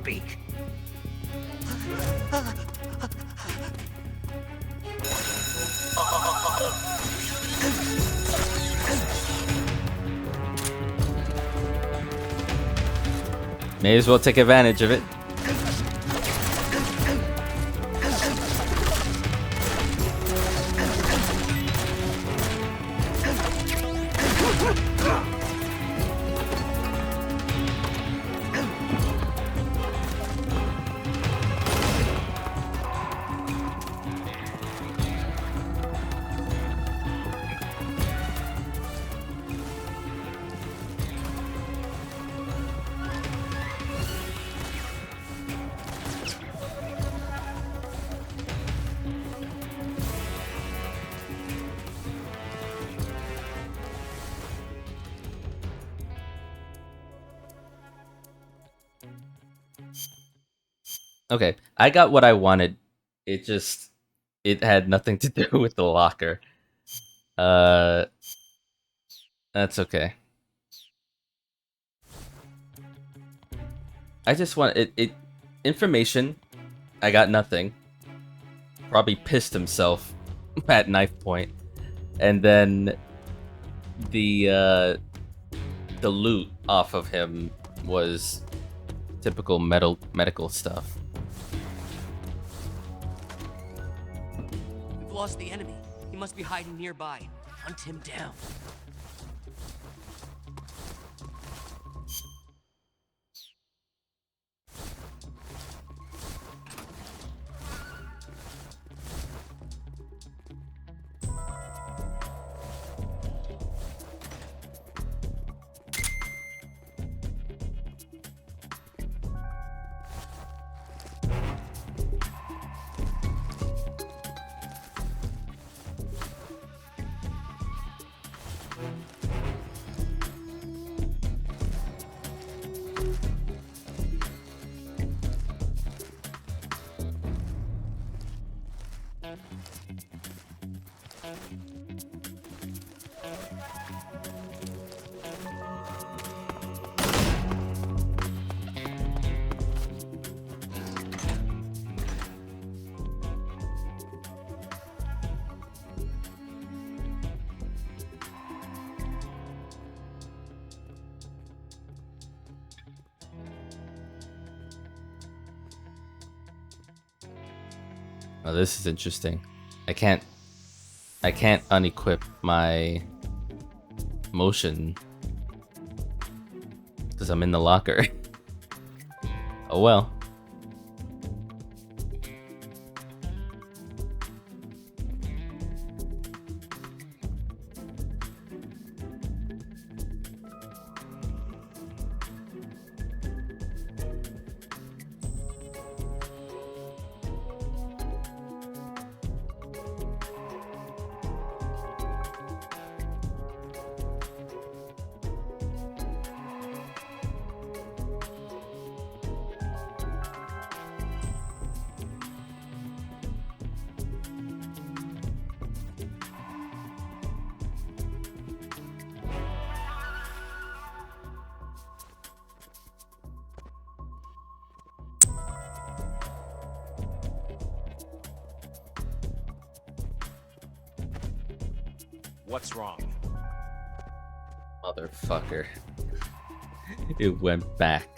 speak. May as well take advantage of it. Okay, I got what I wanted. It had nothing to do with the locker. That's okay. I just want it information. I got nothing. Probably pissed himself at knife point. And then the loot off of him was typical medical stuff. We've lost the enemy. He must be hiding nearby. Hunt him down. Oh, this is interesting. I can't unequip my motion because I'm in the locker. Oh well. What's wrong? Motherfucker. It went back.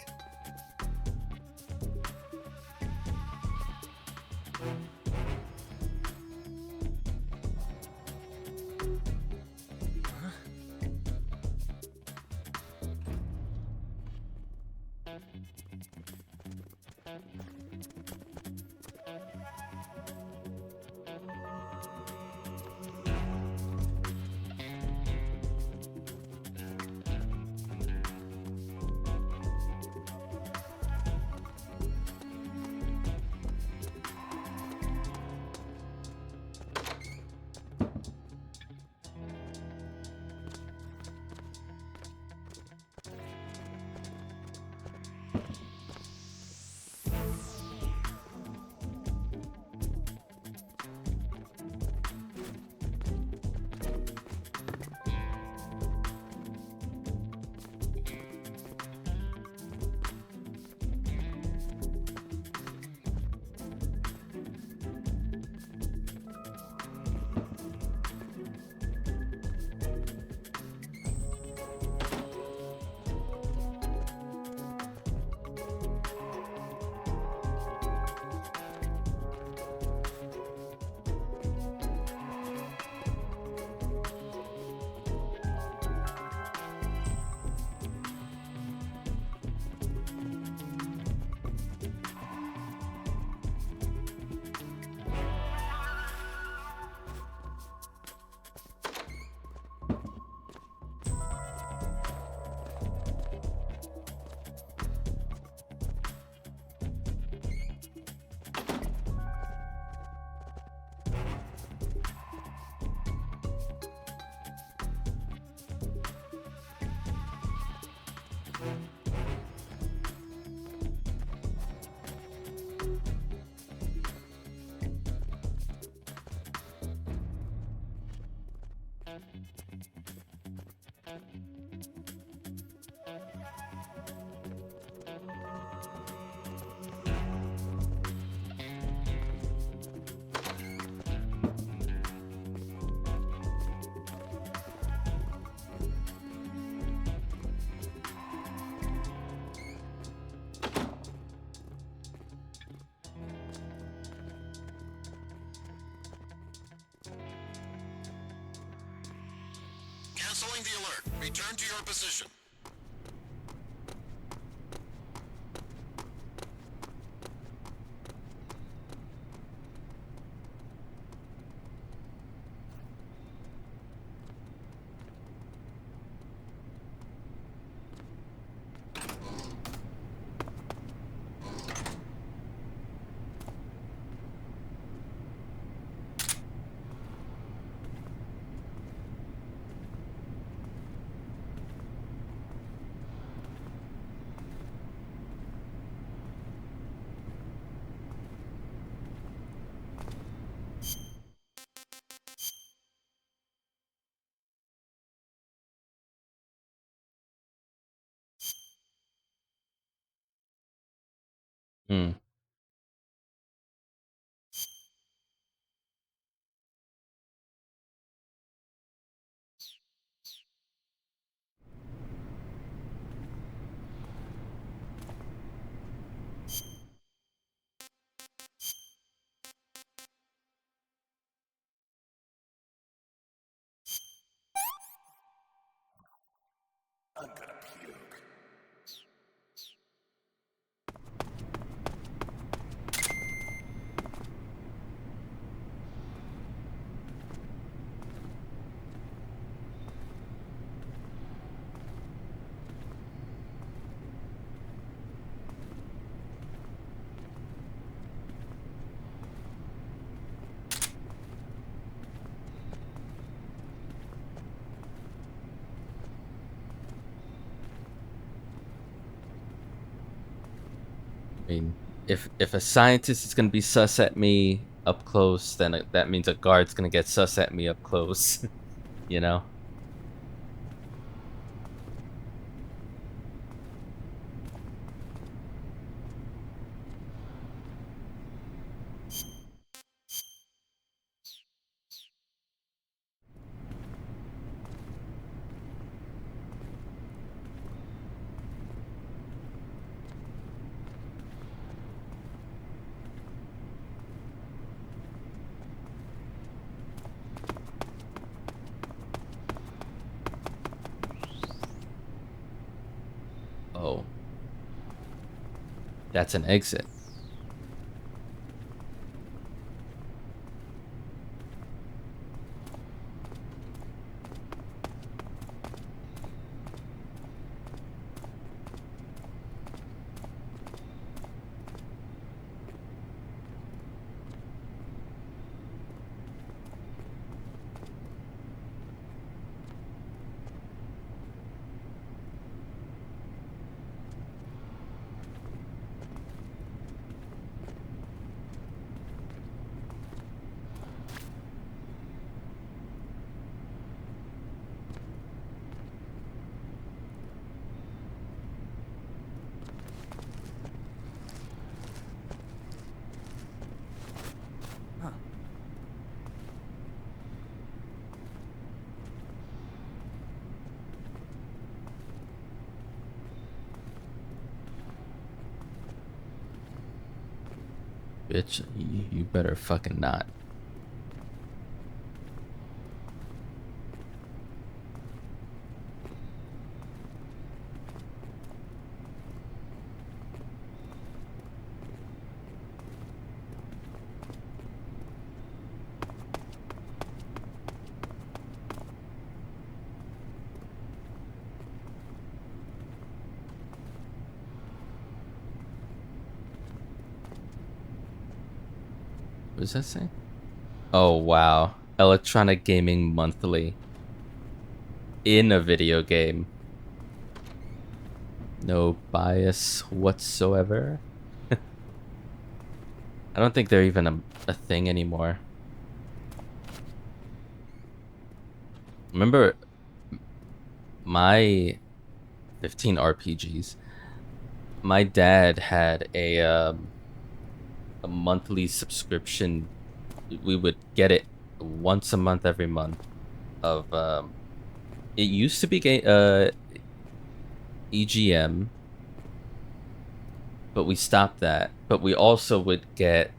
Canceling the alert. Return to your position. Hmm. I mean, if a scientist is gonna be sus at me up close, then that means a guard's gonna get sus at me up close. You know? Oh. That's an exit. Bitch, you better fucking not. What does that say? Oh, wow. Electronic Gaming Monthly. In a video game. No bias whatsoever. I don't think they're even a thing anymore. Remember my 15 RPGs? My dad had a monthly subscription. We would get it once a month, every month. Of it used to be EGM, but we stopped that. But we also would get,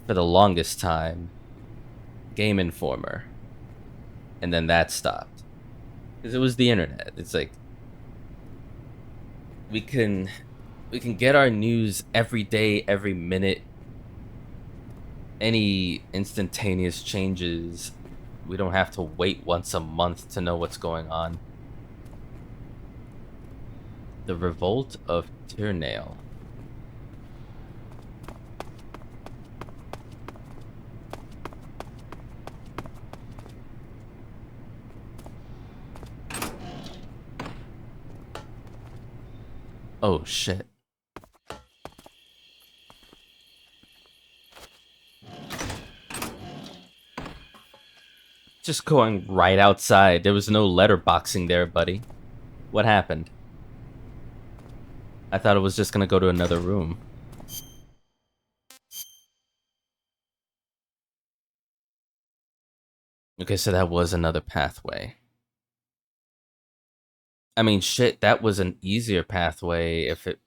for the longest time, Game Informer, and then that stopped. Because it was the internet. It's like we can get our news every day, every minute. Any instantaneous changes, we don't have to wait once a month to know what's going on. The Revolt of Tyrnail. Oh shit. Just going right outside. There was no letterboxing there, buddy. What happened? I thought it was just gonna go to another room. Okay, so that was another pathway. I mean, shit, that was an easier pathway if it...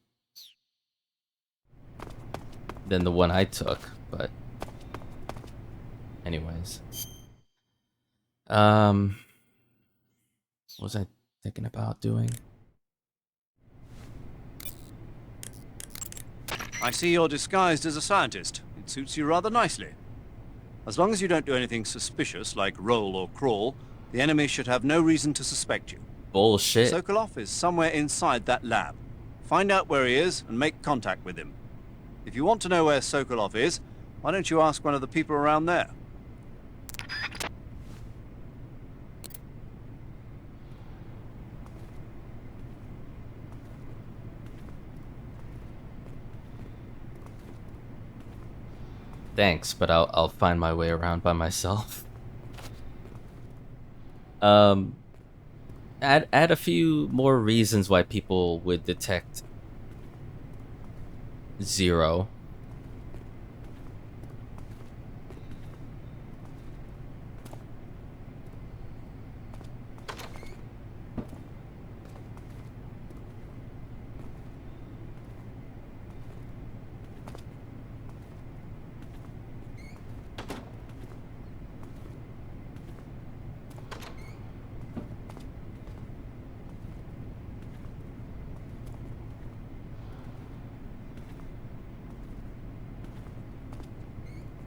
than the one I took, but... anyways. What was I thinking about doing? I see you're disguised as a scientist. It suits you rather nicely. As long as you don't do anything suspicious, like roll or crawl, the enemy should have no reason to suspect you. Bullshit. Sokolov is somewhere inside that lab. Find out where he is and make contact with him. If you want to know where Sokolov is, why don't you ask one of the people around there? Thanks, but I'll find my way around by myself. Add a few more reasons why people would detect 0.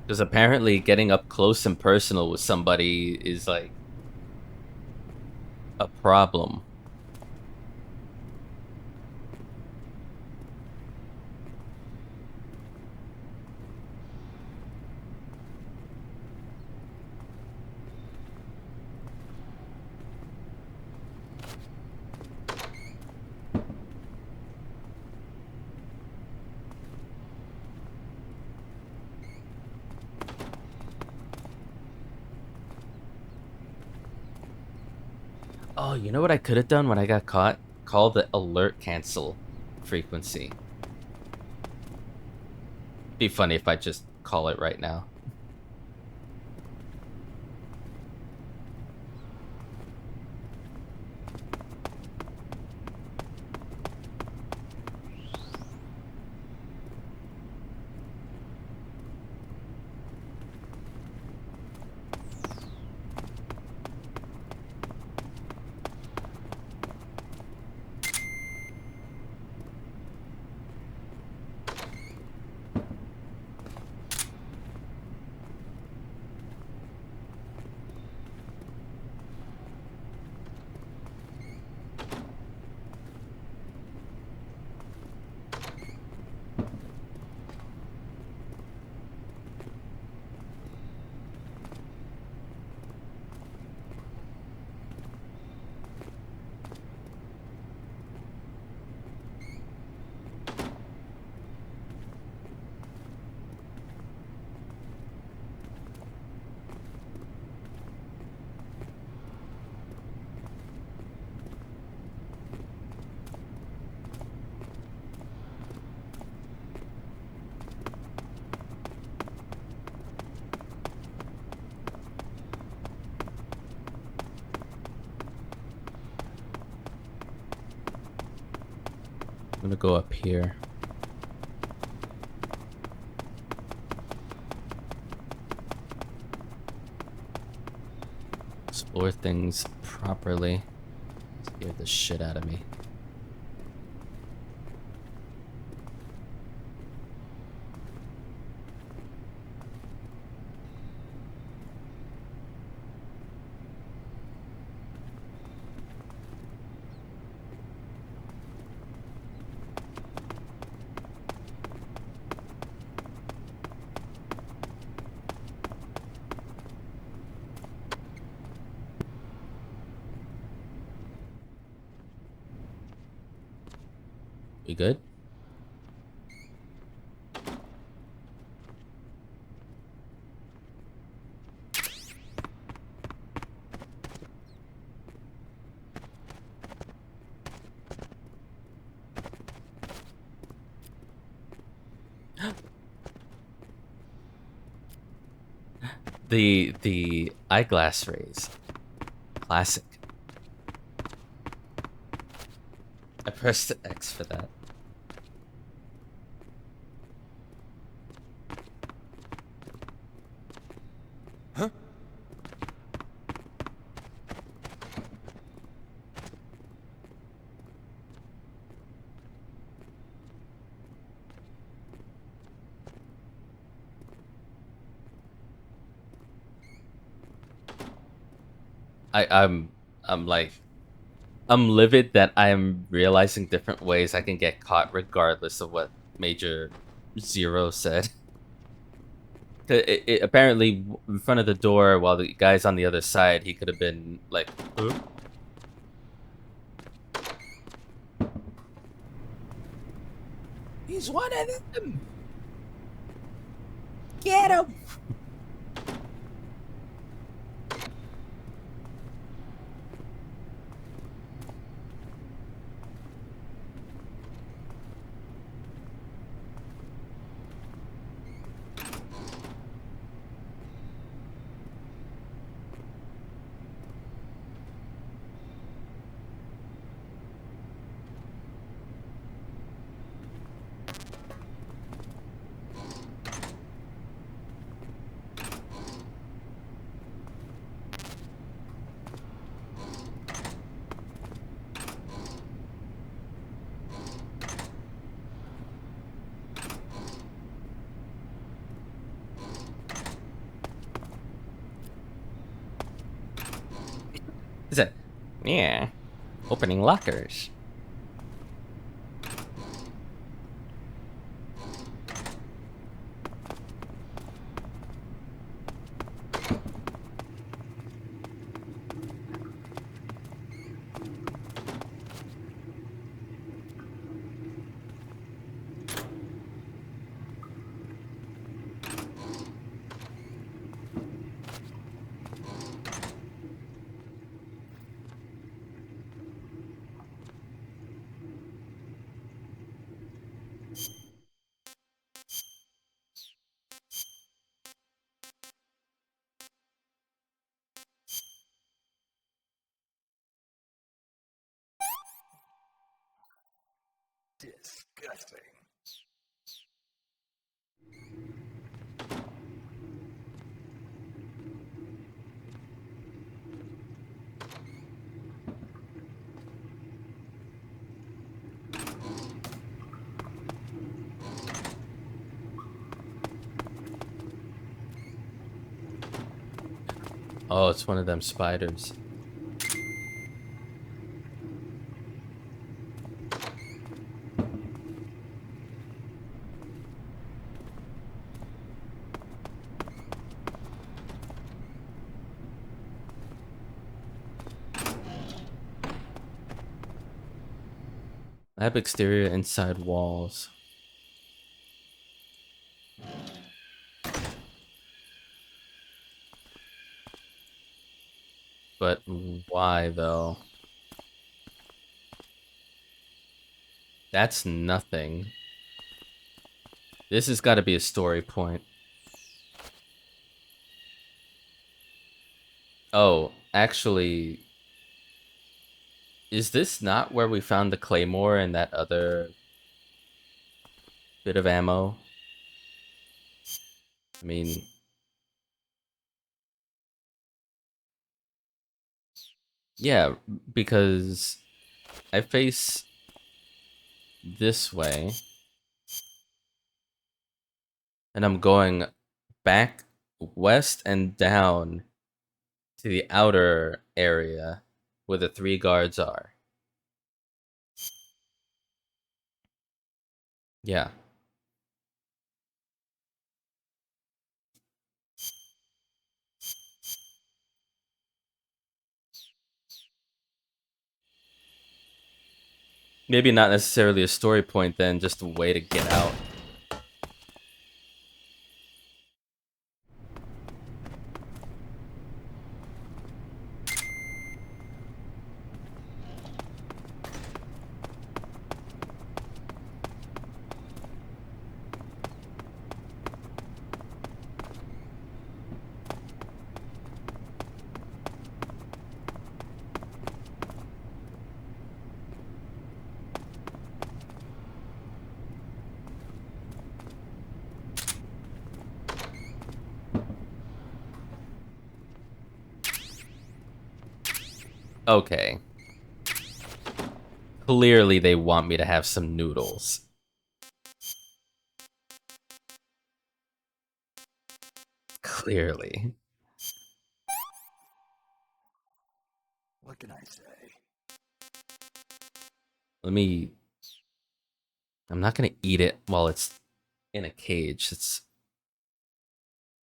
Because apparently getting up close and personal with somebody is like a problem. Oh, you know what I could have done when I got caught? Call the alert cancel frequency. Be funny if I just call it right now. I'm gonna go up here. Explore things properly. Scared the shit out of me. We good? The eyeglass rays. Classic. I pressed X for that. Huh? I'm like, I'm livid that I'm realizing different ways I can get caught regardless of what Major Zero said. Apparently in front of the door while the guy's on the other side, he could have been like, huh? He's one of them. Get him. Is it? Yeah. Opening lockers. Disgusting. Oh, it's one of them spiders. Lab exterior inside walls. But why though? That's nothing. This has got to be a story point. Oh, actually, is this not where we found the claymore and that other bit of ammo? I mean, Yeah, because I face this way, and I'm going back west and down to the outer area where the 3 guards are. Yeah. Maybe not necessarily a story point then, just a way to get out. Okay. Clearly they want me to have some noodles. Clearly. What can I say? Let me... I'm not gonna eat it while it's in a cage. It's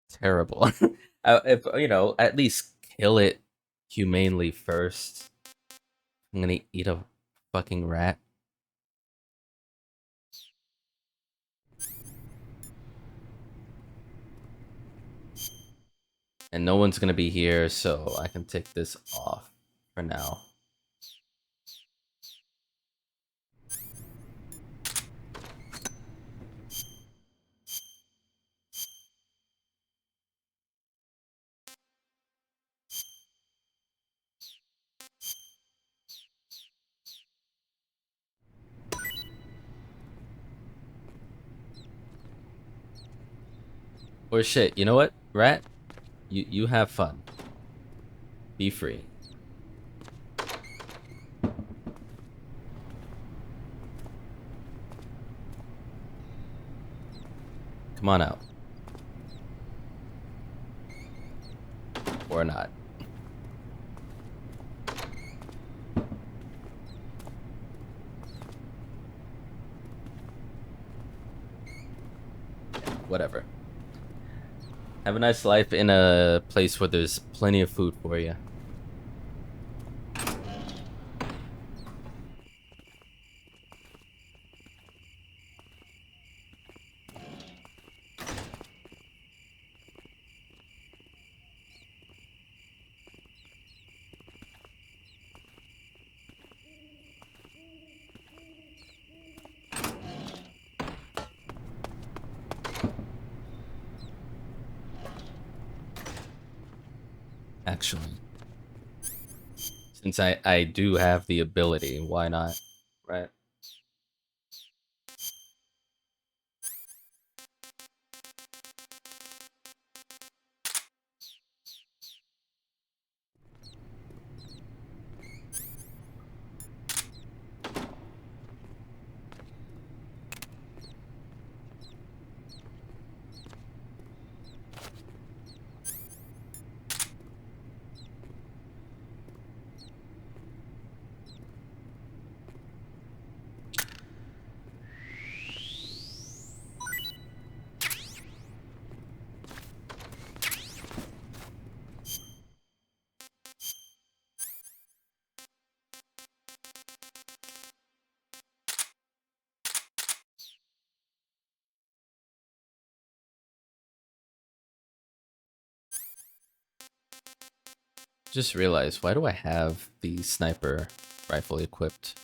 terrible. If, you know, at least kill it humanely first. I'm gonna eat a fucking rat. And no one's gonna be here, so I can take this off for now. Or shit, you know what, rat? You have fun. Be free. Come on out. Or not. Whatever. Have a nice life in a place where there's plenty of food for you. Actually. Since I do have the ability, why not? Right? Just realized, why do I have the sniper rifle equipped?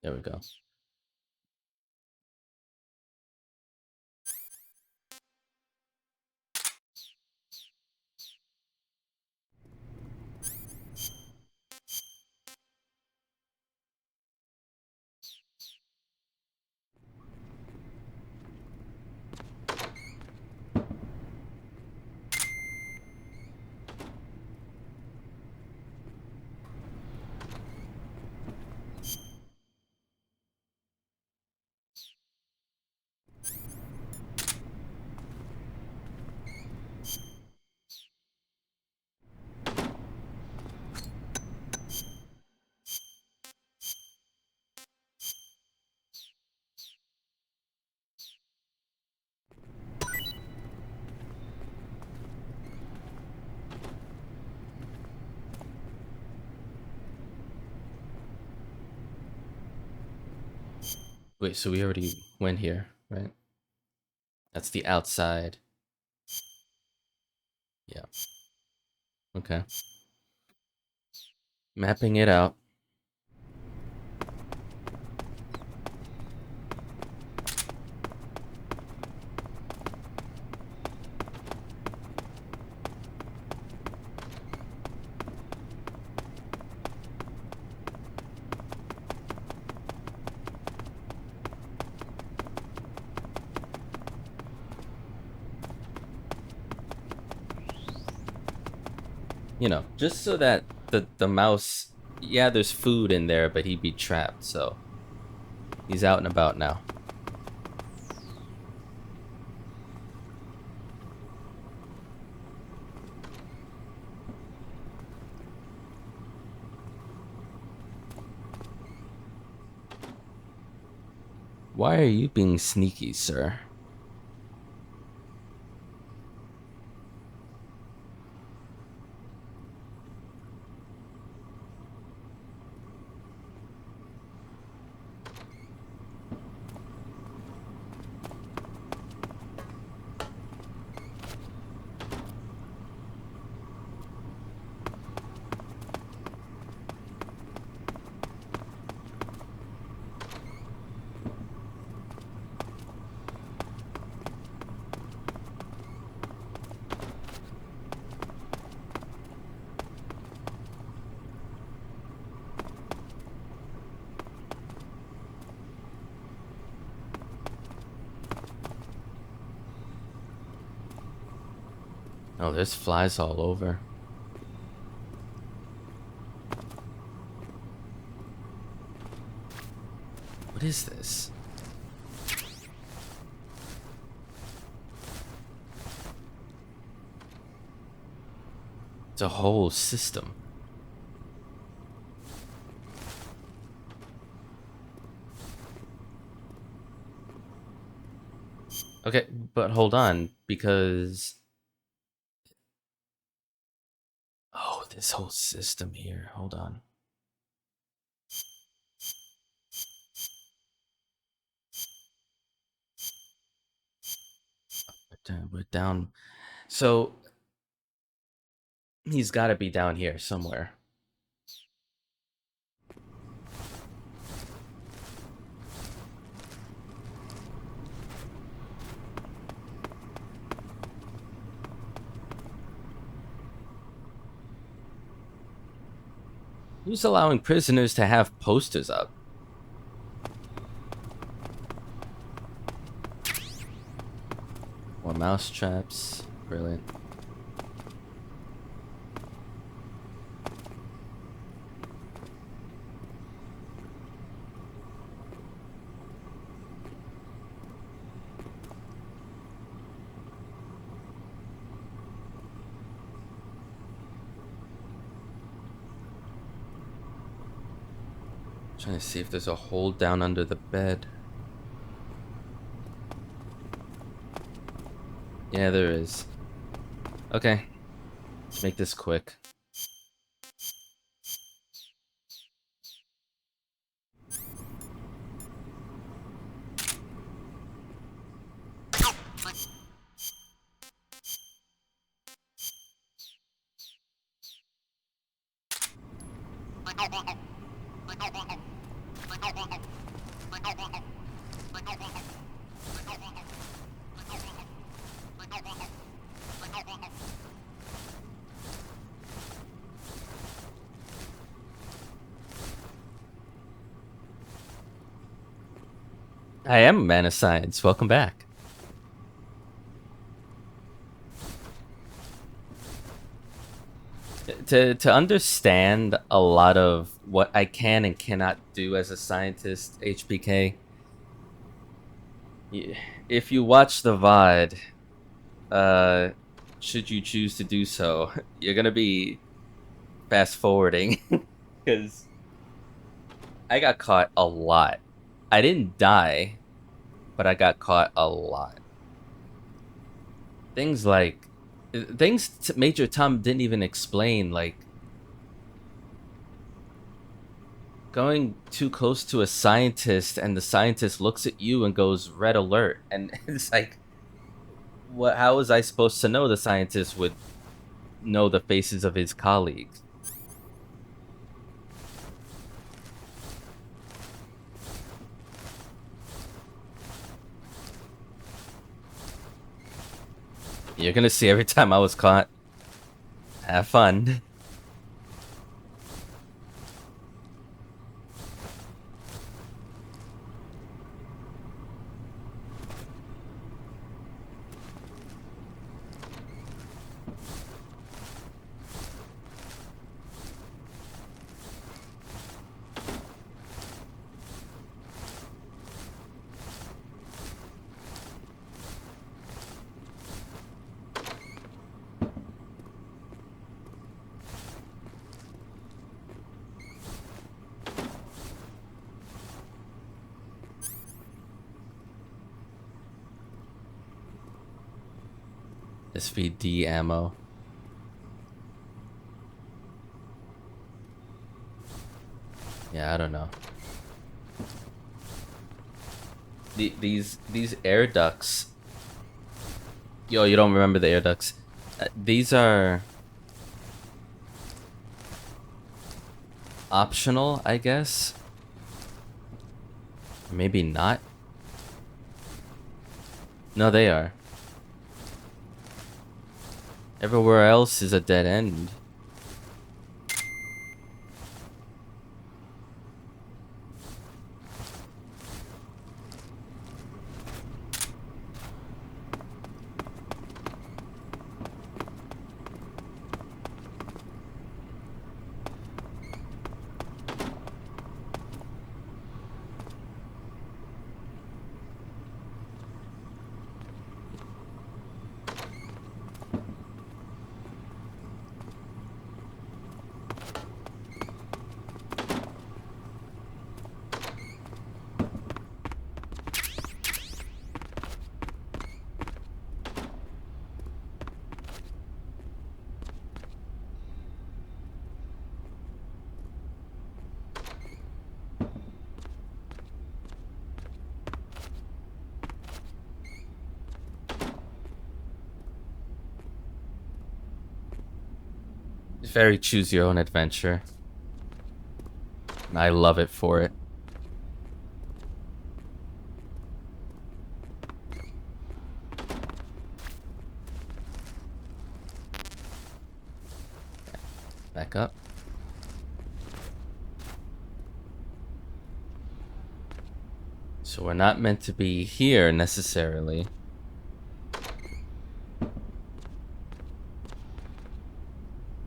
There we go. Wait, so we already went here, right? That's the outside. Yeah. Okay. Mapping it out. You know, just so that the mouse, yeah, there's food in there, but he'd be trapped, so he's out and about now. Why are you being sneaky, sir? Oh, there's flies all over. What is this? It's a whole system. Okay, but hold on, because... Oh, this whole system here. Hold on. We're down. So, he's got to be down here somewhere. Who's allowing prisoners to have posters up? More mouse traps. Brilliant. Trying to see if there's a hole down under the bed. Yeah, there is. Okay. Let's make this quick. I am a man of science. Welcome back. To understand a lot of what I can and cannot do as a scientist, HBK, if you watch the VOD, should you choose to do so, you're gonna be fast forwarding because I got caught a lot. I didn't die, but I got caught a lot. Things like Major Tom didn't even explain, like going too close to a scientist and the scientist looks at you and goes red alert, and it's like, what? How was I supposed to know the scientist would know the faces of his colleagues? You're gonna see every time I was caught. Have fun. SVD ammo. Yeah, I don't know. These air ducts. Yo, you don't remember the air ducts? These are optional, I guess. Maybe not. No, they are. Everywhere else is a dead end. It's very choose your own adventure. And I love it for it. Back up. So we're not meant to be here necessarily.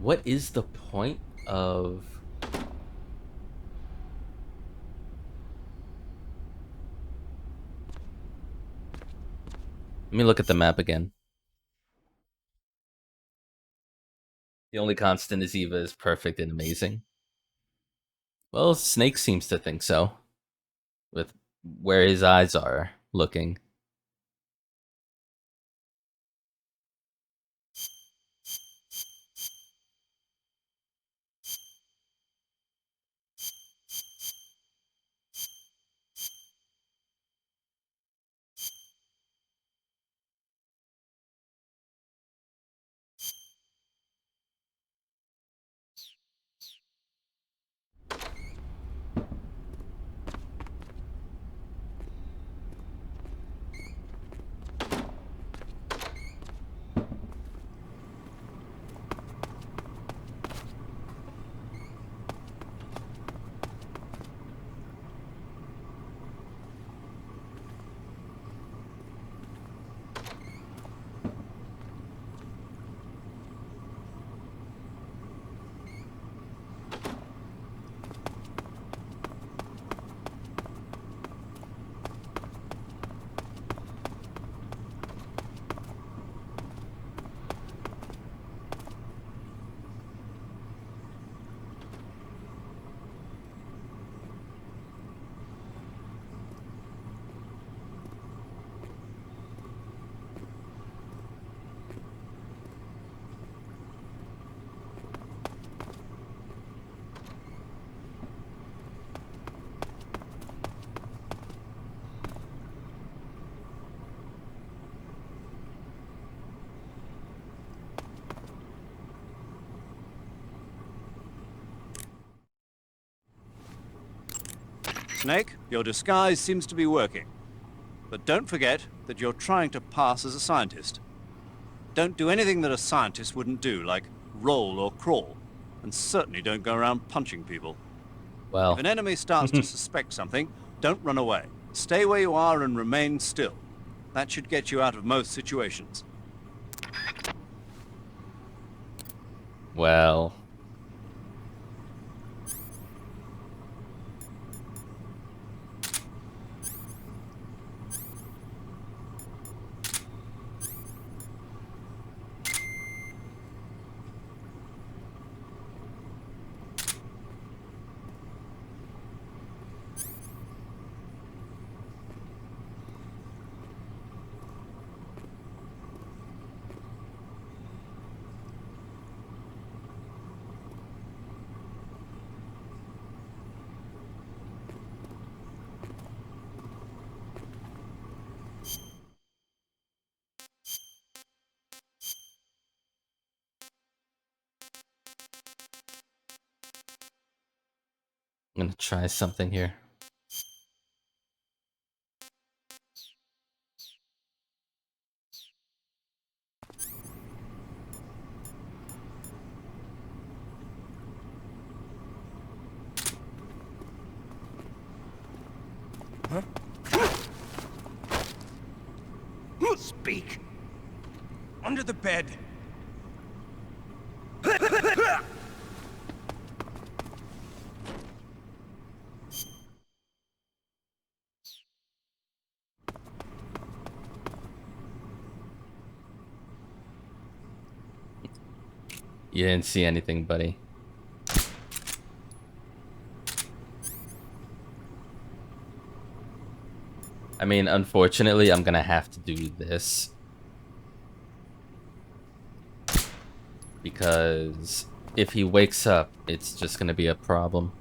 What is the point of... Let me look at the map again. The only constant is Eva is perfect and amazing. Well, Snake seems to think so. With where his eyes are looking. Snake, your disguise seems to be working. But don't forget that you're trying to pass as a scientist. Don't do anything that a scientist wouldn't do, like roll or crawl. And certainly don't go around punching people. Well, If an enemy starts to suspect something, don't run away. Stay where you are and remain still. That should get you out of most situations. well. I'm gonna try something here. Speak. Under the bed. You didn't see anything, buddy. I mean, unfortunately, I'm gonna have to do this. Because if he wakes up, it's just gonna be a problem.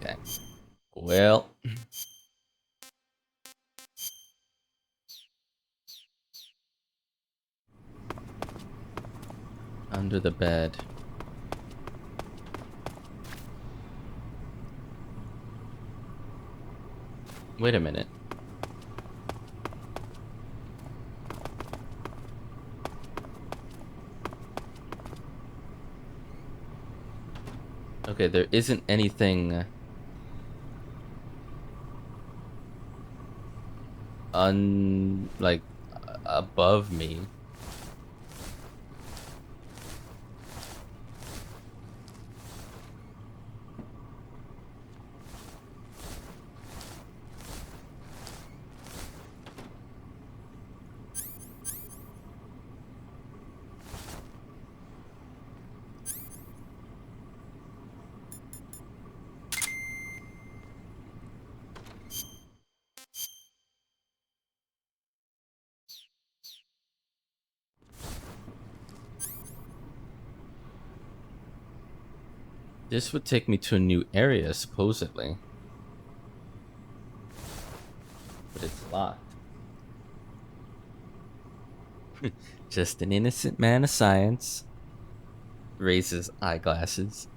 Okay. Well. Under the bed. Wait a minute. Okay, there isn't anything like above me. This would take me to a new area, supposedly. But it's locked. Just an innocent man of science. Raises eyeglasses.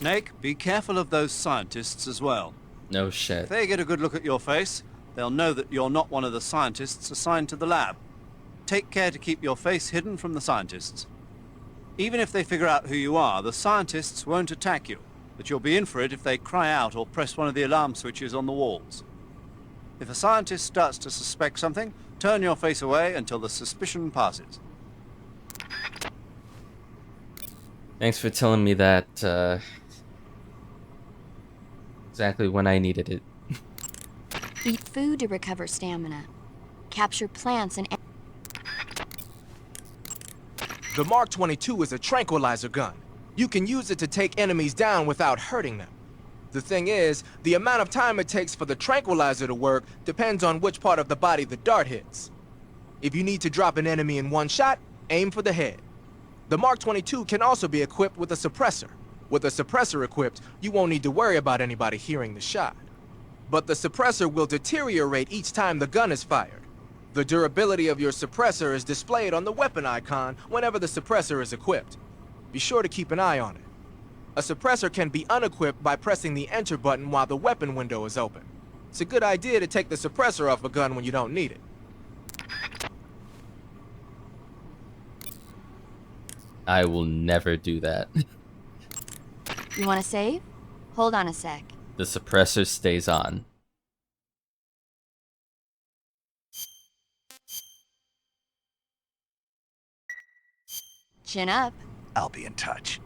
Snake, be careful of those scientists as well. No shit. If they get a good look at your face, they'll know that you're not one of the scientists assigned to the lab. Take care to keep your face hidden from the scientists. Even if they figure out who you are, the scientists won't attack you, but you'll be in for it if they cry out or press one of the alarm switches on the walls. If a scientist starts to suspect something, turn your face away until the suspicion passes. Thanks for telling me that exactly when I needed it. Eat food to recover stamina. Capture plants and... The Mark 22 is a tranquilizer gun. You can use it to take enemies down without hurting them. The thing is, the amount of time it takes for the tranquilizer to work depends on which part of the body the dart hits. If you need to drop an enemy in one shot, aim for the head. The Mark 22 can also be equipped with a suppressor. With a suppressor equipped, you won't need to worry about anybody hearing the shot. But the suppressor will deteriorate each time the gun is fired. The durability of your suppressor is displayed on the weapon icon whenever the suppressor is equipped. Be sure to keep an eye on it. A suppressor can be unequipped by pressing the enter button while the weapon window is open. It's a good idea to take the suppressor off a gun when you don't need it. I will never do that. You want to save? Hold on a sec. The suppressor stays on. Chin up. I'll be in touch.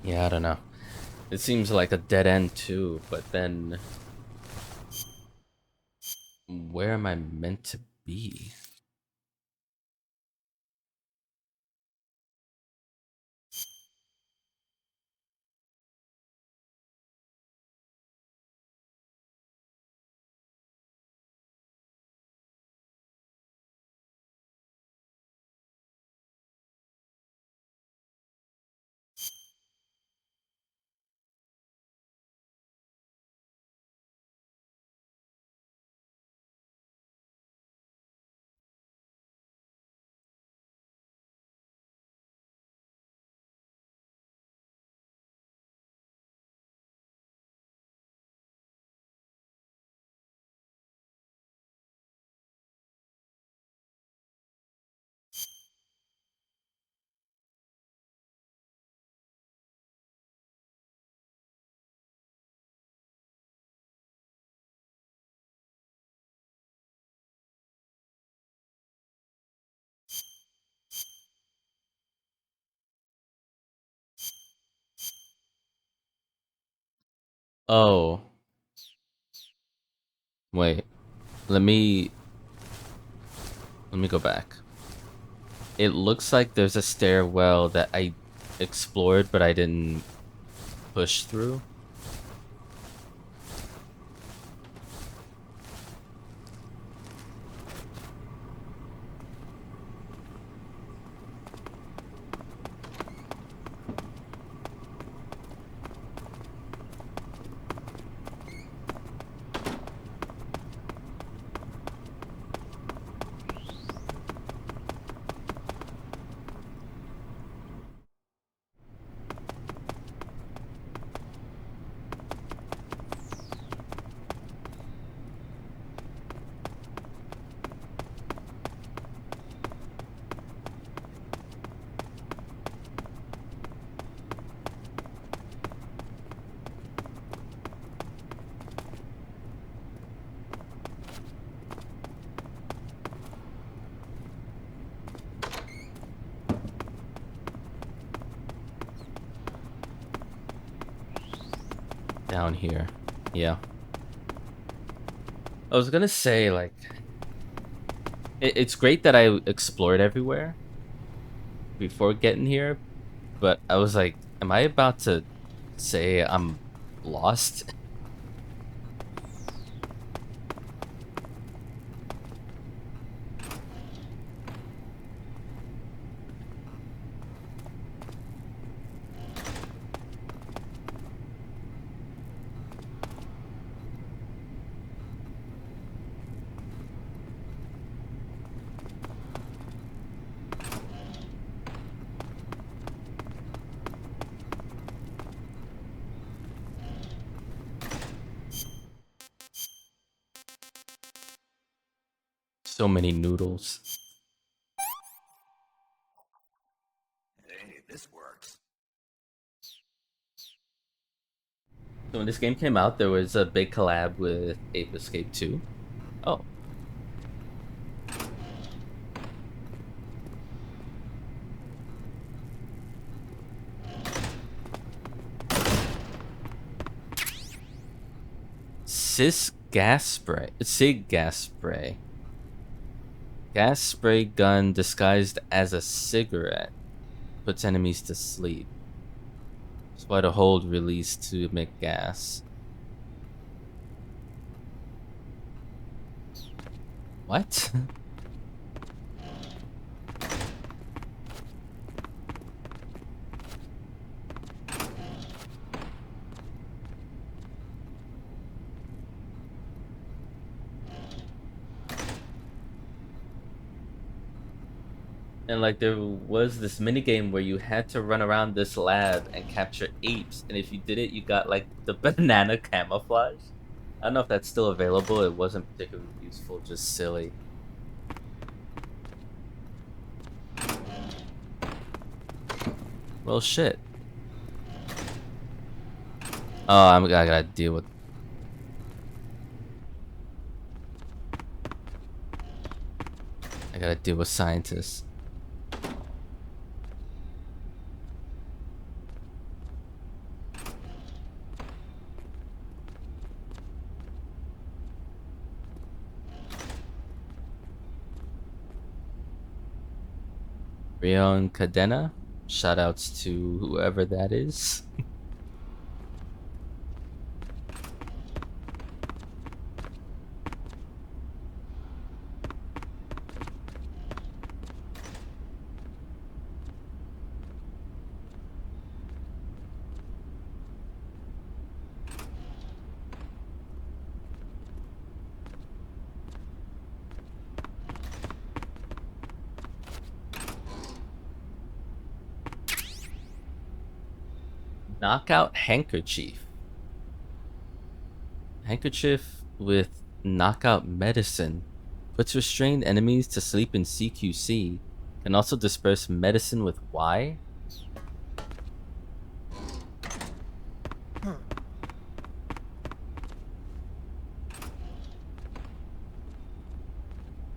Yeah, I don't know. It seems like a dead end too, but then where am I meant to be? Oh, wait. Let me go back. It looks like there's a stairwell that I explored but I didn't push through. Down here. Yeah. I was gonna say, like, it's great that I explored everywhere before getting here, but I was like, am I about to say I'm lost. So many noodles. Hey, this works. So when this game came out, there was a big collab with Ape Escape 2. Oh. Sig gas spray. Gas spray gun disguised as a cigarette puts enemies to sleep. Despite a hold released to make gas. What? And like there was this minigame where you had to run around this lab and capture apes, and if you did it, you got like the banana camouflage. I don't know if that's still available. It wasn't particularly useful, just silly. Well, shit. Oh, I gotta deal with. I gotta deal with scientists. Rion Cadena, shoutouts to whoever that is. Knockout handkerchief. Handkerchief with knockout medicine. Puts restrained enemies to sleep in CQC. Can also disperse medicine with Y.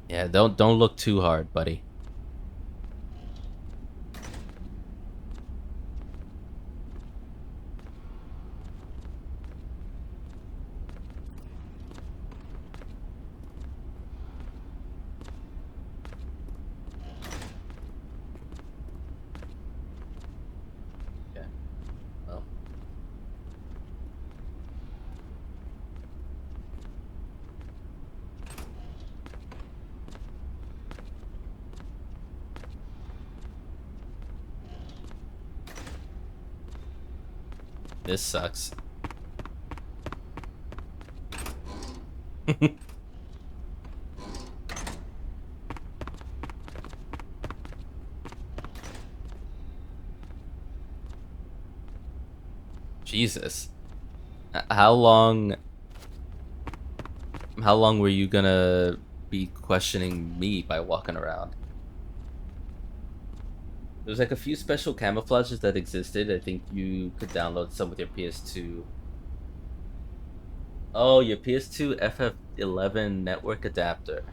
Yeah, don't look too hard, buddy. Okay. Well. This sucks. Jesus. How long were you gonna be questioning me by walking around? There's like a few special camouflages that existed. I think you could download some with your PS2. Oh, your PS2 FF11 network adapter.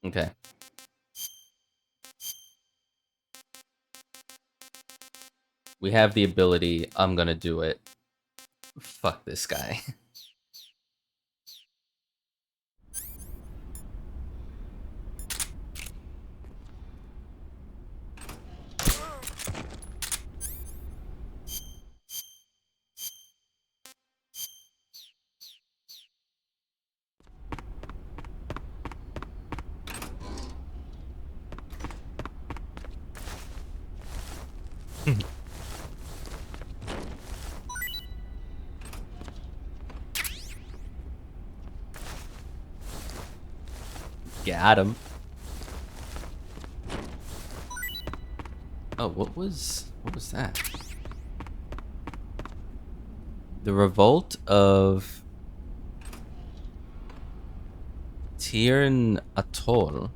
Okay. We have the ability. I'm gonna do it. Fuck this guy. Got him. Oh, what was that? The revolt of Tirn Atoll.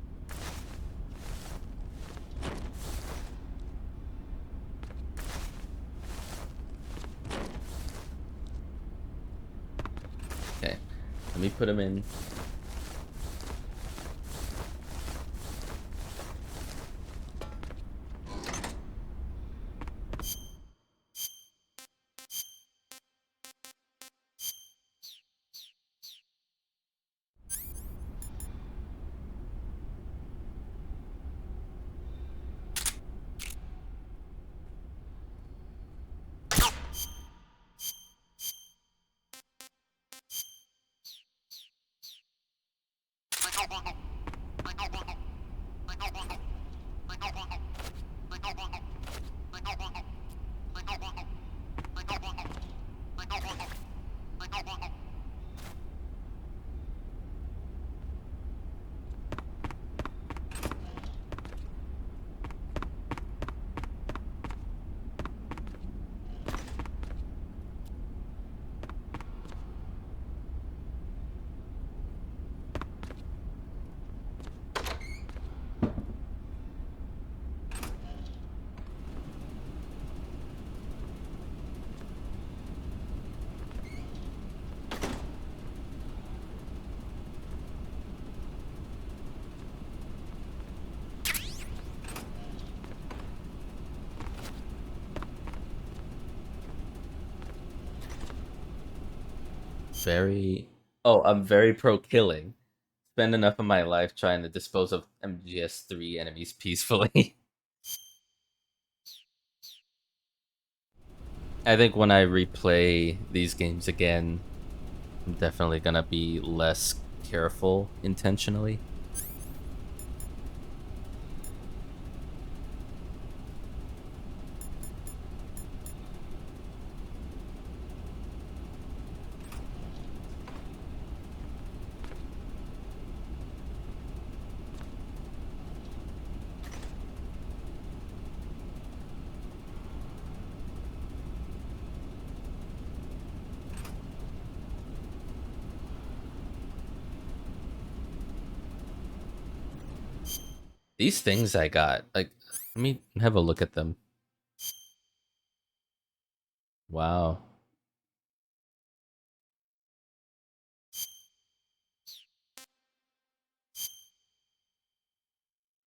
Okay, let me put him in. I'm very pro killing. Spend enough of my life trying to dispose of MGS3 enemies peacefully. I think when I replay these games again, I'm definitely gonna be less careful intentionally. These things I got, like, let me have a look at them. Wow.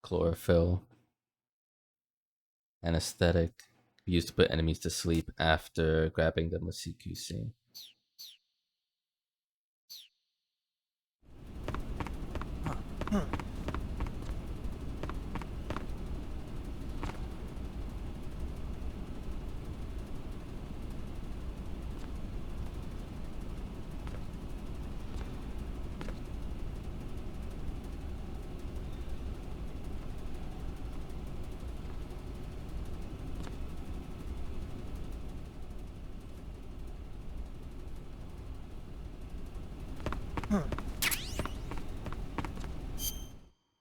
Chlorophyll. Anesthetic. Used to put enemies to sleep after grabbing them with CQC.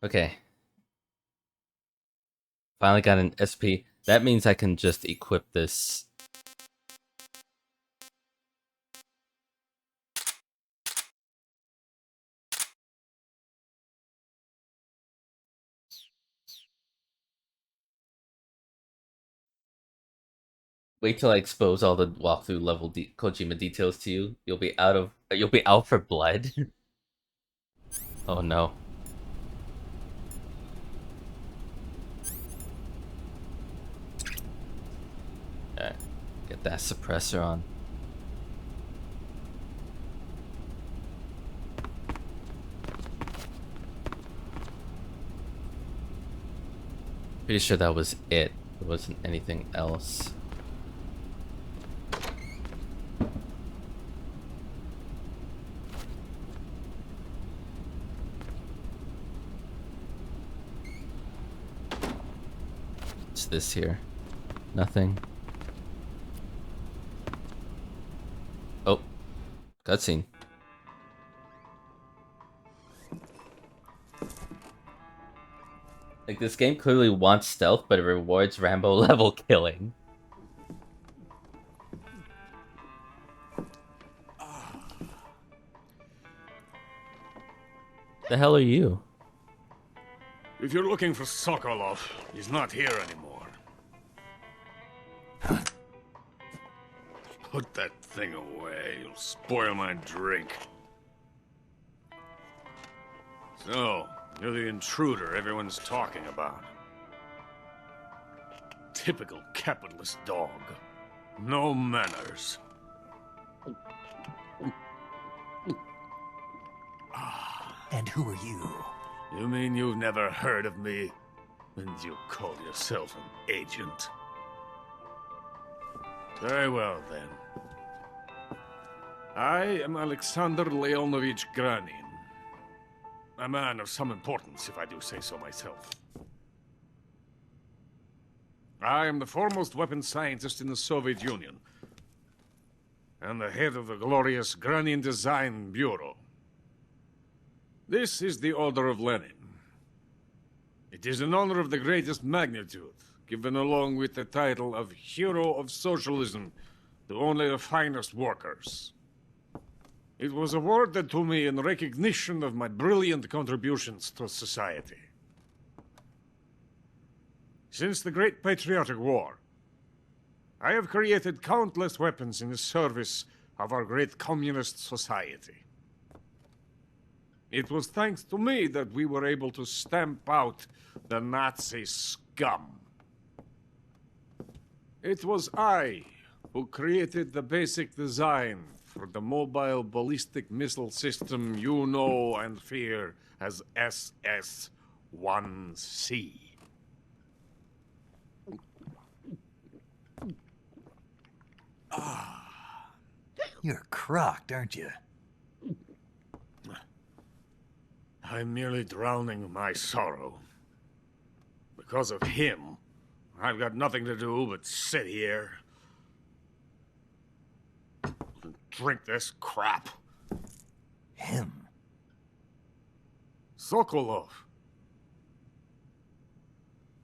Okay. Finally got an SP. That means I can just equip this. Wait till I expose all the walkthrough level Kojima details to you. You'll be out for blood. Oh no. Alright. Get that suppressor on. Pretty sure that was it. There wasn't anything else. What's this here? Nothing. Oh, cutscene. Like, this game clearly wants stealth, but it rewards Rambo level killing. The hell are you? If you're looking for Sokolov, he's not here anymore. Put that thing away. You'll spoil my drink. So, you're the intruder everyone's talking about. Typical capitalist dog. No manners. And who are you? You mean you've never heard of me? And you call yourself an agent? Very well, then. I am Alexander Leonovich Granin. A man of some importance, if I do say so myself. I am the foremost weapons scientist in the Soviet Union, and the head of the glorious Granin Design Bureau. This is the Order of Lenin. It is an honor of the greatest magnitude, given along with the title of Hero of Socialism to only the finest workers. It was awarded to me in recognition of my brilliant contributions to society. Since the Great Patriotic War, I have created countless weapons in the service of our great communist society. It was thanks to me that we were able to stamp out the Nazi scum. It was I who created the basic design for the mobile ballistic missile system you know and fear as SS-1C. You're crocked, aren't you? I'm merely drowning my sorrow. Because of him, I've got nothing to do but sit here and drink this crap. Him? Sokolov.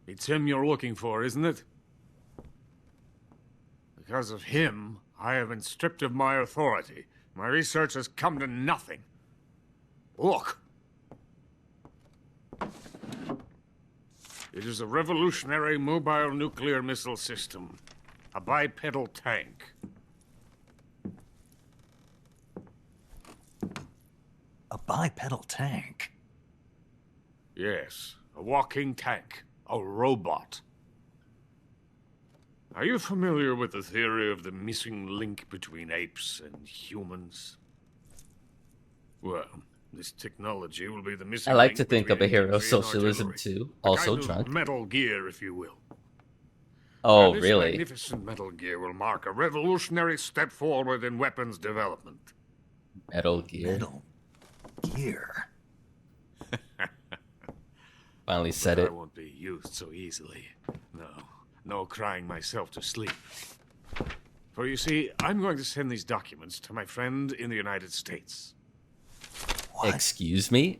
It's him you're looking for, isn't it? Because of him, I have been stripped of my authority. My research has come to nothing. Look. It is a revolutionary mobile nuclear missile system. A bipedal tank. A bipedal tank? Yes, a walking tank. A robot. Are you familiar with the theory of the missing link between apes and humans? Well, this technology will be the missing I like link to think of a between hero of infantry and socialism artillery. too. A Also kind of drunk. Metal Gear, if you will. Oh, And this really? magnificent Metal Gear will mark a revolutionary step forward in weapons development. Metal Gear. Metal Gear. Finally said But it. I won't be used so easily. No crying myself to sleep. For you see, I'm going to send these documents to my friend in the United States. What? Excuse me?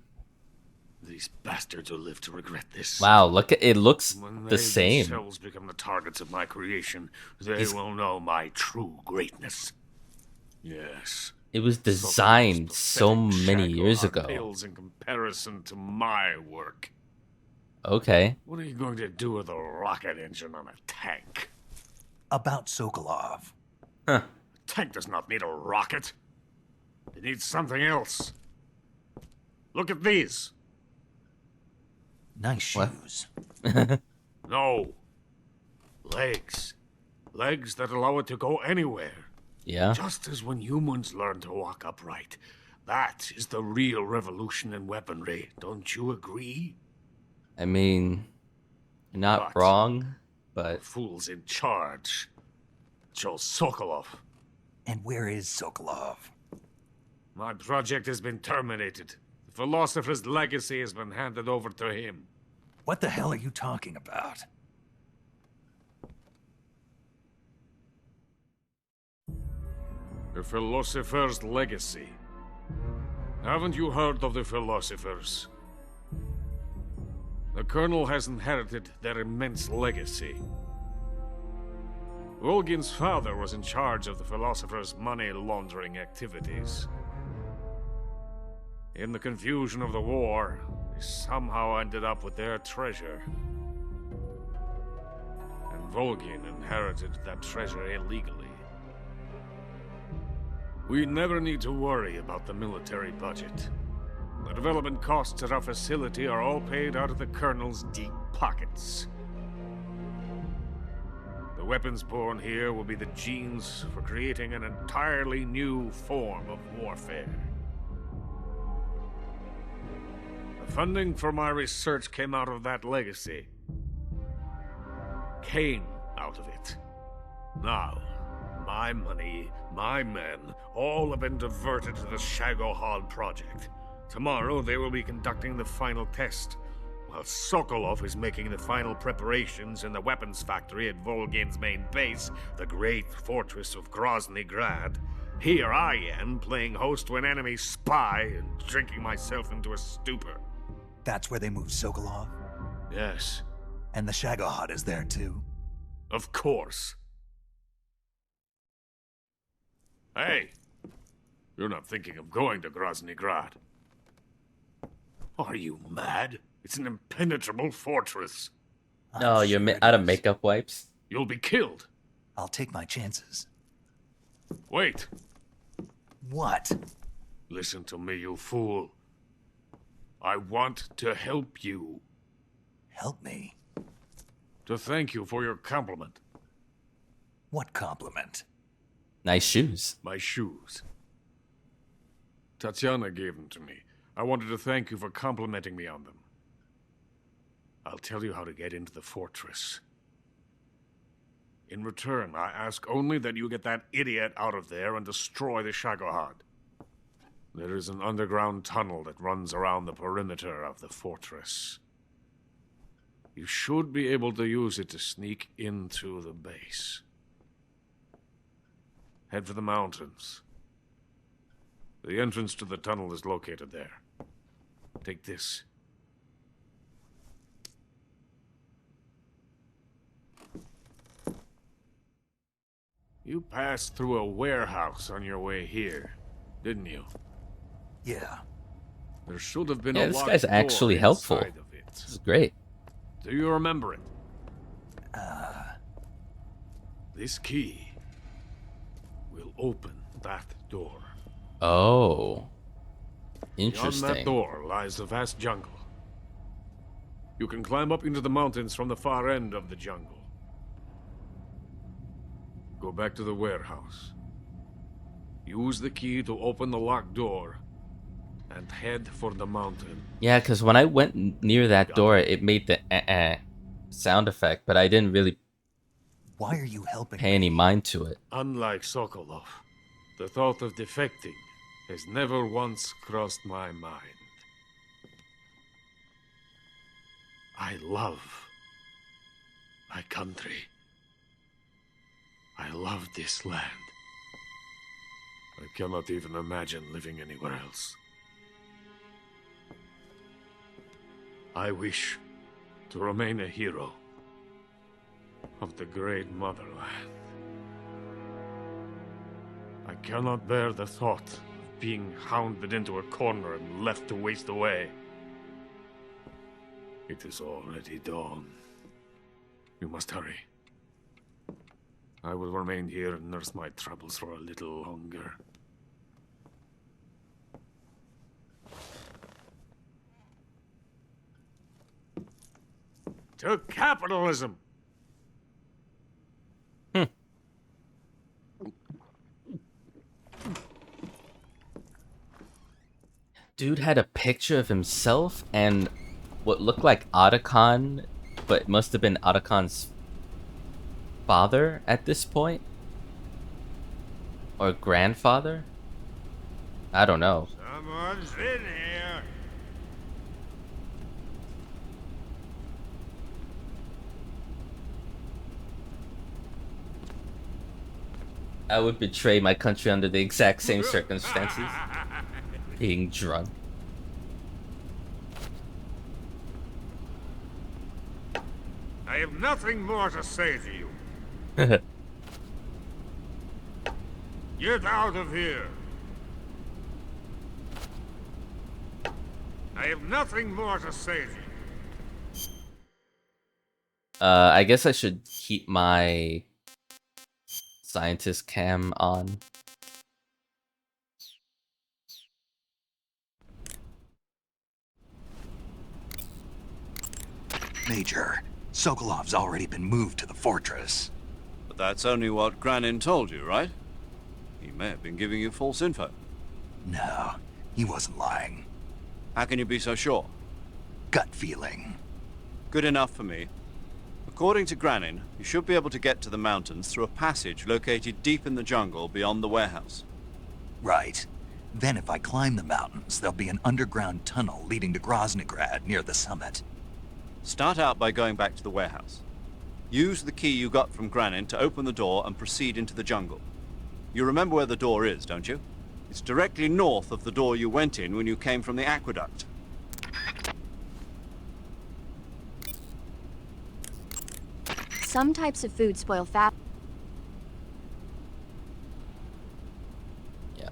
These bastards will live to regret this. Wow, look at it. Looks When the they same. themselves become the targets of my creation, they He's- will know my true greatness. Yes. It was Sokolov's designed so pathetic many shackle years are ago. pales in comparison to my work. Okay. What are you going to do with a rocket engine on a tank? About Sokolov. Huh. A tank does not need a rocket. It needs something else. Look at these. Nice What? shoes. No. Legs. Legs that allow it to go anywhere. Yeah. Just as when humans learn to walk upright. That is the real revolution in weaponry. Don't you agree? I mean, Not But wrong, the but fool's in charge. Joe Sokolov. And where is Sokolov? My project has been terminated. The Philosopher's legacy has been handed over to him. What the hell are you talking about? The Philosopher's legacy. Haven't you heard of the Philosophers? The Colonel has inherited their immense legacy. Volgin's father was in charge of the Philosopher's money laundering activities. In the confusion of the war, they somehow ended up with their treasure. And Volgin inherited that treasure illegally. We never need to worry about the military budget. The development costs at our facility are all paid out of the Colonel's deep pockets. The weapons born here will be the genes for creating an entirely new form of warfare. The funding for my research came out of that legacy. Came out of it. Now, my money, my men, all have been diverted to the Shagohod project. Tomorrow they will be conducting the final test, while Sokolov is making the final preparations in the weapons factory at Volgin's main base, the great fortress of Grozny Grad. Here I am, playing host to an enemy spy and drinking myself into a stupor. That's where they moved Sokolov? Yes. And the Shagohod is there too? Of course. Hey! You're not thinking of going to Grozny Grad. Are you mad? It's an impenetrable fortress. no, you're out of makeup wipes. You'll be killed. I'll take my chances. Wait. What? Listen to me, you fool. I want to help you. Help me? To thank you for your compliment. What compliment? Nice shoes. My shoes. Tatiana gave them to me. I wanted to thank you for complimenting me on them. I'll tell you how to get into the fortress. In return, I ask only that you get that idiot out of there and destroy the Shagohod. There is an underground tunnel that runs around the perimeter of the fortress. You should be able to use it to sneak into the base. Head for the mountains. The entrance to the tunnel is located there. Take this. You passed through a warehouse on your way here, didn't you? Yeah. There should have been Yeah, a this locked guy's door actually helpful. inside of it. This is great. Do you remember it? This key will open that door. Oh. Beyond that Interesting. door lies a vast jungle. You can climb up into the mountains from the far end of the jungle. Go back to the warehouse. Use the key to open the locked door and head for the mountain. Yeah, because when I went near that door, it made the sound effect, but I didn't really Why are you helping pay me? any mind to it. Unlike Sokolov, the thought of defecting has never once crossed my mind. I love my country. I love this land. I cannot even imagine living anywhere else. I wish to remain a hero of the great motherland. I cannot bear the thought of being hounded into a corner and left to waste away. It is already dawn. You must hurry. I will remain here and nurse my troubles for a little longer. To capitalism! Dude had a picture of himself and what looked like Otacon but it must have been Atakan's father at this point, or grandfather. I don't know. Someone's in here. I would betray my country under the exact same circumstances. Being drunk. I have nothing more to say to you. Get out of here. I have nothing more to say to you. I guess I should keep my scientist cam on. Major, Sokolov's already been moved to the fortress. But that's only what Granin told you, right? He may have been giving you false info. No, he wasn't lying. How can you be so sure? Gut feeling. Good enough for me. According to Granin, you should be able to get to the mountains through a passage located deep in the jungle beyond the warehouse. Right. Then if I climb the mountains, there'll be an underground tunnel leading to Groznygrad near the summit. Start out by going back to the warehouse. Use the key you got from Granin to open the door and proceed into the jungle. You remember where the door is, don't you? It's directly north of the door you went in when you came from the aqueduct. Some types of food spoil fast. Yeah.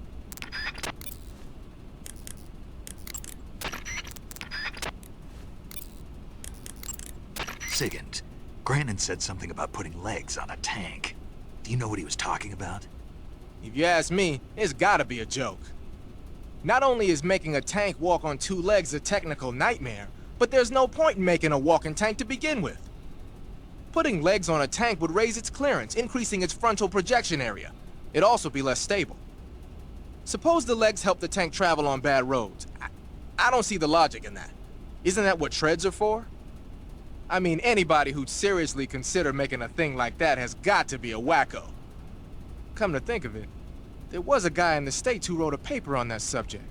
Sigint, Granin said something about putting legs on a tank. Do you know what he was talking about? If you ask me, it's gotta be a joke. Not only is making a tank walk on two legs a technical nightmare, but there's no point in making a walking tank to begin with. Putting legs on a tank would raise its clearance, increasing its frontal projection area. It'd also be less stable. Suppose the legs help the tank travel on bad roads. I don't see the logic in that. Isn't that what treads are for? I mean, anybody who'd seriously consider making a thing like that has got to be a wacko. Come to think of it, there was a guy in the States who wrote a paper on that subject.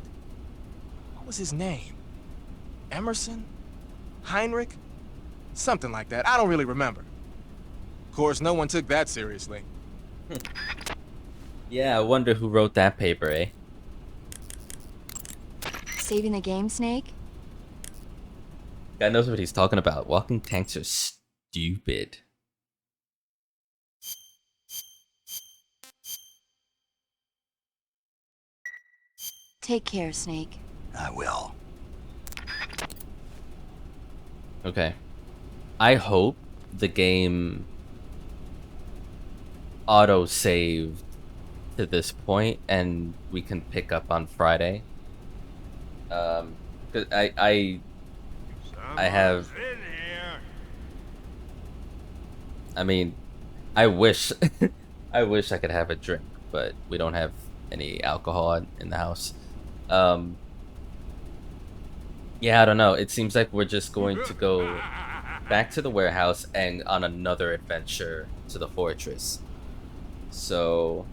What was his name? Emerson? Heinrich? Something like that. I don't really remember. Of course, no one took that seriously. Yeah, I wonder who wrote that paper, eh? Saving the game, Snake? Guy knows what he's talking about. Walking tanks are stupid. Take care, Snake. I will. Okay. I hope the game auto-saved to this point and we can pick up on Friday. 'Cause I have... Someone's in here. I mean, I wish I wish I could have a drink, but we don't have any alcohol in the house. Yeah, I don't know. It seems like we're just going to go back to the warehouse and on another adventure to the fortress. So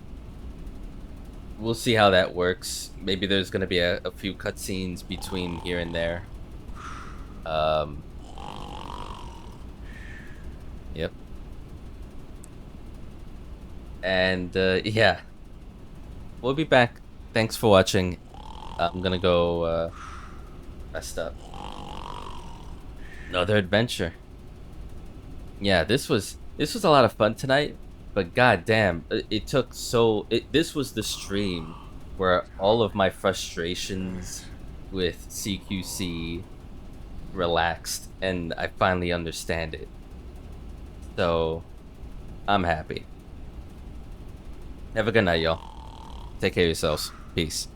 we'll see how that works. Maybe there's gonna be a few cutscenes between here and there. Yep. And yeah, we'll be back. Thanks for watching. I'm gonna go rest up. Another adventure. Yeah, this was a lot of fun tonight, but goddamn, it took so. This was the stream where all of my frustrations with CQC relaxed, and I finally understand it. So, I'm happy. Have a good night, y'all. Take care of yourselves. Peace.